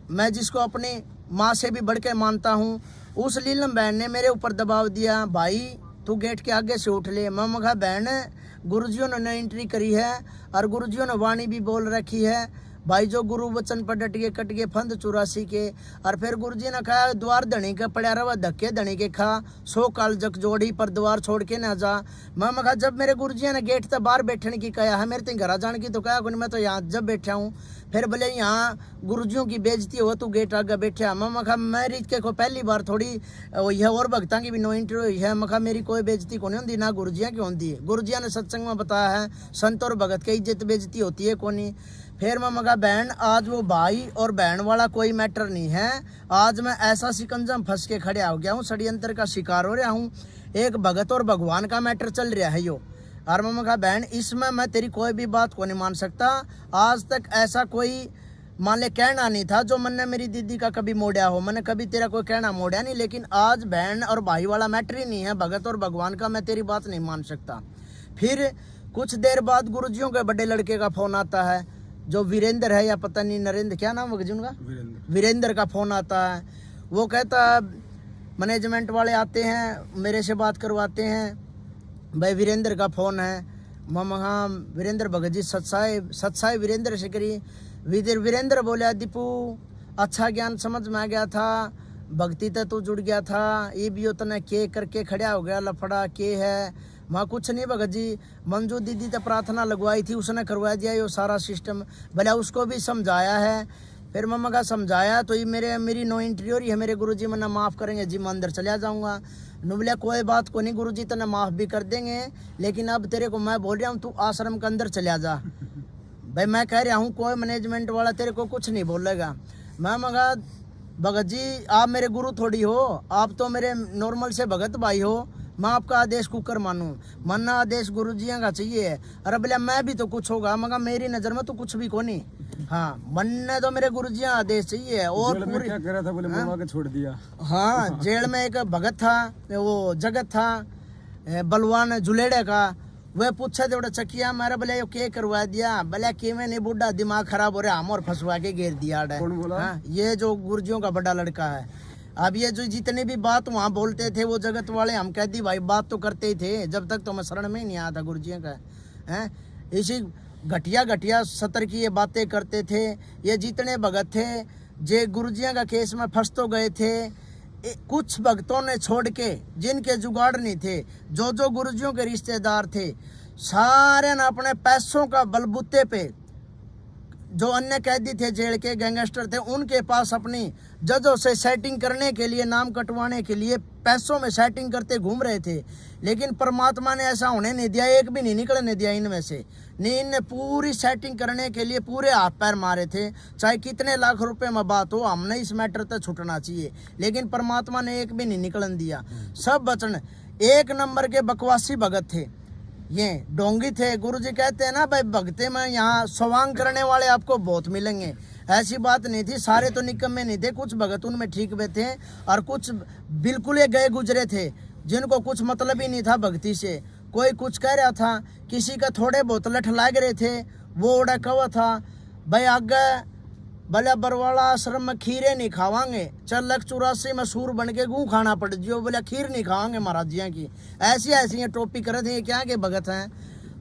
S8: मैं जिसको अपनी माँ से भी बढ़ के मानता हूँ, उस लीलम बहन ने मेरे ऊपर दबाव दिया, भाई तू गेट के आगे से उठ ले। मैं कहा बहन गुरुजियों ने एंट्री करी है और गुरुजियों ने वाणी भी बोल रखी है भाई, जो गुरु वचन पर डट गए कट गए फंद 84 के। और फिर गुरुजी ने कहा द्वार धनी का पड़ा रहा धक्के धनी के खा, 100 काल जग जोड़ी पर द्वार छोड़ के ना जा। मैं कहा जब मेरे गुरुजी ने गेट तक बाहर बैठने की कहा है, मेरे तीन घर जाने की तो कहा मैं तो यहाँ जब बैठा हूँ। फिर बोले यहाँ गुरुजियों की बेइज्जती हो तू गेट आगे बैठा। मैं कहा मैं रीत के को पहली बार थोड़ी हुई है और भक्ता की भी नो एंट्री हुई है। मैं कहा मेरी कोई बेइज्जती को नहीं होती, ना गुरुजिया की होती। गुरुजिया ने सत्संग में बताया है संत और भगत की इज्जत बेइज्जती होती है को नहीं। फिर मैं कहा बहन आज वो भाई और बहन वाला कोई मैटर नहीं है, आज मैं ऐसा शिकंजा में फंस के खड़े हो गया हूँ, षड्यंत्र का शिकार हो रहा हूँ, एक भगत और भगवान का मैटर चल रहा है यो। और मैं कहा बहन इसमें मैं तेरी कोई भी बात को नहीं मान सकता, आज तक ऐसा कोई मान ले कहना नहीं था जो मैंने मेरी दीदी का कभी मोड़ा हो, मैंने कभी तेरा कोई कहना मोड़ा नहीं। लेकिन आज बहन और भाई वाला मैटर ही नहीं है, भगत और भगवान का मैं तेरी बात नहीं मान सकता। फिर कुछ देर बाद गुरुजियों के बड़े लड़के का फ़ोन आता है, जो वीरेंद्र है या पता नहीं नरेंद्र, क्या नाम है उनका, वीरेंद्र का फ़ोन आता है। वो कहता है मैनेजमेंट वाले आते हैं मेरे से बात करवाते हैं, भाई वीरेंद्र का फ़ोन है। हाँ वीरेंद्र भगत जी सत्साई वीरेंद्र से करी। वीरेंद्र बोला दीपू अच्छा ज्ञान समझ में आ गया था, भक्ति तो तू जुड़ गया था, ये भी उतना के करके खड़ा हो गया, लफड़ा के है वहाँ कुछ नहीं भगत जी। मंजू दीदी तो प्रार्थना लगवाई थी, उसने करवा दिया ये सारा सिस्टम, भले उसको भी समझाया है। फिर मम्मा का समझाया तो ये मेरी नो एंट्री हो रही है, मेरे गुरुजी मना माफ़ करेंगे जी, मैं अंदर चला जाऊँगा। नुबलिया कोई बात को नहीं, गुरुजी तने माफ़ भी कर देंगे, लेकिन अब तेरे को मैं बोल रहा हूँ तू आश्रम के अंदर चला जा। भाई मैं कह रहा हूँ कोई मैनेजमेंट वाला तेरे को कुछ नहीं बोलेगा। मैं मगा भगत जी आप मेरे गुरु थोड़ी हो, आप तो मेरे नॉर्मल से भगत भाई हो, मैं आपका आदेश कुकर मानूं, मानना आदेश गुरु जी का चाहिए। अरे बोले मैं भी तो कुछ होगा, मगर मेरी नज़र में तो कुछ भी को नहीं। हाँ मनने तो मेरे गुरु जी का आदेश चाहिए। और पूरी
S1: क्या कह रहा था, बोले मरवा के छोड़ दिया।
S8: हाँ जेल में एक भगत था, वो जगत था बलवान जुलेड़े का, वह पूछा थोड़ा चकिया मेरा बोले के करवा दिया, बोले कि मैं नहीं बुढ़ा दिमाग खराब हो रहा, हम और फंसवा के घेर दिया।
S1: कौन बोला?
S8: हाँ, ये जो गुरुजियों का बड़ा लड़का है। अब ये जो जितनी भी बात वहाँ बोलते थे वो जगत वाले, हम कहती भाई बात तो करते ही थे, जब तक तो मैं शरण में ही नहीं आया था गुरुजियों का है। इसी घटिया घटिया सतर की ये बातें करते थे। ये जितने भगत थे जे गुरुजियों का केस में फंस तो गए थे, कुछ भक्तों ने छोड़ के जिनके जुगाड़ नहीं थे, जो गुरुजियों के रिश्तेदार थे, सारे ने अपने पैसों का बलबूते पे, जो अन्य कैदी थे जेल के गैंगस्टर थे, उनके पास अपनी जजों से सेटिंग करने के लिए, नाम कटवाने के लिए पैसों में सेटिंग करते घूम रहे थे। लेकिन परमात्मा ने ऐसा होने नहीं दिया, एक भी नहीं निकलने दिया इनमें से। नहीं, इनने पूरी सेटिंग करने के लिए पूरे हाथ पैर मारे थे, चाहे कितने लाख रुपए में बात हो, हमने इस मैटर तक छूटना चाहिए, लेकिन परमात्मा ने एक भी नहीं निकलन दिया। सब बचन एक नंबर के बकवासी भगत थे, ये डोंगी थे। गुरुजी कहते हैं ना भाई भगते में यहाँ स्वांग करने वाले आपको बहुत मिलेंगे, ऐसी बात नहीं थी। सारे तो निकम्मे नहीं थे, कुछ भगत उनमें ठीक भी थे और कुछ बिल्कुल ही गए गुजरे थे, जिनको कुछ मतलब ही नहीं था भक्ति से। कोई कुछ कह रहा था, किसी का थोड़े बहुत लठ लाग रहे थे, वो उड़ा कवा था भाई आगे भले बरवाला आश्रम में खीरे नहीं खावांगे, चल 84 में सूर बन के गूँ खाना पड़ जियो, बोले खीर नहीं खावांगे महाराज जिया की। ऐसी ऐसी ये टोपी करे थे, क्या के भगत हैं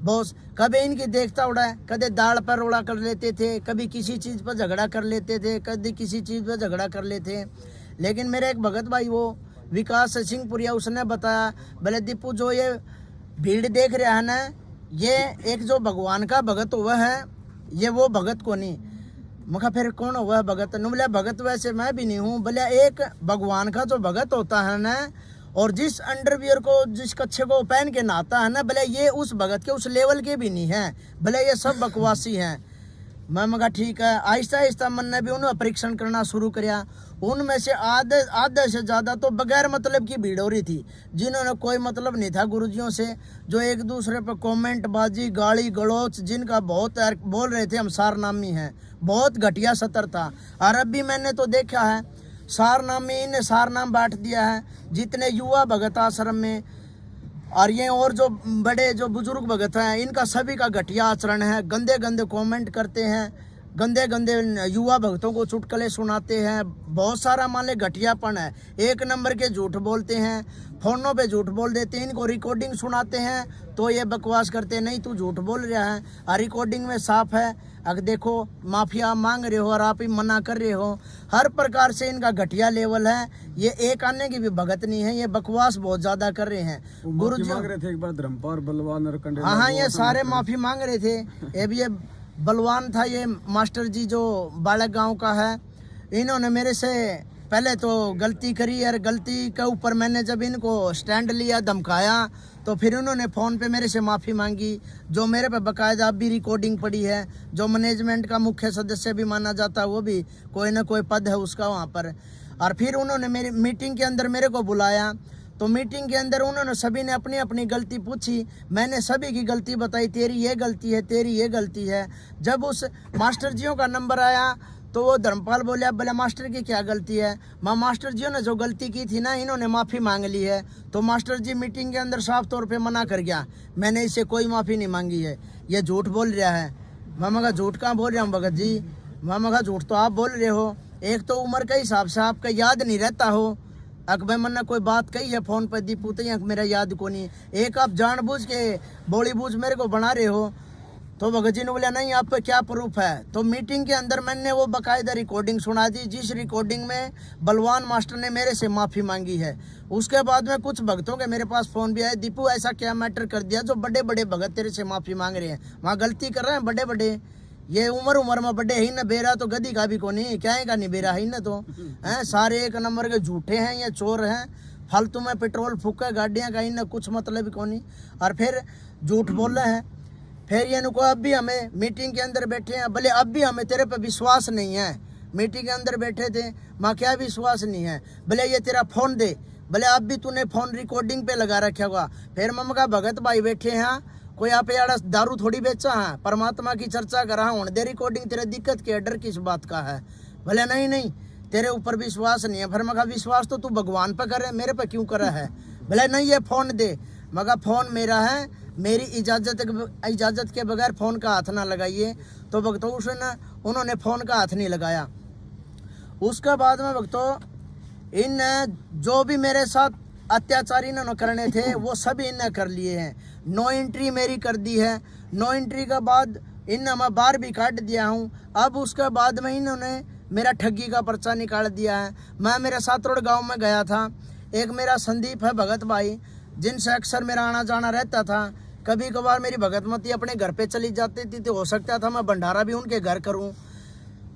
S8: बॉस। कभी इनकी देखता उड़ा है, कभी दाल पर रोड़ा कर लेते थे, कभी किसी चीज़ पर झगड़ा कर लेते थे, कभी किसी चीज़ पर झगड़ा कर लेते। लेकिन मेरे एक भगत भाई वो विकास सिंहपुरिया, उसने बताया बोले दीपू जो ये भीड़ देख रहा है ना, ये एक जो भगवान का भगत हुआ है, ये वो भगत को नहीं। मखा फिर कौन हुआ भगत? बोले भगत वैसे मैं भी नहीं हूँ, बोले एक भगवान का जो भगत होता है ना, और जिस अंडरवियर को जिस कच्छे को पहन के नहाता है ना, भले ये उस भगत के उस लेवल के भी नहीं है, भले ये सब बकवासी हैं। मैं मगा ठीक है। आहिस्ता आहिस्ता मन ने भी उन्हें परीक्षण करना शुरू किया। उनमें से आधे से ज़्यादा तो बगैर मतलब की भीड़ हो रही थी, जिन्होंने कोई मतलब नहीं था गुरुजियों से, जो एक दूसरे पर कमेंट बाजी गाली गलौच जिनका बहुत बोल रहे थे हम सारनामी हैं, बहुत घटिया सतर था। और अब भी मैंने तो देखा है सारनामी ने सारनाम बांट दिया है जितने युवा भगत आश्रम में, और ये और जो बड़े जो बुजुर्ग भगत हैं इनका सभी का घटिया आचरण है। गंदे गंदे कमेंट करते हैं, गंदे गंदे युवा भक्तों को चुटकुले सुनाते हैं, बहुत सारा मान ले घटियापन है। एक नंबर के झूठ बोलते हैं, फ़ोनों पे झूठ बोल देते हैं, इनको रिकॉर्डिंग सुनाते हैं तो ये बकवास करते हैं नहीं तू झूठ बोल रहा है, और रिकॉर्डिंग में साफ है। अगर देखो माफिया मांग रहे हो और आप ही मना कर रहे हो, हर प्रकार से इनका घटिया लेवल है। ये एक आने की भी भगत नहीं है, ये बकवास बहुत ज़्यादा कर रहे हैं। गुरु जी
S1: मांग रहे थे एक बार धर्मपाल बलवान और कंडेला,
S8: हाँ ये सारे माफ़ी मांग रहे थे। ये बलवान था, ये मास्टर जी जो बालक गांव का है, इन्होंने मेरे से पहले तो गलती करी, और गलती के ऊपर मैंने जब इनको स्टैंड लिया धमकाया तो फिर उन्होंने फ़ोन पे मेरे से माफ़ी मांगी, जो मेरे पे बाकायदा अब भी रिकॉर्डिंग पड़ी है। जो मैनेजमेंट का मुख्य सदस्य भी माना जाता है, वो भी कोई ना कोई पद है उसका वहाँ पर। और फिर उन्होंने मेरी मीटिंग के अंदर मेरे को बुलाया, तो मीटिंग के अंदर उन्होंने सभी ने अपनी अपनी गलती पूछी, मैंने सभी की गलती बताई, तेरी ये गलती है, तेरी ये गलती है। जब उस मास्टर जियों का नंबर आया तो वो धर्मपाल बोले बोले मास्टर की क्या गलती है? मास्टर जियों ने जो गलती की थी ना, इन्होंने माफ़ी मांग ली है। तो मास्टर जी मीटिंग के अंदर साफ तौर पे मना कर गया, मैंने इससे कोई माफ़ी नहीं मांगी है, ये झूठ बोल रहा है। मामा का झूठ कहाँ बोल रहा हूँ भगत जी? मामा का झूठ तो आप बोल रहे हो। एक तो उम्र के हिसाब से आपका याद नहीं रहता हो, अकबर मन्ना कोई बात कही है फ़ोन पर दीपू तो मेरा याद को नहीं। एक आप जानबूझ के बॉलीवुड मेरे को बना रहे हो, तो भगत जी ने बोला नहीं आप पे क्या प्रूफ है। तो मीटिंग के अंदर मैंने वो बाकायदा रिकॉर्डिंग सुना दी, जिस रिकॉर्डिंग में बलवान मास्टर ने मेरे से माफ़ी मांगी है। उसके बाद में कुछ भक्तों के मेरे पास फ़ोन भी आए, दीपू ऐसा क्या मैटर कर दिया जो बड़े बड़े भगत तेरे से माफ़ी मांग रहे हैं, वहाँ गलती कर रहे हैं बड़े बड़े, ये उम्र में बड़े ही न, बेरा तो गदी का भी को नहीं, क्या का नहीं बेरा ही न, तो हैं सारे एक नंबर के झूठे हैं या चोर हैं, फालतू में पेट्रोल फूका गाड़ियाँ का ही न, कुछ मतलब को नहीं, और फिर झूठ बोल रहे हैं। फिर ये नुको अब भी हमें मीटिंग के अंदर बैठे हैं, भले अब भी हमें तेरे पे विश्वास नहीं है, मीटिंग के अंदर बैठे थे माँ क्या विश्वास नहीं है, भले ये तेरा फ़ोन दे, भले अब भी तूने फ़ोन रिकॉर्डिंग पे लगा रखा होगा। फिर मम्मा का भगत भाई बैठे हैं, कोई आप यार दारू थोड़ी बेचा है, परमात्मा की चर्चा कर रहा हूँ, दे रिकॉर्डिंग, तेरे दिक्कत के डर किस बात का है, भले नहीं तेरे ऊपर विश्वास नहीं है। फिर मगा विश्वास तो तू भगवान पर करे, मेरे पे क्यों करा है, भले नहीं ये फ़ोन दे, मगा फ़ोन मेरा है, मेरी इजाज़त के बगैर फ़ोन का हाथ ना लगाइए। तो भक्तों उन्होंने फ़ोन का हाथ नहीं लगाया। उसके बाद में भक्तों इन जो भी मेरे साथ अत्याचार इन्होंने करने थे वो सभी इन्हें कर लिए हैं। 9 एंट्री मेरी कर दी है, 9 एंट्री के बाद इन मैं बाहर भी काट दिया हूँ। अब उसके बाद में इन्होंने मेरा ठगी का पर्चा निकाल दिया है। मैं मेरे सातरोड़ गांव में गया था, एक मेरा संदीप है भगत भाई, जिनसे अक्सर मेरा आना जाना रहता था। कभी कभार मेरी भगतमती अपने घर पे चली जाती थी तो हो सकता था मैं भंडारा भी उनके घर करूं।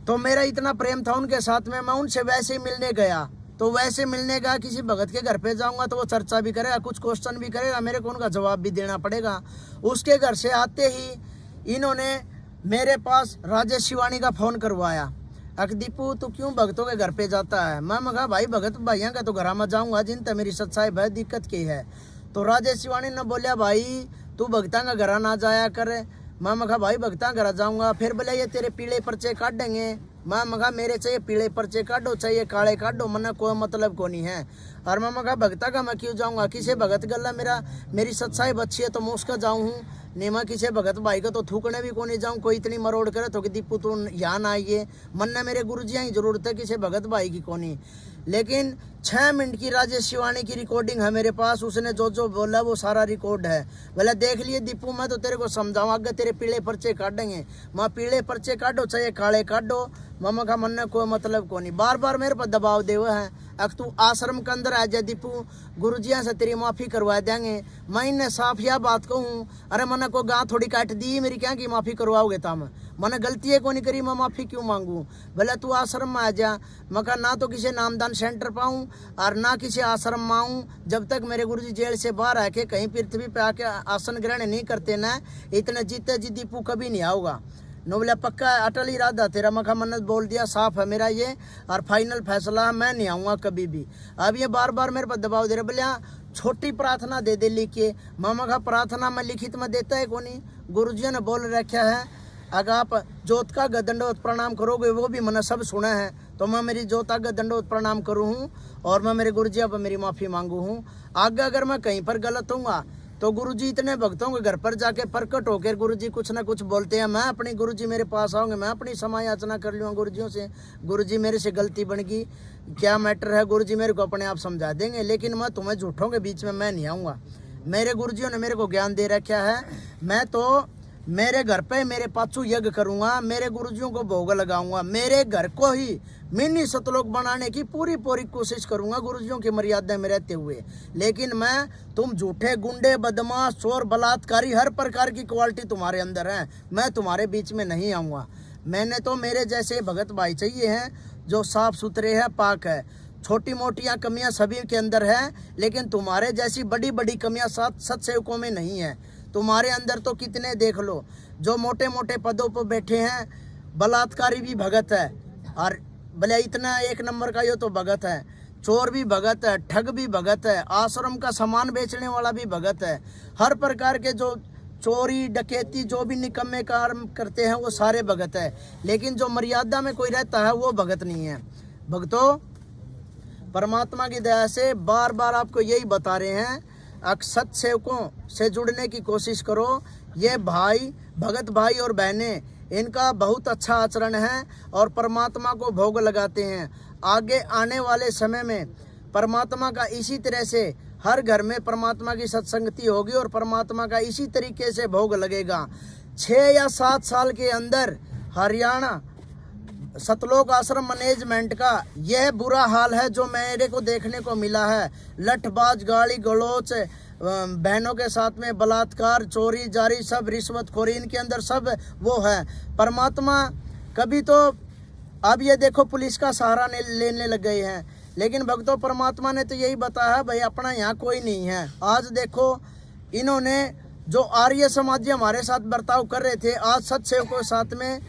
S8: तो मेरा इतना प्रेम था उनके साथ में, मैं उनसे वैसे ही मिलने गया। तो वैसे मिलने गया, किसी भगत के घर पे जाऊंगा तो वो चर्चा भी करेगा, कुछ क्वेश्चन भी करेगा, मेरे को उनका जवाब भी देना पड़ेगा। उसके घर से आते ही इन्होंने मेरे पास राजेश शिवानी का फ़ोन करवाया, अक दीपू तू क्यों भगतों के घर पे जाता है। मैं कहा भाई भगत भाइयों का तो घर में जाऊँगा, जिन तक मेरी सच्चाई बहुत दिक्कत की है। तो राजेश शिवानी ने बोलिया भाई तू भगता का घर ना जाया कर। मैं कहा भाई भगता घर जाऊँगा। फिर बोले ये तेरे पीले पर्चे काट देंगे। मैं कहा मेरे चाहिए पीले पर्चे काटो, चाहिए काले काटो, मना कोई मतलब को नहीं है। और मैं कहा भगता का मैं क्यों जाऊँगा, किसी भगत गला मेरी सच्चाई बच्ची है तो मैं उसका जाऊँ हूँ, नहीं मैं किसी भगत भाई को तो थूकने भी को नहीं जाऊँ। कोई इतनी मरोड़ करे तो कि दीपू तू यहाँ ना आइए, मन ने मेरे गुरु जी ही जरूरत है, किसी भगत भाई की को नहीं। लेकिन 6 मिनट की राजेश शिवानी की रिकॉर्डिंग है मेरे पास, उसने जो बोला वो सारा रिकॉर्ड है। बोला देख लिए दीपू मैं तो तेरे को समझाऊँ, आगे तेरे पीले पर्चे काटेंगे। माँ पीले पर्चे काटो चाहे काले काटो, मामा का मन ने कोई मतलब को नहीं। बार बार मेरे पर दबाव दे हुए हैं, अब तू आश्रम के अंदर आ जा दीपू, गुरुजिया से तेरी माफ़ी करवा देंगे। मैं इन्हें साफ यह बात कहूँ, अरे मैंने को गाँ थोड़ी काट दी, मेरी क्या की माफ़ी करवाओगे तम, मैंने गलती है को नहीं करी, मैं माफ़ी क्यों मांगूँ। भले तू आश्रम में आ जा, मैं कहा ना तो किसी नामदान सेंटर पाऊँ और ना किसी आश्रम में आऊँ, जब तक मेरे गुरुजी जेल से बाहर आके कहीं पृथ्वी पे आके आसन ग्रहण नहीं करते ना, इतने जीते जी दीपू कभी नहीं आऊँगा। नो बोला पक्का अटल इरादा तेरा, मखा मन्नत बोल दिया, साफ है मेरा ये और फाइनल फैसला है, मैं नहीं आऊँगा कभी भी। अब ये बार बार मेरे पर दबाव दे रहे, बोले छोटी प्रार्थना दे दे लिख के। मामा का प्रार्थना में लिखित में देता है को नहीं, गुरुजी ने बोल रखा है अगर आप जोत का दंडवत प्रणाम करोगे, वो भी मैंने सब सुना है, तो मैं मेरी जोत का दंडवत प्रणाम करूँ हूँ और मैं मेरे गुरुजी पर मेरी माफ़ी मांगू हूँ। आगे अगर मैं कहीं पर गलत हूँगा तो गुरुजी इतने भक्तों के घर पर जाके प्रकट होकर गुरुजी कुछ ना कुछ बोलते हैं, मैं अपनी गुरुजी मेरे पास आऊँगे, मैं अपनी समय याचना कर लूँगा गुरुजियों से, गुरुजी मेरे से गलती बन गई, क्या मैटर है गुरुजी मेरे को अपने आप समझा देंगे, लेकिन मैं तुम्हें झूठों के बीच में मैं नहीं आऊँगा। मेरे गुरुजियों ने मेरे को ज्ञान दे रखा है, मैं तो मेरे घर पे मेरे पाछू यज्ञ करूँगा, मेरे गुरुजियों को भोग लगाऊंगा, मेरे घर को ही मिनी सतलोक बनाने की पूरी कोशिश करूंगा गुरुजियों की मर्यादा में रहते हुए। लेकिन मैं तुम झूठे गुंडे बदमाश चोर बलात्कारी हर प्रकार की क्वालिटी तुम्हारे अंदर है, मैं तुम्हारे बीच में नहीं आऊँगा। मैंने तो मेरे जैसे भगत भाई चाहिए हैं जो साफ सुथरे हैं, पाक है। छोटी मोटियाँ कमियाँ सभी के अंदर है, लेकिन तुम्हारे जैसी बड़ी बड़ी कमियाँ सत्सेवकों में नहीं है। तुम्हारे अंदर तो कितने देख लो, जो मोटे मोटे पदों पर बैठे हैं, बलात्कारी भी भगत है, और भले इतना एक नंबर का यो तो भगत है, चोर भी भगत है, ठग भी भगत है, आश्रम का सामान बेचने वाला भी भगत है। हर प्रकार के जो चोरी डकैती जो भी निकम्मे काम करते हैं वो सारे भगत है, लेकिन जो मर्यादा में कोई रहता है वो भगत नहीं है। भक्तों, परमात्मा की दया से बार बार आपको यही बता रहे हैं, सत सेवकों से जुड़ने की कोशिश करो। ये भाई भगत भाई और बहनें, इनका बहुत अच्छा आचरण है और परमात्मा को भोग लगाते हैं। आगे आने वाले समय में परमात्मा का इसी तरह से हर घर में परमात्मा की सत्संगति होगी और परमात्मा का इसी तरीके से भोग लगेगा। 6 या 7 साल के अंदर हरियाणा सतलोक आश्रम मैनेजमेंट का यह बुरा हाल है जो मेरे को देखने को मिला है। लठबाज, गाली गलौच, बहनों के साथ में बलात्कार, चोरी जारी, सब रिश्वतखोरी इनके अंदर सब वो है। परमात्मा कभी तो अब ये देखो पुलिस का सहारा लेने लग गए हैं, लेकिन भक्तों परमात्मा ने तो यही बताया है भाई अपना यहाँ कोई नहीं है। आज देखो इन्होंने जो आर्य समाजी हमारे साथ बर्ताव कर रहे थे, आज सत्सेवकों के साथ में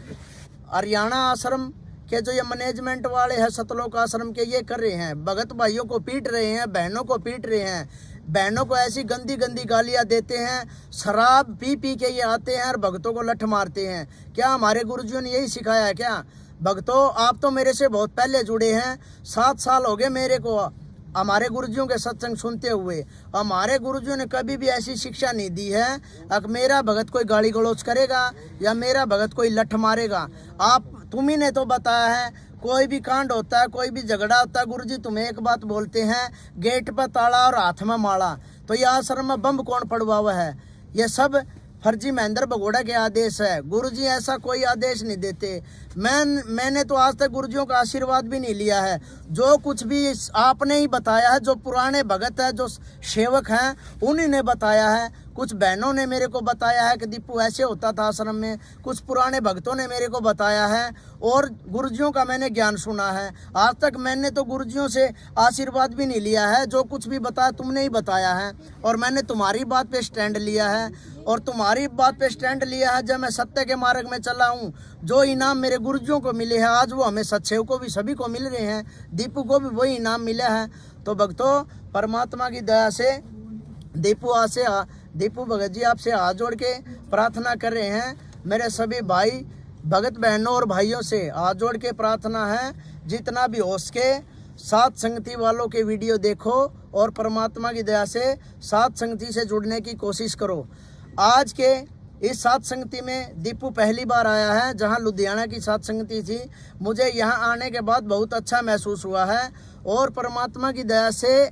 S8: हरियाणा आश्रम के जो ये मैनेजमेंट वाले हैं सतलोक आश्रम के, ये कर रहे हैं। भगत भाइयों को पीट रहे हैं, बहनों को पीट रहे हैं, बहनों को ऐसी गंदी गंदी गालियां देते हैं, शराब पी पी के ये आते हैं और भक्तों को लठ मारते हैं। क्या हमारे गुरुजियों ने यही सिखाया है क्या? भक्तों आप तो मेरे से बहुत पहले जुड़े हैं, 7 साल हो गए मेरे को हमारे गुरुजियों के सत्संग सुनते हुए। हमारे गुरुजियों ने कभी भी ऐसी शिक्षा नहीं दी है अब मेरा भगत कोई गाली गलौज करेगा या मेरा भगत कोई लठ मारेगा। आप तुम्ही ने तो बताया है कोई भी कांड होता है, कोई भी झगड़ा होता है, गुरुजी तुम्हें एक बात बोलते हैं, गेट पर ताला और हाथ में माला। तो ये आश्रम में बम कौन पड़वा हुआ है? ये सब फर्जी महेंद्र भगोड़ा के आदेश है। गुरुजी ऐसा कोई आदेश नहीं देते। मैंने तो आज तक गुरुजियों का आशीर्वाद भी नहीं लिया है। जो कुछ भी आपने ही बताया है, जो पुराने भगत है, जो सेवक हैं, उन्हीं ने बताया है। कुछ बहनों ने मेरे को बताया है कि दीपू ऐसे होता था आश्रम में, कुछ पुराने भक्तों ने मेरे को बताया है और गुरुजियों का मैंने ज्ञान सुना है। आज तक मैंने तो गुरुजियों से आशीर्वाद भी नहीं लिया है। जो कुछ भी बताया तुमने ही बताया है और मैंने तुम्हारी बात पे स्टैंड लिया है और तुम्हारी बात पे स्टैंड लिया है। जब मैं सत्य के मार्ग में चला हूँ, जो इनाम मेरे गुरुजियों को मिले हैं आज वो हमें सत्सेव को भी सभी को मिल रहे हैं, दीपू को भी वही इनाम मिला है। तो भक्तों परमात्मा की दया से दीपू भगत जी आपसे हाथ जोड़ के प्रार्थना कर रहे हैं। मेरे सभी भाई भगत बहनों और भाइयों से हाथ जोड़ के प्रार्थना है, जितना भी हो सके साथ संगति वालों के वीडियो देखो और परमात्मा की दया से साथ संगति से जुड़ने की कोशिश करो। आज के इस साथ संगति में दीपू पहली बार आया है, जहां लुधियाना की साथ संगति थी। मुझे यहां आने के बाद बहुत अच्छा महसूस हुआ है और परमात्मा की दया से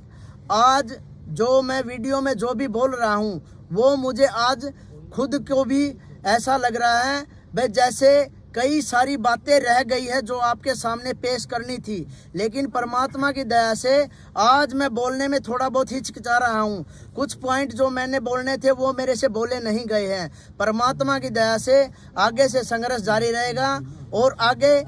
S8: आज जो मैं वीडियो में जो भी बोल रहा हूं वो मुझे आज खुद को भी ऐसा लग रहा है भाई जैसे कई सारी बातें रह गई है जो आपके सामने पेश करनी थी, लेकिन परमात्मा की दया से आज मैं बोलने में थोड़ा बहुत हिचकिचा रहा हूँ। कुछ पॉइंट जो मैंने बोलने थे वो मेरे से बोले नहीं गए हैं। परमात्मा की दया से आगे से संघर्ष जारी रहेगा और आगे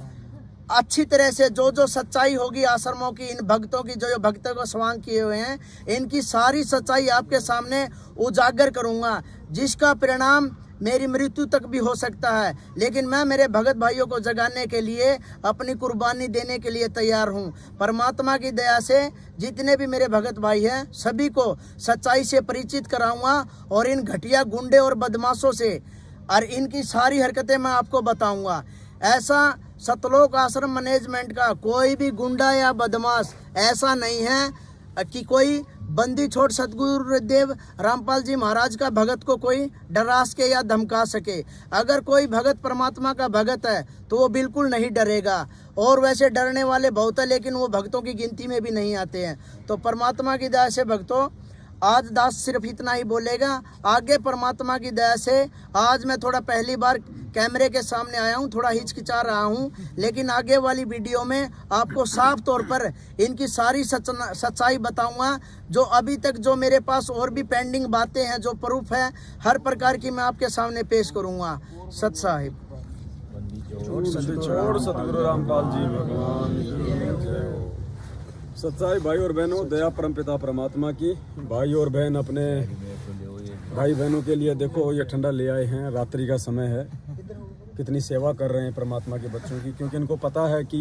S8: अच्छी तरह से जो जो सच्चाई होगी आश्रमों की, इन भक्तों की जो भक्तों को स्वांग किए हुए हैं, इनकी सारी सच्चाई आपके सामने उजागर करूँगा, जिसका परिणाम मेरी मृत्यु तक भी हो सकता है। लेकिन मैं मेरे भगत भाइयों को जगाने के लिए अपनी कुर्बानी देने के लिए तैयार हूँ। परमात्मा की दया से जितने भी मेरे भगत भाई हैं सभी को सच्चाई से परिचित कराऊंगा और इन घटिया गुंडे और बदमाशों से और इनकी सारी हरकतें मैं आपको बताऊंगा। ऐसा सतलोक आश्रम मैनेजमेंट का कोई भी गुंडा या बदमाश ऐसा नहीं है कि कोई बंदी छोड़ सतगुरुदेव रामपाल जी महाराज का भगत को कोई डरा सके या धमका सके। अगर कोई भगत परमात्मा का भगत है तो वो बिल्कुल नहीं डरेगा, और वैसे डरने वाले बहुत है लेकिन वो भक्तों की गिनती में भी नहीं आते हैं। तो परमात्मा की दया से भक्तों आज दास सिर्फ इतना ही बोलेगा। आगे परमात्मा की दया से आज मैं थोड़ा पहली बार कैमरे के सामने आया हूँ, थोड़ा हिचकिचा रहा हूँ, लेकिन आगे वाली वीडियो में आपको साफ तौर पर इनकी सारी सच्चाई बताऊंगा। जो अभी तक जो मेरे पास और भी पेंडिंग बातें हैं, जो प्रूफ है, हर प्रकार की मैं आपके सामने पेश करूंगा। सत साहिब
S1: छोड़ सतगुरु रामपाल जी भगवान की जय हो। सच्चाई भाई और बहनों, दया परमपिता परमात्मा की। भाई और बहन अपने भाई बहनों के लिए देखो ये ठंडा ले आए हैं, रात्रि का समय है, कितनी सेवा कर रहे हैं परमात्मा के बच्चों की, क्योंकि इनको पता है कि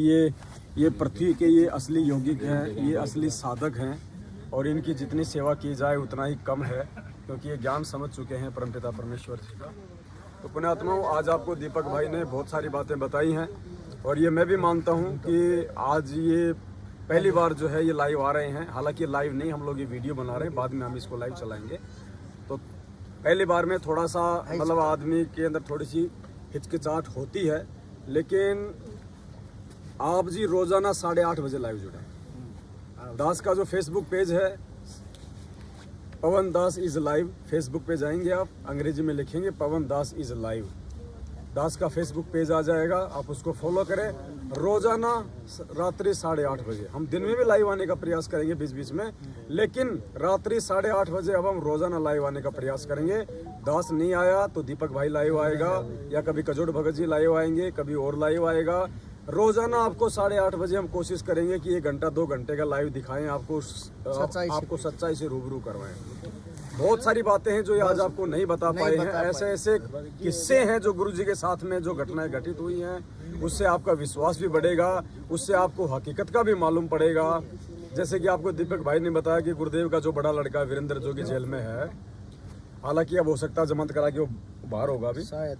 S1: ये पृथ्वी के ये असली यौगिक हैं, ये असली साधक हैं और इनकी जितनी सेवा की जाए उतना ही कम है, क्योंकि ये ज्ञान समझ चुके हैं परमपिता परमेश्वर जी का। तो पुण्यात्माओं, आज आपको दीपक भाई ने बहुत सारी बातें बताई हैं और ये मैं भी मानता हूँ कि आज ये पहली बार जो है ये लाइव आ रहे हैं। हालांकि लाइव नहीं, हम लोग ये वीडियो बना रहे हैं, बाद में हम इसको लाइव चलाएंगे। तो पहली बार में थोड़ा सा मतलब आदमी के अंदर थोड़ी सी हिचकिचाहट होती है, लेकिन आप जी रोजाना 8:30 बजे लाइव जुड़े। दास का जो फेसबुक पेज है पवन दास इज लाइव फेसबुक पे जाएंगे आप, अंग्रेजी में लिखेंगे पवन दास इज लाइव, दास का फेसबुक पेज आ जाएगा, आप उसको फॉलो करें। रोजाना रात्रि 8:30 बजे, हम दिन में भी लाइव आने का प्रयास करेंगे बीच बीच में, लेकिन रात्रि 8:30 बजे अब हम रोजाना लाइव आने का प्रयास करेंगे। दास नहीं आया तो दीपक भाई लाइव आएगा, या कभी कजोड़ भगत जी लाइव आएंगे, कभी और लाइव आएगा। रोजाना आपको 8:30 बजे हम कोशिश करेंगे कि 1 घंटा 2 घंटे का लाइव दिखाएं, आपको सच्चाई से रूबरू करवाएं। बहुत सारी बातें हैं जो ये आज आपको नहीं बता पाए हैं, ऐसे ऐसे किस्से हैं जो गुरुजी के साथ में जो घटनाएं घटित हुई हैं, उससे आपका विश्वास भी बढ़ेगा, उससे आपको हकीकत का भी मालूम पड़ेगा। जैसे कि आपको दीपक भाई ने बताया कि गुरुदेव का जो बड़ा लड़का वीरेंद्र जो कि जेल में है, हालांकि अब हो सकता है जमानत करा के वो बाहर होगा अभी, शायद।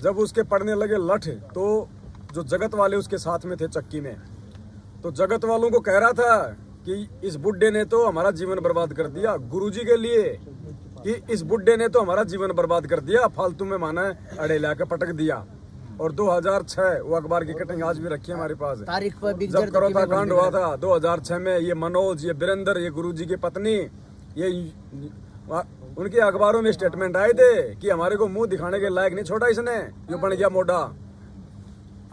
S1: जब उसके पड़ने लगे लठ, तो जो जगत वाले उसके साथ में थे चक्की में, तो जगत वालों को कह रहा था कि इस बुड्ढे ने तो हमारा जीवन बर्बाद कर दिया, गुरुजी के लिए कि इस बुड्ढे ने तो हमारा जीवन बर्बाद कर दिया, फालतू में माना है अड़े लाके पटक दिया। और 2006 वो अखबार की कटिंग आज भी रखी है हमारे पास,
S8: तारीख पर
S1: जब करोता कांड हुआ था 2006 में, ये मनोज, ये वीरेंद्र, ये गुरुजी की पत्नी, ये उनके अखबारों में स्टेटमेंट आए थे कि हमारे को मुंह दिखाने के लायक नहीं छोड़ा इसने, ये बन गया मोटा।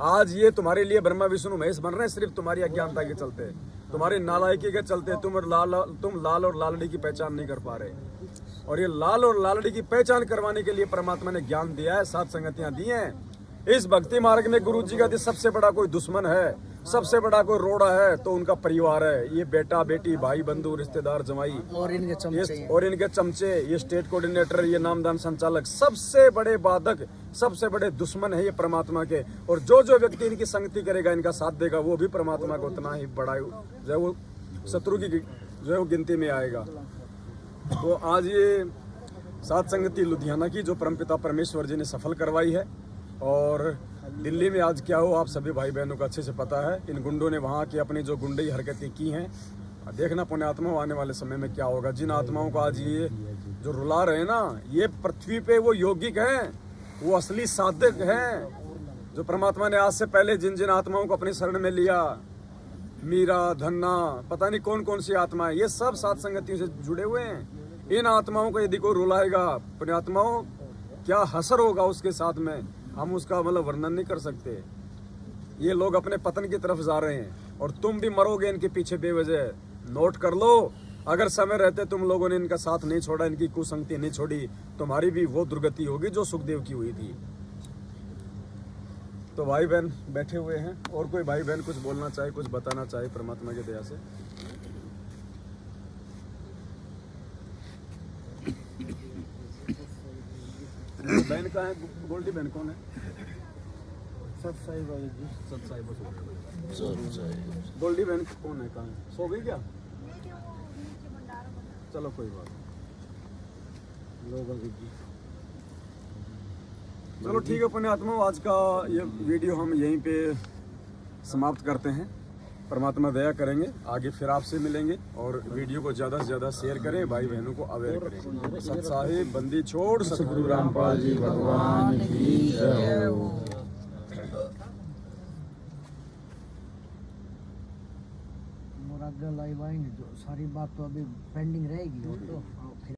S1: आज ये तुम्हारे लिए ब्रह्मा विष्णु महेश बन रहे हैं सिर्फ तुम्हारी अज्ञानता के चलते, तुम्हारी नालायकी के चलते। तुम लाल और लालड़ी की पहचान नहीं कर पा रहे, और ये लाल और लालड़ी की पहचान करवाने के लिए परमात्मा ने ज्ञान दिया है, 7 संगतियां दी हैं। इस भक्ति मार्ग में गुरु जी का सबसे बड़ा कोई दुश्मन है, सबसे बड़ा कोई रोड़ा है तो उनका परिवार है, ये बेटा बेटी भाई बंधु रिश्तेदार जमाई और इनके चमचे, ये स्टेट कोऑर्डिनेटर, ये नामदान संचालक, सबसे बड़े बाधक, सबसे बड़े दुश्मन है ये परमात्मा के। और जो जो व्यक्ति इनकी संगति करेगा, इनका साथ देगा, वो भी परमात्मा को उतना ही बड़ा जो है वो शत्रु की जो है वो गिनती में आएगा। तो आज ये 7 संगति लुधियाना की जो परमपिता परमेश्वर जी ने सफल करवाई है, और दिल्ली में आज क्या हो आप सभी भाई बहनों को अच्छे से पता है। इन गुंडों ने वहाँ की अपनी जो गुंडई हरकतें की हैं, देखना पुण्यात्माओं आने वाले समय में क्या होगा। जिन आत्माओं को आज ये जो रुला रहे हैं ना, ये पृथ्वी पे वो योगिक हैं, वो असली साधक हैं, जो परमात्मा ने आज से पहले जिन जिन आत्माओं को अपनी शरण में लिया, मीरा, धन्ना, पता नहीं कौन कौन सी आत्माएं, ये सब 7 संगतियों से जुड़े हुए हैं। इन आत्माओं को यदि कोई रुलाएगा, पुण्यात्माओं क्या हसर होगा उसके साथ में, हम उसका मतलब वर्णन नहीं कर सकते। ये लोग अपने पतन की तरफ जा रहे हैं, और तुम भी मरोगे इनके पीछे बेवजह। नोट कर लो, अगर समय रहते तुम लोगों ने इनका साथ नहीं छोड़ा, इनकी कुसंगति नहीं छोड़ी, तुम्हारी भी वो दुर्गति होगी जो सुखदेव की हुई थी। तो भाई बहन बैठे हुए हैं, और कोई भाई बहन कुछ बोलना चाहे, कुछ बताना चाहे परमात्मा की दया से। बहन कहाँ है? गोल्डी बहन कौन है? सतसाई बाबू जी। सतसाई बाबू। गोल्डी बहन कौन है? कहाँ है? सो गई क्या? चलो कोई बात नहीं। चलो ठीक है पुण्यात्मा, आज का ये वीडियो हम यहीं पे समाप्त करते हैं। परमात्मा दया करेंगे, आगे फिर आपसे मिलेंगे, और वीडियो को ज़्यादा से ज़्यादा शेयर करें, भाई बहनों को अवेयर करें। सत साहिब बंदी छोड़ सतगुरु रामपाल जी भगवान की जय हो।
S8: लाइव आएंगे, जो सारी बात तो अभी पेंडिंग रहेगी, वो तो